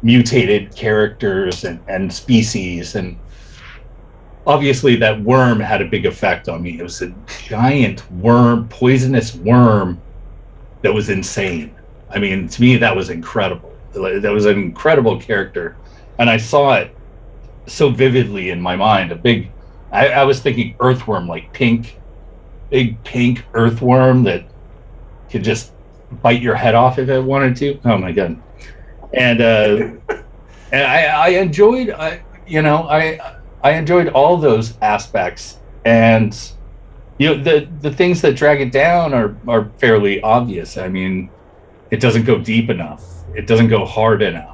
mutated characters and species, and obviously that worm had a big effect on me. It was a giant worm, poisonous worm that was insane. I mean, to me, that was incredible. That was an incredible character, and I saw it so vividly in my mind. I was thinking earthworm, like big pink earthworm that could just bite your head off if it wanted to. Oh my god! And I enjoyed, I enjoyed all those aspects, and the things that drag it down are fairly obvious. I mean, it doesn't go deep enough. It doesn't go hard enough.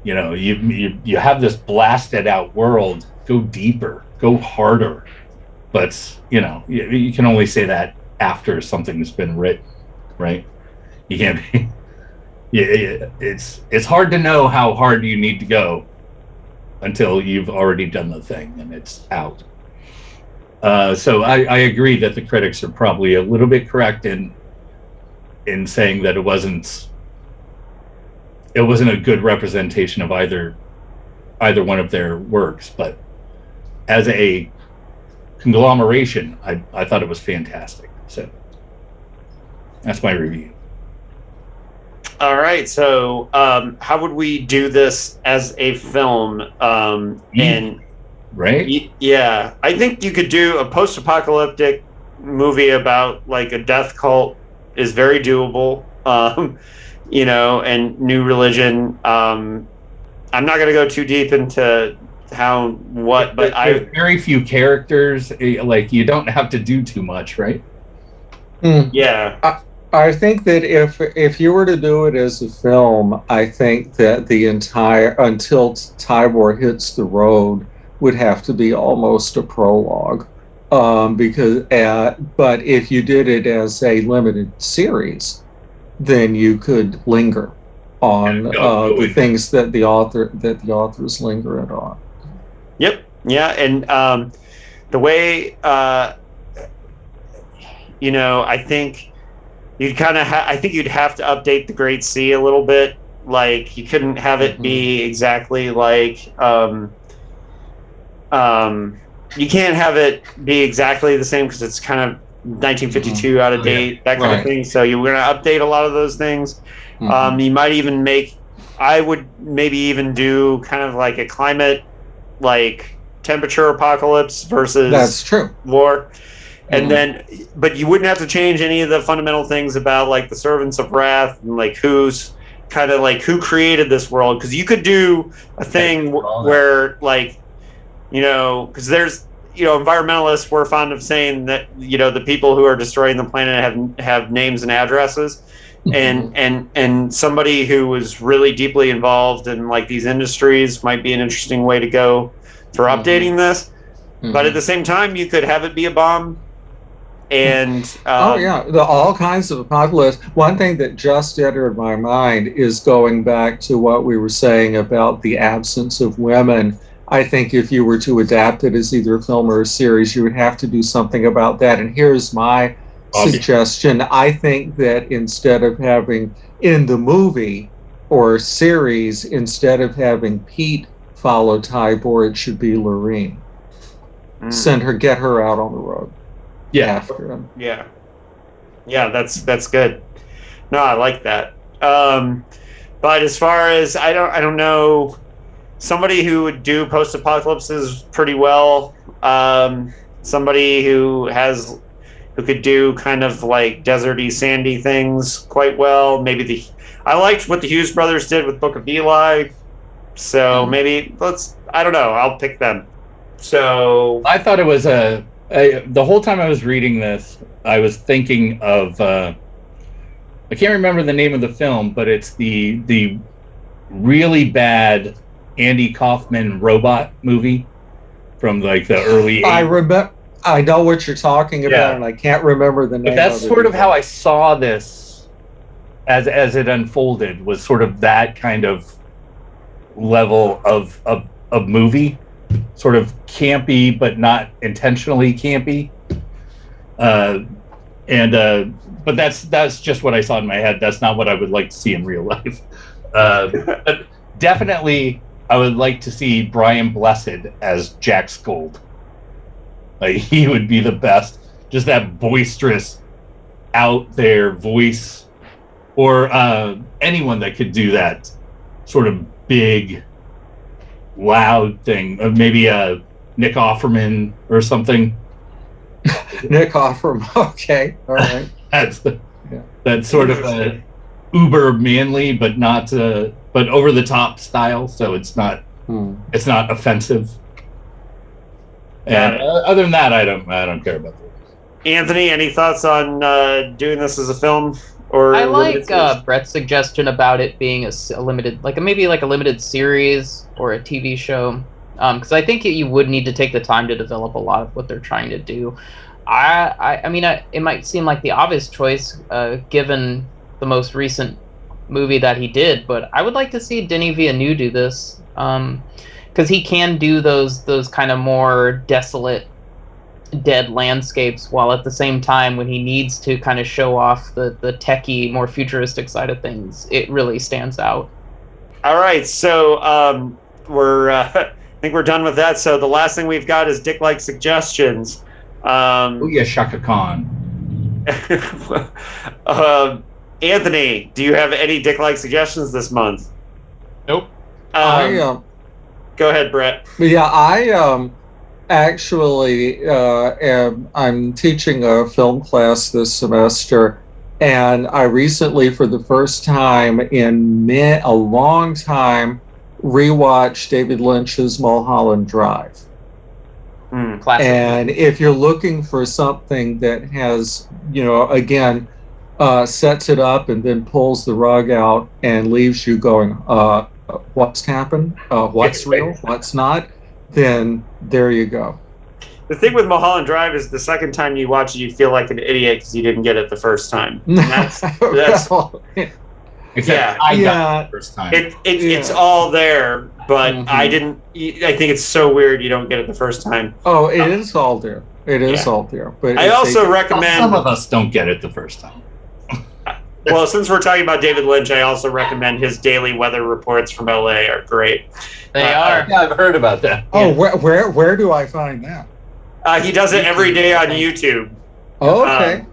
You have this blasted out world. Go deeper. Go harder. But you can only say that after something's been written, right? You can't be. It's hard to know how hard you need to go until you've already done the thing and it's out. So I agree that the critics are probably a little bit correct in saying that it wasn't a good representation of either one of their works, but as a conglomeration, I thought it was fantastic. So that's my review. All right, so how would we do this as a film? Right? Yeah, I think you could do a post-apocalyptic movie about like a death cult is very doable. And new religion. I'm not going to go too deep into but there's very few characters. Like, you don't have to do too much, right? Yeah. I think that if you were to do it as a film, I think that the entire Until Tybor Hits the Road would have to be almost a prologue, but if you did it as a limited series, then you could linger on the things that the authors linger on. Yep. Yeah, and the way I think you'd kind of I think you'd have to update the Great Sea a little bit. Like, you couldn't have it be exactly like you can't have it be exactly the same because it's kind of 1952 out of date, that kind of thing. So you're going to update a lot of those things. You might even I would maybe even do kind of like a climate, like temperature apocalypse versus that's true war. And then, but you wouldn't have to change any of the fundamental things about like the Servants of Wrath and like who created this world. Because you could do a thing where like, because there's, environmentalists were fond of saying that, the people who are destroying the planet have names and addresses. And somebody who was really deeply involved in like these industries might be an interesting way to go for updating this. But at the same time, you could have it be a bomb. And all kinds of apocalypse. One thing that just entered my mind is going back to what we were saying about the absence of women. I think if you were to adapt it as either a film or a series, you would have to do something about that. And here's my suggestion. I think that instead of having in the movie or series, instead of having Pete follow Tybor, it should be Lorene. Get her out on the road. After him. Yeah, that's good. No, I like that. But as far as I don't know, somebody who would do post-apocalypses pretty well. Somebody who could do kind of like deserty, sandy things quite well. Maybe I liked what the Hughes brothers did with Book of Eli. So maybe I don't know. I'll pick them. So I thought it was the whole time I was reading this, I was thinking of I can't remember the name of the film, but it's the really bad Andy Kaufman robot movie from like the early 80s. I know what you're talking about, and I can't remember the name. But that's sort of how I saw this as it unfolded, was sort of that kind of level of movie. Sort of campy, but not intentionally campy. But that's just what I saw in my head. That's not what I would like to see in real life. But definitely, I would like to see Brian Blessed as Jack Scold. Like, he would be the best. Just that boisterous, out there voice, or anyone that could do that sort of big, loud thing. Maybe Nick Offerman or something. Nick Offerman. Okay, all right. That's sort of uber manly, but not but over the top style. So it's not offensive. And other than that, I don't care about that. Anthony, any thoughts on doing this as a film? Or I like Brett's suggestion about it being a limited, maybe a limited series or a TV show, because I think you would need to take the time to develop a lot of what they're trying to do. I mean, it might seem like the obvious choice, given the most recent movie that he did, but I would like to see Denis Villeneuve do this, because he can do those kind of more desolate, dead landscapes, while at the same time, when he needs to kind of show off the techie, more futuristic side of things, it really stands out. All right, so I think we're done with that. So the last thing we've got is Dicklike Suggestions. Shaka Khan. Anthony, do you have any Dicklike Suggestions this month? Nope. Go ahead, Brett. Yeah, I actually I'm teaching a film class this semester, and I recently, for the first time in a long time, rewatched David Lynch's Mulholland Drive. Classic. And if you're looking for something that has, again, sets it up and then pulls the rug out and leaves you going, what's happened? What's real? What's not? Then there you go. The thing with Mulholland Drive is the second time you watch it, you feel like an idiot because you didn't get it the first time. And that's Well, Except I got it the first time. It's all there, but I didn't. I think it's so weird you don't get it the first time. Oh, it is all there. It is all there. But I also recommend. Some of us don't get it the first time. Well, since we're talking about David Lynch, I also recommend his daily weather reports from LA are great. They are. Yeah, I've heard about that. Oh, where do I find that? He does it every day on YouTube. Oh, okay.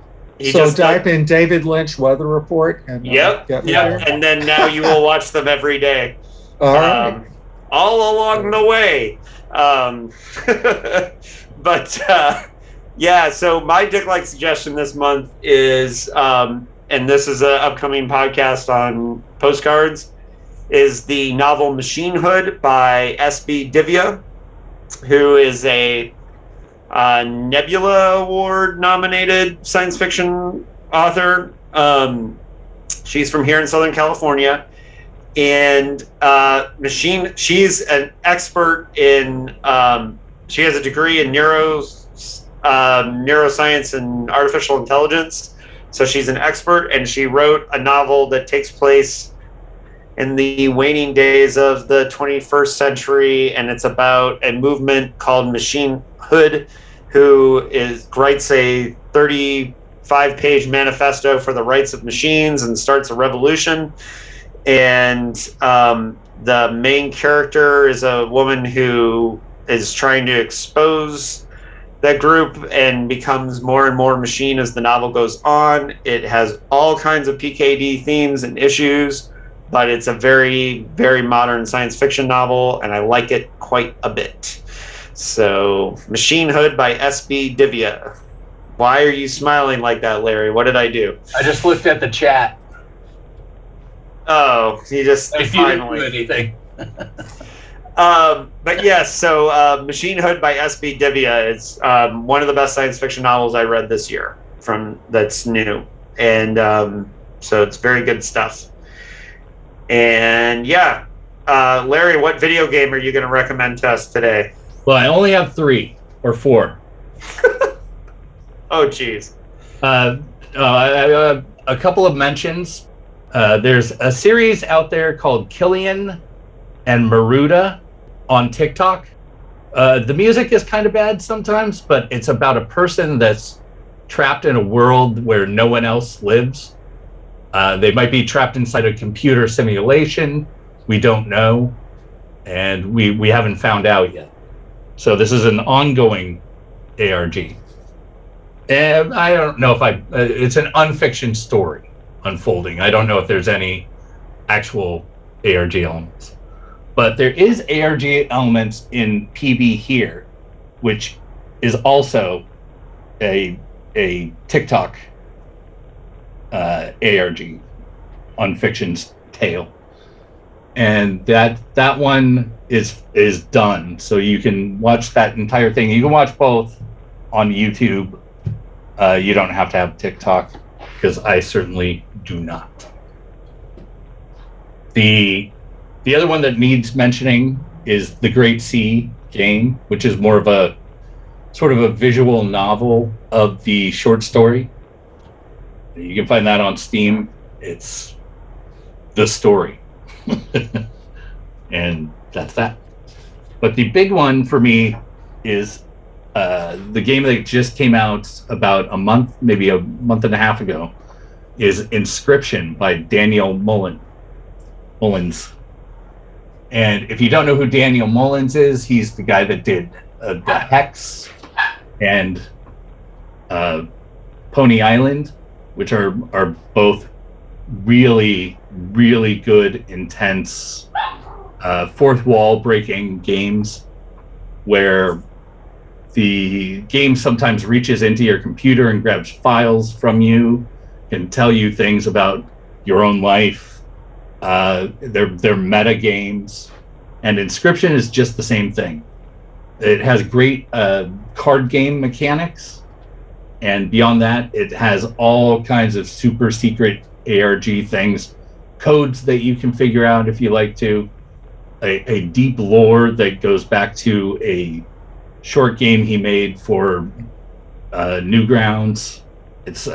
So type in David Lynch weather report and yep, and then now you will watch them every day. All right. All along the way. Yeah, so my Dicklike suggestion this month is, and this is an upcoming podcast on postcards, is the novel Machine Hood by S.B. Divya, who is a Nebula Award nominated science fiction author. She's from here in Southern California, and she's an expert in, she has a degree in neuroscience and artificial intelligence. So she's an expert, and she wrote a novel that takes place in the waning days of the 21st century, and it's about a movement called Machine Hood, who writes a 35-page manifesto for the rights of machines and starts a revolution. And the main character is a woman who is trying to expose that group and becomes more and more machine as the novel goes on. It has all kinds of PKD themes and issues, but it's a very, very modern science fiction novel, and I like it quite a bit. So, Machine Hood by S.B. Divya. Why are you smiling like that, Larry? What did I do? I just looked at the chat. Oh, you just If you didn't do anything. But yes, so Machine Hood by S.B. Divya is one of the best science fiction novels I read this year that's new. And so it's very good stuff. And yeah, Larry, what video game are you going to recommend to us today? Well, I only have 3 or 4. Oh, geez. A couple of mentions. There's a series out there called Killian and Maruda on TikTok. The music is kind of bad sometimes, but it's about a person that's trapped in a world where no one else lives. They might be trapped inside a computer simulation. We don't know, and we haven't found out yet. So this is an ongoing ARG. And I don't know if it's an unfiction story unfolding. I don't know if there's any actual ARG elements. But there is ARG elements in PB Here, which is also a TikTok ARG on fiction's tale, and that one is done. So you can watch that entire thing. You can watch both on YouTube. You don't have to have TikTok, because I certainly do not. The other one that needs mentioning is the Great Sea game, which is more of a sort of a visual novel of the short story. You can find that on Steam. It's the story. And that's that. But the big one for me is the game that just came out about a month, maybe a month and a half ago, is Inscription by Daniel Mullins. And if you don't know who Daniel Mullins is, he's the guy that did the Hex and Pony Island, which are both really, really good, intense, fourth wall breaking games where the game sometimes reaches into your computer and grabs files from you, can tell you things about your own life. They're meta games, and Inscription is just the same thing. It has great card game mechanics, And beyond that, it has all kinds of super secret ARG things, codes that you can figure out if you like to, a deep lore that goes back to a short game he made for Newgrounds. It's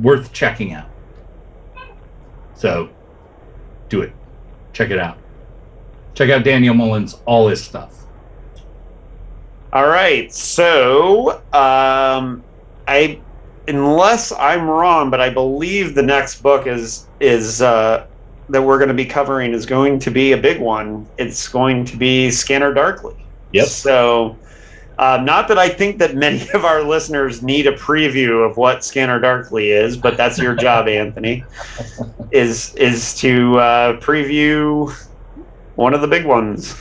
worth checking out. So do it. Check it out. Check out Daniel Mullins, all his stuff. All right, so unless I'm wrong, but I believe the next book is that we're going to be covering is going to be a big one. It's going to be Scanner Darkly. Yep. So, not that I think that many of our listeners need a preview of what Scanner Darkly is, but that's your job, Anthony, is to preview one of the big ones.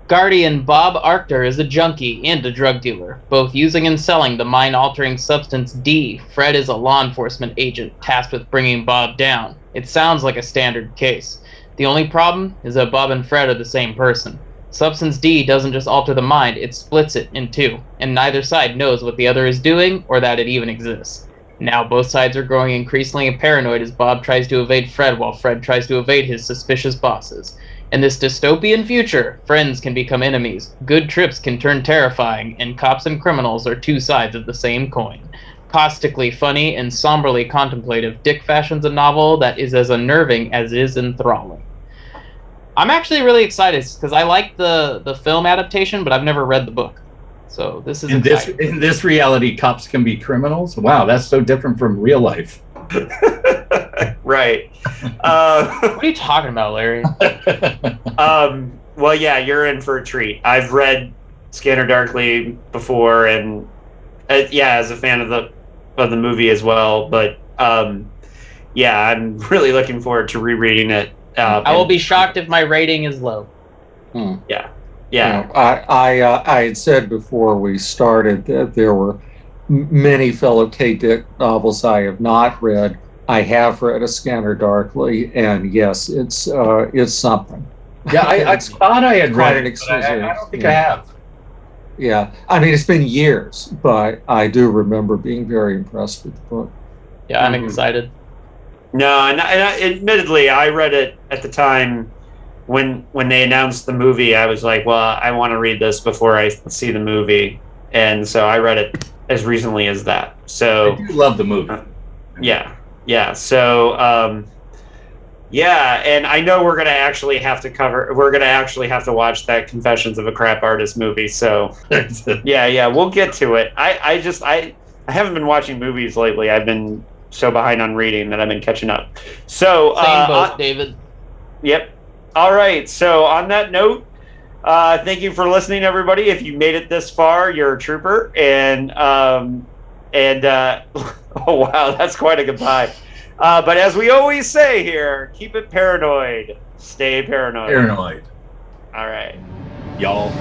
Guardian Bob Arctor is a junkie and a drug dealer, both using and selling the mind-altering substance D. Fred is a law enforcement agent tasked with bringing Bob down. It sounds like a standard case. The only problem is that Bob and Fred are the same person. Substance D doesn't just alter the mind, it splits it in two, and neither side knows what the other is doing or that it even exists. Now both sides are growing increasingly paranoid as Bob tries to evade Fred while Fred tries to evade his suspicious bosses. In this dystopian future, friends can become enemies, good trips can turn terrifying, and cops and criminals are two sides of the same coin. Caustically funny and somberly contemplative, Dick fashions a novel that is as unnerving as it is enthralling. I'm actually really excited because I like the film adaptation, but I've never read the book. So this is exciting. In this reality, cops can be criminals? Wow, that's so different from real life. Right. What are you talking about, Larry? Well, yeah, you're in for a treat. I've read Scanner Darkly before, and yeah, as a fan of the movie as well. But yeah, I'm really looking forward to rereading it. I will be shocked if my rating is low. Yeah. You know, I had said before we started that there were many fellow K. Dick novels I have not read. I have read A Scanner Darkly, and yes, it's something. Yeah, I thought I had read it, but I don't think I have. Yeah, I mean, it's been years, but I do remember being very impressed with the book. Yeah, I'm excited. No, and admittedly, I read it at the time when they announced the movie. I was like, well, I want to read this before I see the movie, and so I read it as recently as that. So I do love the movie. Yeah. So, yeah, and I know we're gonna actually have to watch that Confessions of a Crap Artist movie. So, yeah, we'll get to it. I haven't been watching movies lately. I've been so behind on reading that I've been catching up. So, same boat, David. Yep. All right. So on that note, thank you for listening, everybody. If you made it this far, you're a trooper. And oh wow, that's quite a goodbye. But as we always say here, keep it paranoid. Stay paranoid. Paranoid. All right. Y'all.